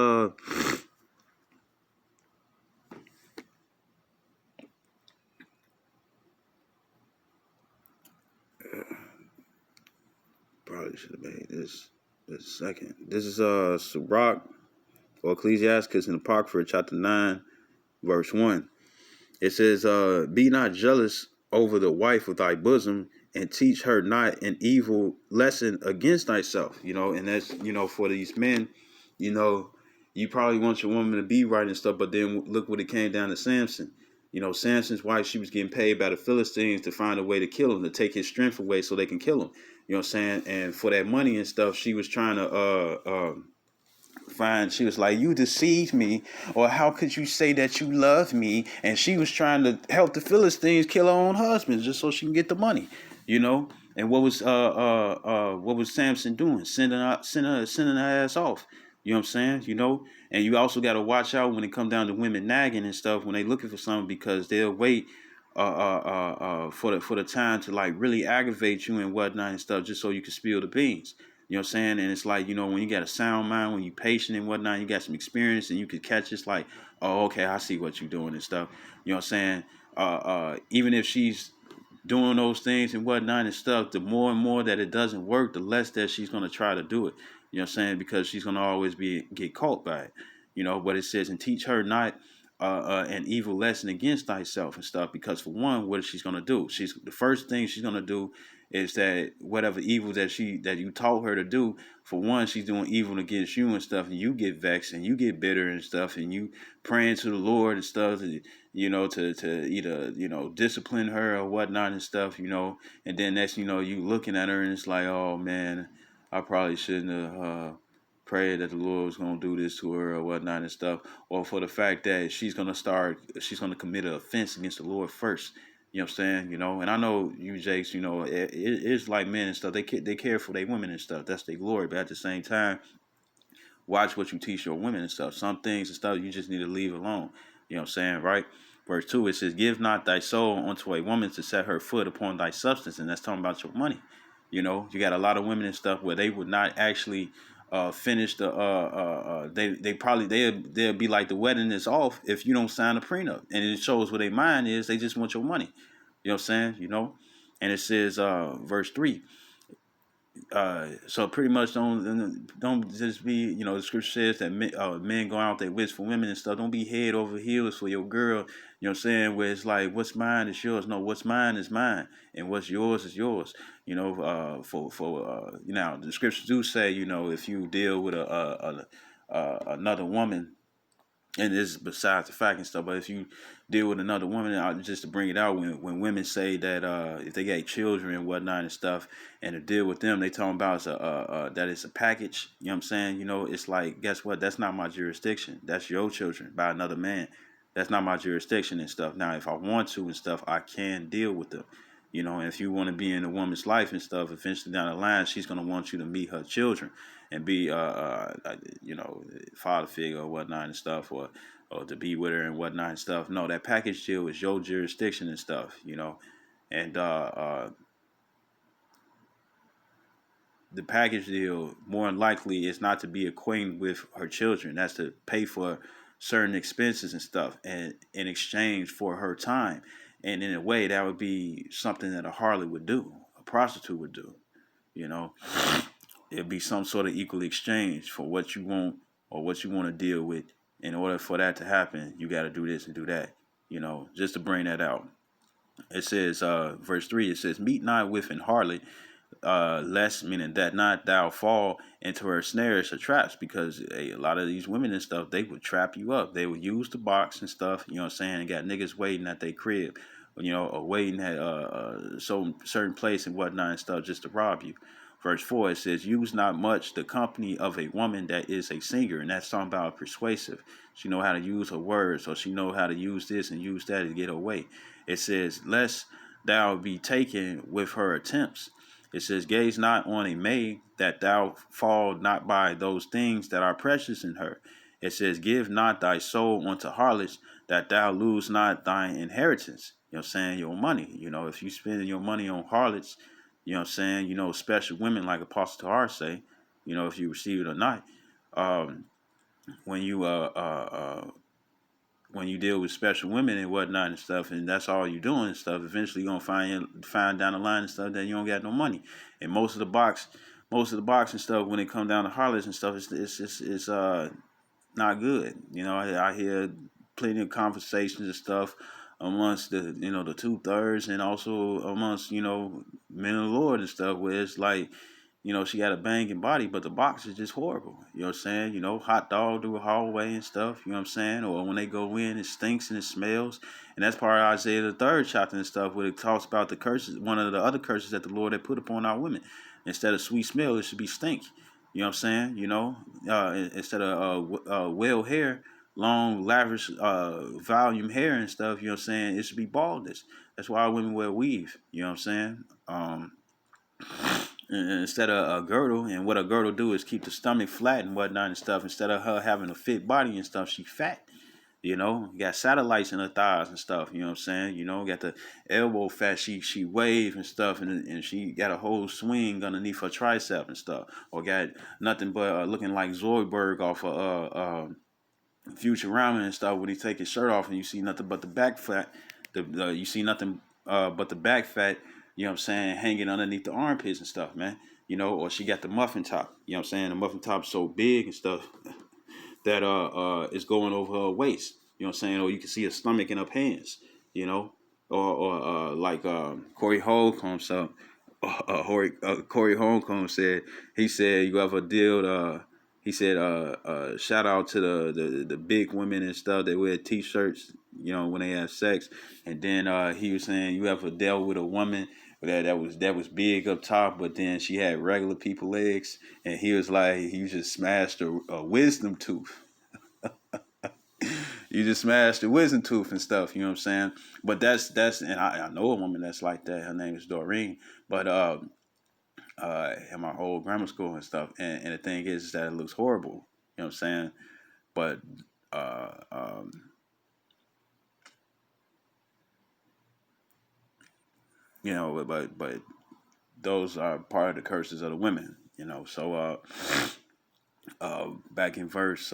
probably should have made this second. This is Sirach or Ecclesiastes in Apocrypha, chapter 9, verse 1. It says, be not jealous over the wife of thy bosom, and teach her not an evil lesson against thyself. And that's, for these men, you know, you probably want your woman to be right and stuff, but then look what it came down to Samson. Samson's wife, she was getting paid by the Philistines to find a way to kill him, to take his strength away so they can kill him. You know what I'm saying? And for that money and stuff, she was trying to fine. She was like, you deceived me, or how could you say that you love me? And she was trying to help the Philistines kill her own husband just so she can get the money, And what was Samson doing? Sending her ass off. You know what I'm saying? And you also got to watch out when it comes down to women nagging and stuff when they looking for something, because they'll wait for the time to like really aggravate you and whatnot and stuff just so you can spill the beans. You know what I'm saying? And it's like, when you got a sound mind, when you patient and whatnot, you got some experience and you could catch it's like, oh, okay, I see what you're doing and stuff. You know what I'm saying? Even if she's doing those things and whatnot and stuff, the more and more that it doesn't work, the less that she's going to try to do it. You know what I'm saying? Because she's going to always get caught by it. But it says, and teach her not an evil lesson against thyself and stuff. Because for one, what is she's going to do? The first thing she's going to do is that whatever evil that you taught her to do, for one, she's doing evil against you and stuff, and you get vexed and you get bitter and stuff, and you praying to the Lord and stuff, to either discipline her or whatnot and stuff, and then next you looking at her and it's like, oh man, I probably shouldn't have prayed that the Lord was gonna do this to her or whatnot and stuff, or for the fact that she's gonna commit an offense against the Lord first. You know what I'm saying? And I know you, Jakes, it's like men and stuff. They care for their women and stuff. That's their glory. But at the same time, watch what you teach your women and stuff. Some things and stuff you just need to leave alone. You know what I'm saying, right? Verse 2, it says, give not thy soul unto a woman to set her foot upon thy substance. And that's talking about your money. You got a lot of women and stuff where they would not actually finish the they'll be like, the wedding is off if you don't sign a prenup, and it shows what their mind is. They just want your money. You know what I'm saying? And it says verse 3, so pretty much don't just be, the scripture says that men go out their wits for women and stuff. Don't be head over heels for your girl. You know what I'm saying? Where it's like, what's mine is yours. No, what's mine is mine, and what's yours is yours. Now the scriptures do say, if you deal with another woman, and this is besides the fact and stuff, but if you deal with another woman, just to bring it out, when women say that if they got children and whatnot and stuff, and to deal with them, they talking about that it's a package. You know what I'm saying? It's like, guess what? That's not my jurisdiction. That's your children by another man. That's not my jurisdiction and stuff. Now, if I want to and stuff, I can deal with them. And if you want to be in a woman's life and stuff, eventually down the line, she's going to want you to meet her children and be, father figure or whatnot and stuff, or to be with her and whatnot and stuff. No, that package deal is your jurisdiction and stuff, and the package deal more than likely is not to be acquainted with her children. That's to pay for certain expenses and stuff, and in exchange for her time. And in a way, that would be something that a harlot would do, a prostitute would do. It'd be some sort of equal exchange for what you want or what you want to deal with. In order for that to happen, you got to do this and do that. Just to bring that out. It says, verse 3, it says, meet not with an harlot, less, meaning that not thou fall into her snares or traps, because a lot of these women and stuff, they would trap you up. They would use the box and stuff, you know what I'm saying, and got niggas waiting at their crib, or waiting at some certain place and whatnot and stuff just to rob you. Verse 4, it says, use not much the company of a woman that is a singer. And that's talking about persuasive. She know how to use her words, or she know how to use this and use that to get her way. It says, lest thou be taken with her attempts. It says, gaze not on a maid, that thou fall not by those things that are precious in her. It says, give not thy soul unto harlots, that thou lose not thine inheritance. You know what I'm saying? Your money. If you spending your money on harlots, you know what I'm saying, special women like Apostle Tahar say, if you receive it or not. When you deal with special women and whatnot and stuff, and that's all you're doing and stuff, eventually you're gonna find down the line and stuff that you don't got no money. And most of the box most of the boxing stuff when it come down to harlots and stuff, it's not good. I hear plenty of conversations and stuff amongst the 2/3 and also amongst men of the Lord and stuff where it's like she got a banging body, but the box is just horrible. You know what I'm saying? Hot dog through a hallway and stuff. You know what I'm saying? Or when they go in, it stinks and it smells. And that's part of Isaiah the third chapter and stuff where it talks about the curses. One of the other curses that the Lord had put upon our women. Instead of sweet smell, it should be stink. You know what I'm saying? Instead of well hair, long, lavish, volume hair and stuff. You know what I'm saying? It should be baldness. That's why women wear weave. You know what I'm saying? Instead of a girdle, and what a girdle do is keep the stomach flat and whatnot and stuff. Instead of her having a fit body and stuff, she fat. Got satellites in her thighs and stuff. You know what I'm saying? Got the elbow fat. She wave and stuff, and she got a whole swing underneath her tricep and stuff. Or got nothing but looking like Zoidberg off of Futurama and stuff when he take his shirt off and you see nothing but the back fat. You see nothing but the back fat. You know what I'm saying, hanging underneath the armpits and stuff, man. Or she got the muffin top. You know what I'm saying? The muffin top's so big and stuff that is going over her waist. You know what I'm saying? Or you can see her stomach and her pants. Or like Corey Holcomb. So Corey Holcomb said you ever deal. He said shout out to the big women and stuff that wear t-shirts. When they have sex. And then he was saying you ever dealt with a woman that was big up top, but then she had regular people legs, and he was like, you just smashed a wisdom tooth. You just smashed the wisdom tooth and stuff. You know what I'm saying? But that's and I know a woman that's like that. Her name is Doreen. But in my old grammar school and stuff. And the thing is that it looks horrible. You know what I'm saying? But uh, um, but those are part of the curses of the women. So back in verse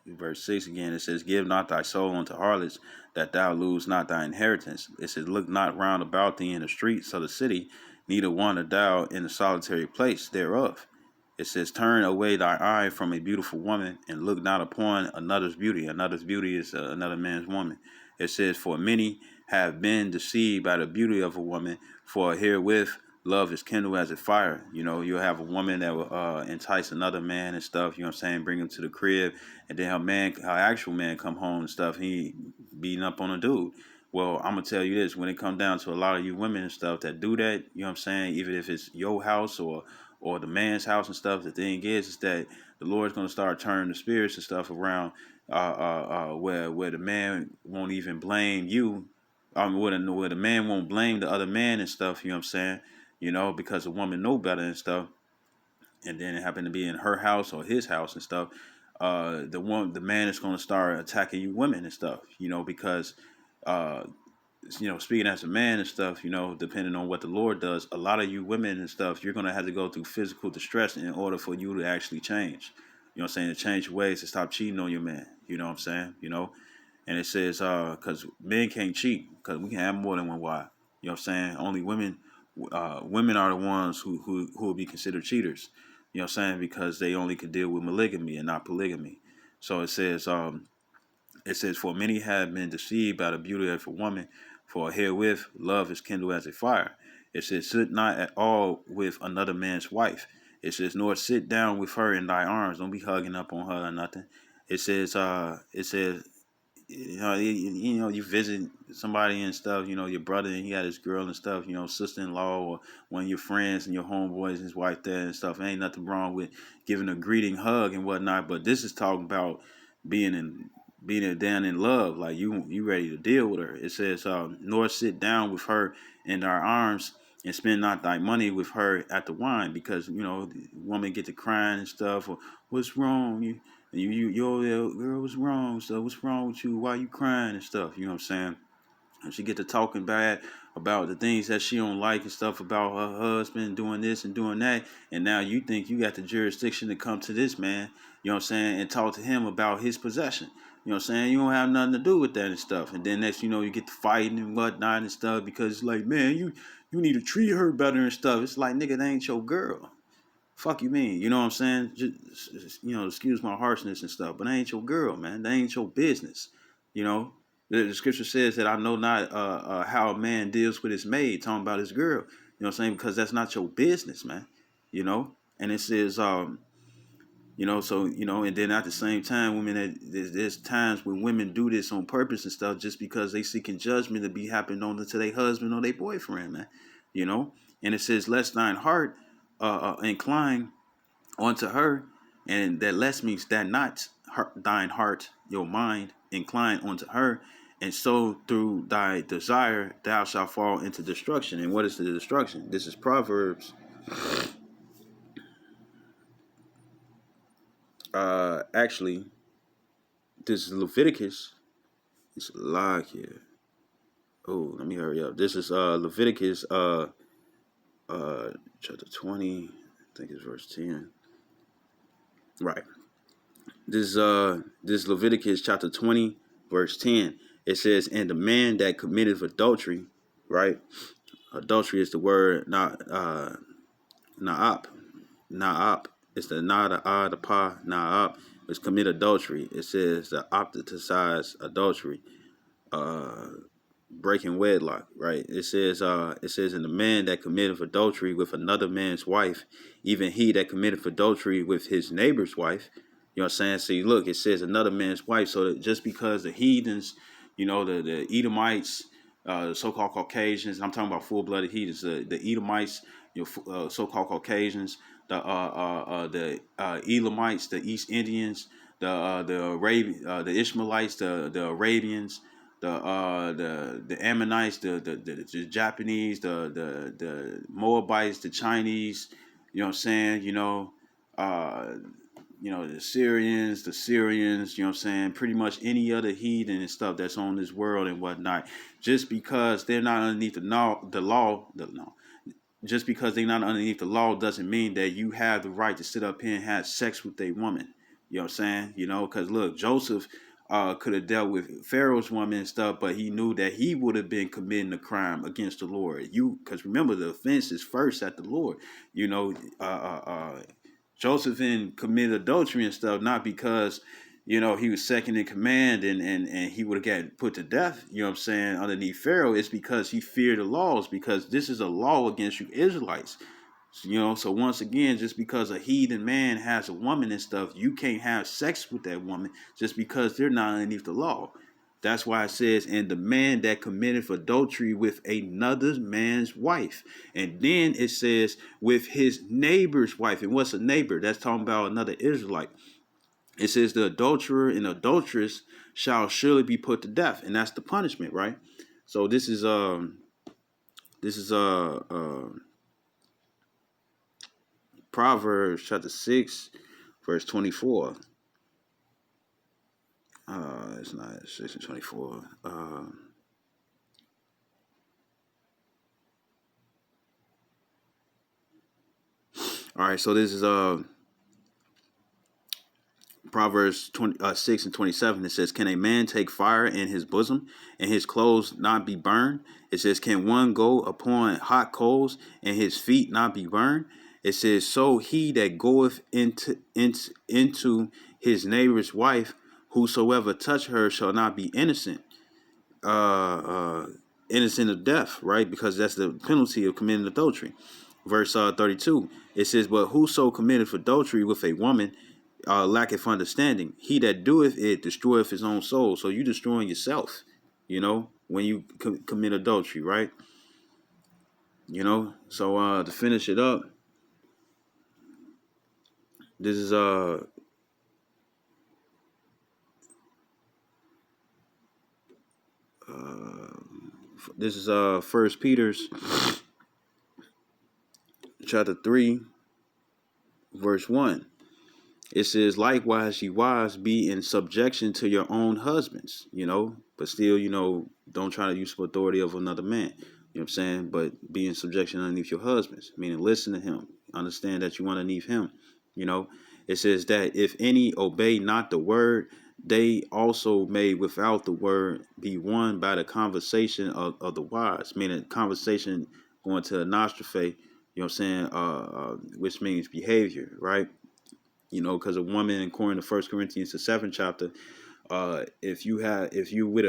verse 6 again, it says, give not thy soul unto harlots, that thou lose not thy inheritance. It says, look not round about thee in the streets of the city, neither wander thou in the solitary place thereof. It says, turn away thy eye from a beautiful woman, and look not upon another's beauty. Another's beauty is another man's woman. It says, for many have been deceived by the beauty of a woman, for herewith love is kindled as a fire. You'll have a woman that will entice another man and stuff, you know what I'm saying, bring him to the crib, and then her actual man come home and stuff, he beating up on a dude. Well, I'm gonna tell you this, when it comes down to a lot of you women and stuff that do that, you know what I'm saying, even if it's your house or the man's house and stuff, the thing is that the Lord's gonna start turning the spirits and stuff around where the man won't even blame you. Where the man won't blame the other man and stuff, you know what I'm saying? Because the woman know better and stuff, and then it happened to be in her house or his house and stuff. The man is going to start attacking you women and stuff, because uh, speaking as a man and stuff, depending on what the Lord does, a lot of you women and stuff, you're going to have to go through physical distress in order for you to actually change. You know what I'm saying? To change ways, to stop cheating on your man. You know what I'm saying? And it says, because men can't cheat, because we can have more than one wife. You know what I'm saying? Only women are the ones who will be considered cheaters. You know what I'm saying? Because they only could deal with monogamy and not polygamy. So it says, for many have been deceived by the beauty of a woman, for herewith love is kindled as a fire. It says, sit not at all with another man's wife. It says, nor sit down with her in thy arms. Don't be hugging up on her or nothing. It says, you visit somebody and stuff, your brother and he got his girl and stuff, sister-in-law or one of your friends and your homeboys and his wife there and stuff. Ain't nothing wrong with giving a greeting hug and whatnot, but this is talking about being down in love, like you ready to deal with her. It says, nor sit down with her in thy arms, and spend not thy money with her at the wine, because the woman get to crying and stuff, or what's wrong? Yo, girl, what's wrong? So what's wrong with you? Why you crying and stuff? You know what I'm saying? And she get to talking bad about the things that she don't like and stuff about her husband doing this and doing that. And now you think you got the jurisdiction to come to this man, you know what I'm saying, and talk to him about his possession. You know what I'm saying? You don't have nothing to do with that and stuff. And then next, you get to fighting and whatnot and stuff because it's like, man, you need to treat her better and stuff. It's like, nigga, that ain't your girl. Fuck you mean? You know what I'm saying? Just, excuse my harshness and stuff, but that ain't your girl, man. That ain't your business. You know, the scripture says that I know not how a man deals with his maid, talking about his girl. You know what I'm saying? Because that's not your business, man. You know, and it says, so and then at the same time, there's times when women do this on purpose and stuff just because they seeking judgment to be happening on to their husband or their boyfriend, man. You know, and it says, "Let thine heart incline unto her," and that less means that not thine heart, your mind, incline unto her, and so through thy desire thou shalt fall into destruction. And what is the destruction? This is Proverbs. Actually, this is Leviticus. It's a lie here. Oh, let me hurry up. This is Leviticus chapter 20, I think it's verse 10. Right. This Leviticus chapter 20, verse 10. It says, "And the man that committed adultery," right? Adultery is the word naap. Naap. It's the na, the ah, the pa, naap. It's commit adultery. It says the opposite adultery. Breaking wedlock, right? It says, and the man that committed adultery with another man's wife, even he that committed adultery with his neighbor's wife. You know what I'm saying? See, look, it says another man's wife. So that just because the heathens, the Edomites, the so-called Caucasians, I'm talking about full-blooded heathens, the Edomites, so-called Caucasians, the Elamites, the East Indians, the Ishmaelites, the Arabians, the Ammonites, the Japanese, the Moabites, the Chinese, you know what I'm saying, the Syrians, you know what I'm saying, pretty much any other heathen and stuff that's on this world and whatnot, just because they're not underneath the law, just because they're not underneath the law doesn't mean that you have the right to sit up here and have sex with a woman. You know what I'm saying? Because look, Joseph could have dealt with Pharaoh's woman and stuff, but he knew that he would have been committing a crime against the Lord. Because remember, the offense is first at the Lord. Joseph committed adultery and stuff, not because he was second in command and he would have gotten put to death, you know what I'm saying, underneath Pharaoh. It's because he feared the laws, because this is a law against you Israelites. So once again, just because a heathen man has a woman and stuff, you can't have sex with that woman just because they're not underneath the law. That's why it says, "And the man that committed adultery with another man's wife." And then it says, "with his neighbor's wife." And what's a neighbor? That's talking about another Israelite. It says, "The adulterer and adulteress shall surely be put to death." And that's the punishment, right? So this is Proverbs chapter 6, verse 24. It's not 6 and 24. All right, so this is Proverbs 6 and 27. It says, "Can a man take fire in his bosom and his clothes not be burned?" It says, "Can one go upon hot coals and his feet not be burned?" It says, "So he that goeth into his neighbor's wife, whosoever touch her shall not be innocent." Innocent of death, right? Because that's the penalty of committing adultery. Verse 32, it says, "But whoso committeth adultery with a woman lacketh understanding. He that doeth it destroyeth his own soul." So you destroying yourself, when you commit adultery, right? So to finish it up, this is First Peter's chapter 3, verse 1. It says, likewise, ye wives, be in subjection to your own husbands, but still, don't try to use the authority of another man. You know what I'm saying? But be in subjection underneath your husbands, meaning listen to him, understand that you underneath him. You know, it says that if any obey not the word, they also may without the word be won by the conversation of the wise, meaning conversation going to a nostrophe, what I'm saying, which means behavior, right? Because a woman, according to First Corinthians, the 7th chapter, if you with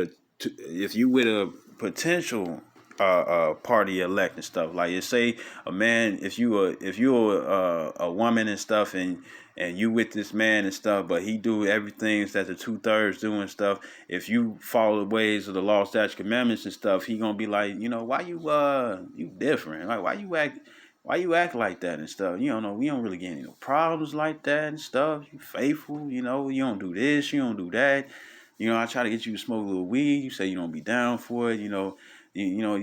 a potential party elect and stuff, like you say a man, if you a woman and stuff, and you with this man and stuff, but he do everything that the 2/3 do and stuff. If you follow the ways of the law, statutes, commandments and stuff, he gonna be like, why you different? Like why you act like that and stuff? You don't know. We don't really get any problems like that and stuff. You faithful, you don't do this, you don't do that. I try to get you to smoke a little weed. You say you don't be down for it. You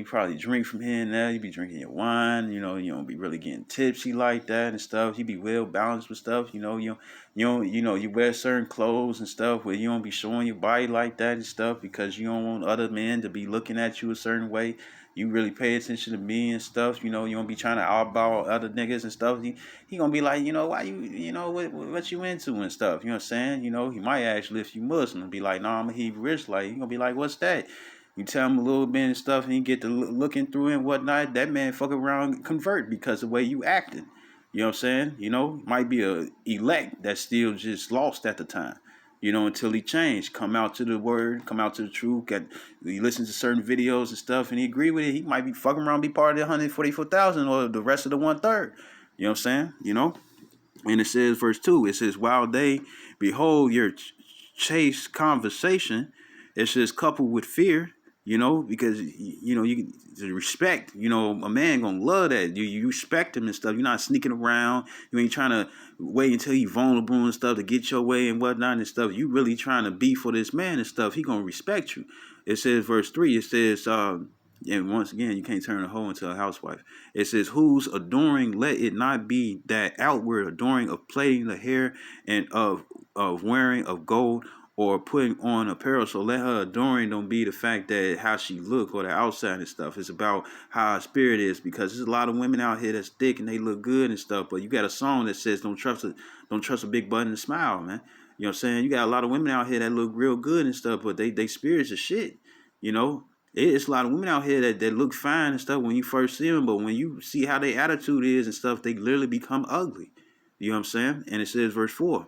probably drink from here and there. You be drinking your wine. You don't be really getting tipsy like that and stuff. You be well balanced with stuff. You wear certain clothes and stuff where you don't be showing your body like that and stuff because you don't want other men to be looking at you a certain way. You really pay attention to me and stuff. You don't be trying to outball other niggas and stuff. He gonna be like, why what you into and stuff. You know what I'm saying? He might actually, if you Muslim, be like, nah, I'm a Hebrew Israelite. He gonna be like, what's that? You tell him a little bit and stuff, and you get to looking through it and whatnot. That man fuck around and convert because of the way you acting. You know what I'm saying? Might be a elect that's still just lost at the time. Until he changed, come out to the word, come out to the truth. He listens to certain videos and stuff, and he agree with it. He might be fucking around, be part of the 144,000 or the rest of the 1/3. You know what I'm saying? And it says, verse 2, it says, while they behold your chaste conversation, it says, coupled with fear, because, you respect, a man gonna love that. You respect him and stuff. You're not sneaking around. You ain't trying to wait until he's vulnerable and stuff to get your way and whatnot and stuff. You really trying to be for this man and stuff. He gonna respect you. It says, verse 3, it says, and once again, you can't turn a hoe into a housewife. It says, whose adoring, let it not be that outward adoring of plaiting the hair and of wearing of gold or putting on apparel. So let her adoring don't be the fact that how she look or the outside and stuff. It's about how her spirit is, because there's a lot of women out here that's thick and they look good and stuff. But you got a song that says don't trust a big butt and a smile, man. You know what I'm saying? You got a lot of women out here that look real good and stuff, but they spirits are shit. It's a lot of women out here that look fine and stuff when you first see them, but when you see how their attitude is and stuff, they literally become ugly. You know what I'm saying? And it says, verse 4,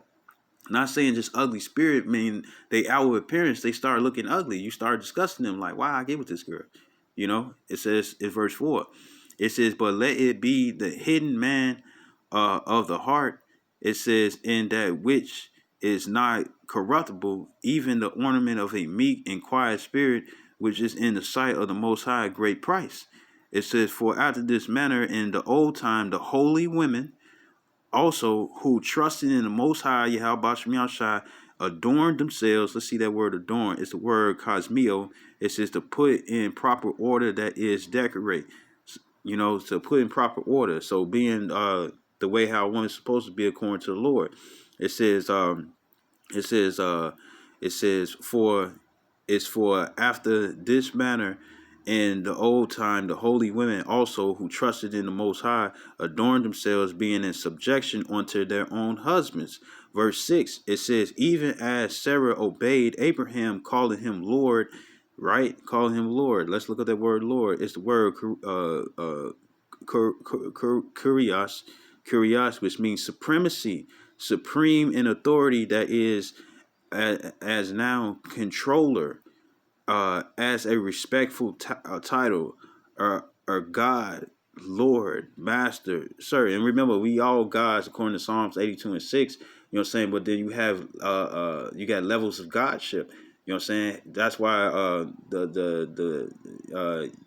not saying just ugly spirit, mean they outward appearance, they start looking ugly. You start discussing them like, why I get with this girl? It says in verse 4, it says, but let it be the hidden man of the heart. It says, in that which is not corruptible, even the ornament of a meek and quiet spirit, which is in the sight of the Most High great price. It says, for after this manner in the old time, the holy women also who trusted in the Most High, Yahweh Shem Yahshai, adorned themselves. Let's see that word adorn. It's the word cosmeo. It says to put in proper order, that is decorate. To put in proper order. So being the way how a woman's supposed to be according to the Lord. It says it says it says for it's for after this manner in the old time the holy women also who trusted in the Most High adorned themselves, being in subjection unto their own husbands. Verse 6, it says, even as Sarah obeyed Abraham, calling him Lord, right? Calling him Lord. Let's look at that word Lord. It's the word kurios, which means supremacy, supreme in authority, that is as now controller, as a respectful title, or God, Lord, Master, Sir. And remember, we all gods according to Psalms 82 and 6. You know what I'm saying? But then you have you got levels of godship. You know what I'm saying? That's why the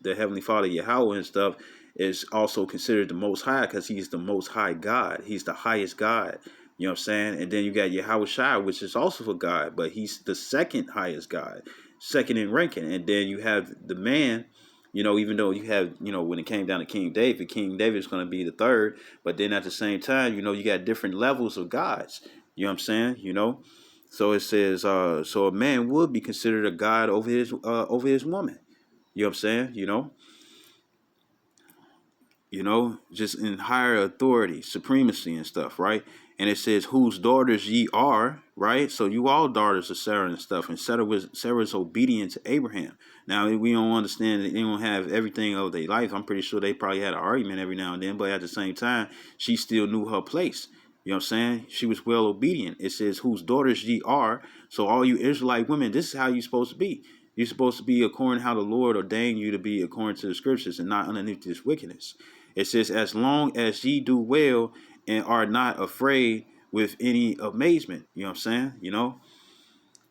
Heavenly Father Yahweh and stuff is also considered the Most High, because he's the Most High God. He's the highest God. You know what I'm saying? And then you got Yahweh Shai, which is also a God, but he's the second highest God, second in ranking. And then you have the man, even though you have, when it came down to King David is going to be the third. But then at the same time, you got different levels of gods. You know what I'm saying? So it says, so a man would be considered a god over his woman. You know what I'm saying? Just in higher authority, supremacy and stuff, right? And it says, whose daughters ye are, right? So you all daughters of Sarah and stuff. And Sarah's obedient to Abraham. Now, we don't understand that they don't have everything of their life. I'm pretty sure they probably had an argument every now and then, but at the same time, she still knew her place. You know what I'm saying? She was well obedient. It says, whose daughters ye are. So all you Israelite women, this is how you're supposed to be. You're supposed to be according to how the Lord ordained you to be according to the scriptures and not underneath this wickedness. It says, as long as ye do well and are not afraid with any amazement. You know what I'm saying?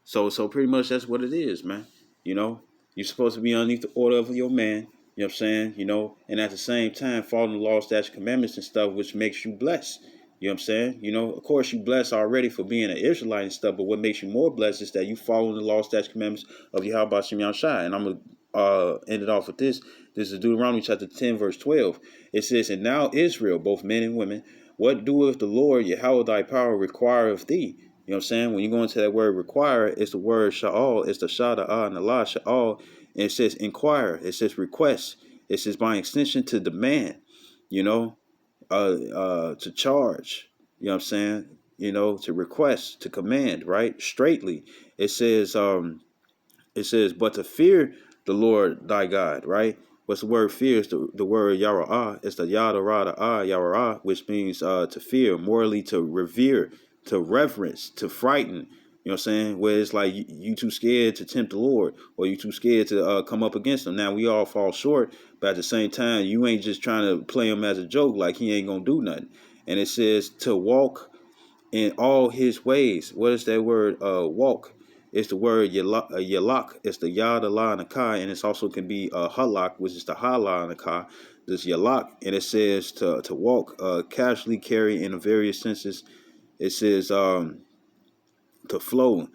So pretty much that's what it is, man. You're supposed to be underneath the order of your man. You know what I'm saying? And at the same time, following the law, statutes, commandments, and stuff, which makes you blessed. You know what I'm saying? Of course, you blessed already for being an Israelite and stuff, but what makes you more blessed is that you follow the law, statutes, commandments of Yahweh Shem Yahshai. And I'm going to end it off with this. This is Deuteronomy chapter 10, verse 12. It says, and now Israel, both men and women, what doeth the Lord Yahweh thy power require of thee? You know what I'm saying? When you go into that word require, it's the word sha'al. It's the sha, the ah, and the la, sha'al. And it says inquire. It says request. It says by extension to demand, to charge. You know what I'm saying? To request, to command, right? Straightly. It says, but to fear the Lord thy God, right? What's the word fear? Is the word yara'ah. It's the yada rada ah yara'ah, which means to fear, morally to revere, to reverence, to frighten. You know what I'm saying? Where it's like you too scared to tempt the Lord, or you too scared to come up against him. Now we all fall short, but at the same time, you ain't just trying to play him as a joke, like he ain't gonna do nothing. And it says to walk in all his ways. What is that word? Walk. It's the word yalak. It's the yad, the la, and the ka, and it also can be halak, which is the hala and the ka. This yalak, and it says to walk, casually carry in the various senses. It says to flow,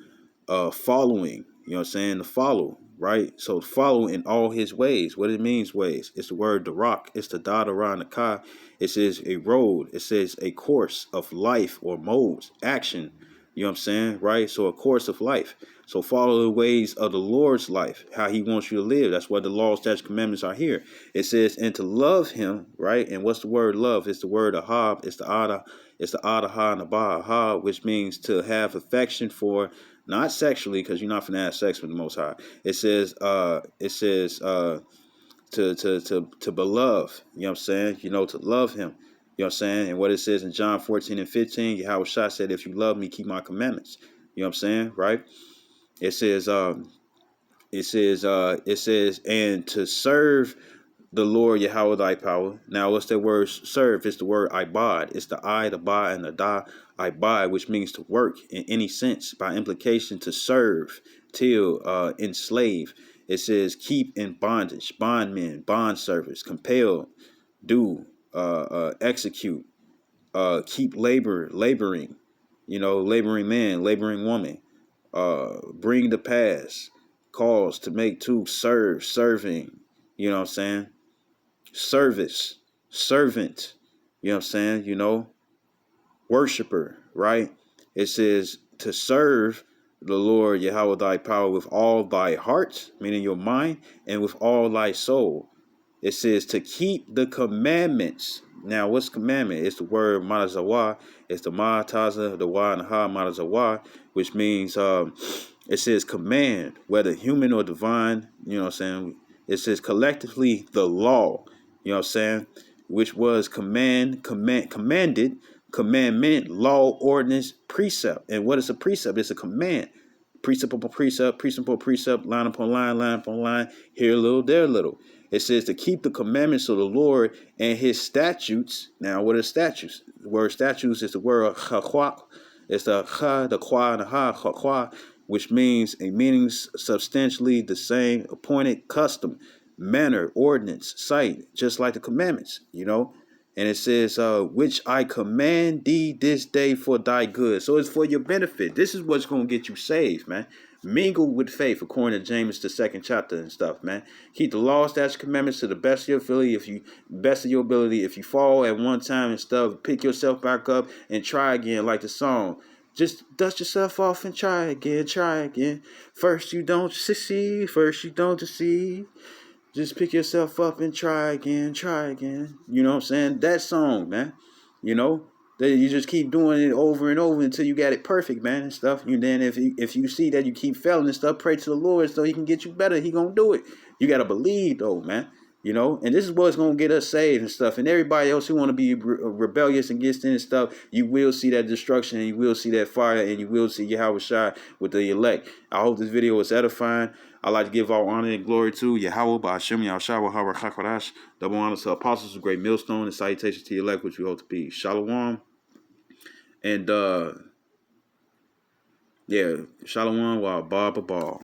following. You know what I'm saying? To follow, right? So follow in all his ways. What it means ways. It's the word darak. It's the da, the ra, and the ka. It says a road. It says a course of life or modes, action. You know what I'm saying? Right? So a course of life. So follow the ways of the Lord's life, how he wants you to live. That's why the law, statutes, commandments are here. It says, and to love him, right? And what's the word love? It's the word ahab. It's the adaha and the ba'aha, which means to have affection for, not sexually, because you're not going to have sex with the Most High. It says to beloved. You know what I'm saying? To love him. You know what I'm saying? And what it says in John 14 and 15, Yahweh Shah said, if you love me, keep my commandments. You know what I'm saying? Right? It says, and to serve the Lord Yahweh thy power. Now, what's that word serve? It's the word ibad. It's the I, the ba, and the da, ibad, which means to work in any sense. By implication, to serve, till, enslave. It says keep in bondage, bondmen, bond service, compel, do, execute, keep laboring, laboring man, laboring woman, bring to pass, cause, to make, to serve, serving, you know what I'm saying? Service, servant, you know what I'm saying? Worshiper, right? It says to serve the Lord Yahweh thy power with all thy heart, meaning your mind, and with all thy soul. It says to keep the commandments. Now, what's commandment? It's the word matazawa. It's the mataza, the wa, and the ha, matazawa, which means it says command, whether human or divine. You know what I'm saying? It says collectively the law. You know what I'm saying? Which was commanded, commandment, law, ordinance, precept. And what is a precept? It's a command. Precept upon precept, precept upon precept, line upon line upon line, here a little, there a little. It says to keep the commandments of the Lord and his statutes. Now, what are statutes? The word statutes is the word chaqwa. It's the cha, the qua, and the ha, chaqwa, which means a meaning substantially the same, appointed custom, manner, ordinance, site, just like the commandments, And it says, which I command thee this day for thy good. So it's for your benefit. This is what's going to get you saved, man. Mingle with faith, according to James, the 2nd chapter and stuff, man. Keep the law, statutes, commandments to the best of your ability. If you fall at one time and stuff, pick yourself back up and try again, like the song. Just dust yourself off and try again, try again. First you don't succeed, first you don't succeed. Just pick yourself up and try again, try again. You know what I'm saying? That song, man. You know, that you just keep doing it over and over until you got it perfect, man, and stuff. And then if you see that you keep failing and stuff, pray to the Lord so He can get you better. He gonna do it. You gotta believe though, man. You know, and this is what's gonna get us saved and stuff. And everybody else who want to be rebellious against it and stuff, you will see that destruction, and you will see that fire, and you will see Yahweh Shai with the elect. I hope this video was edifying. I like to give all honor and glory to Yahweh, Ba'ashem, Yahushua, Harakakarash. Double honor to apostles of great millstone, and salutations to the elect, which we hope to be. Shalom. And yeah, Shalom, wa ba ba ba.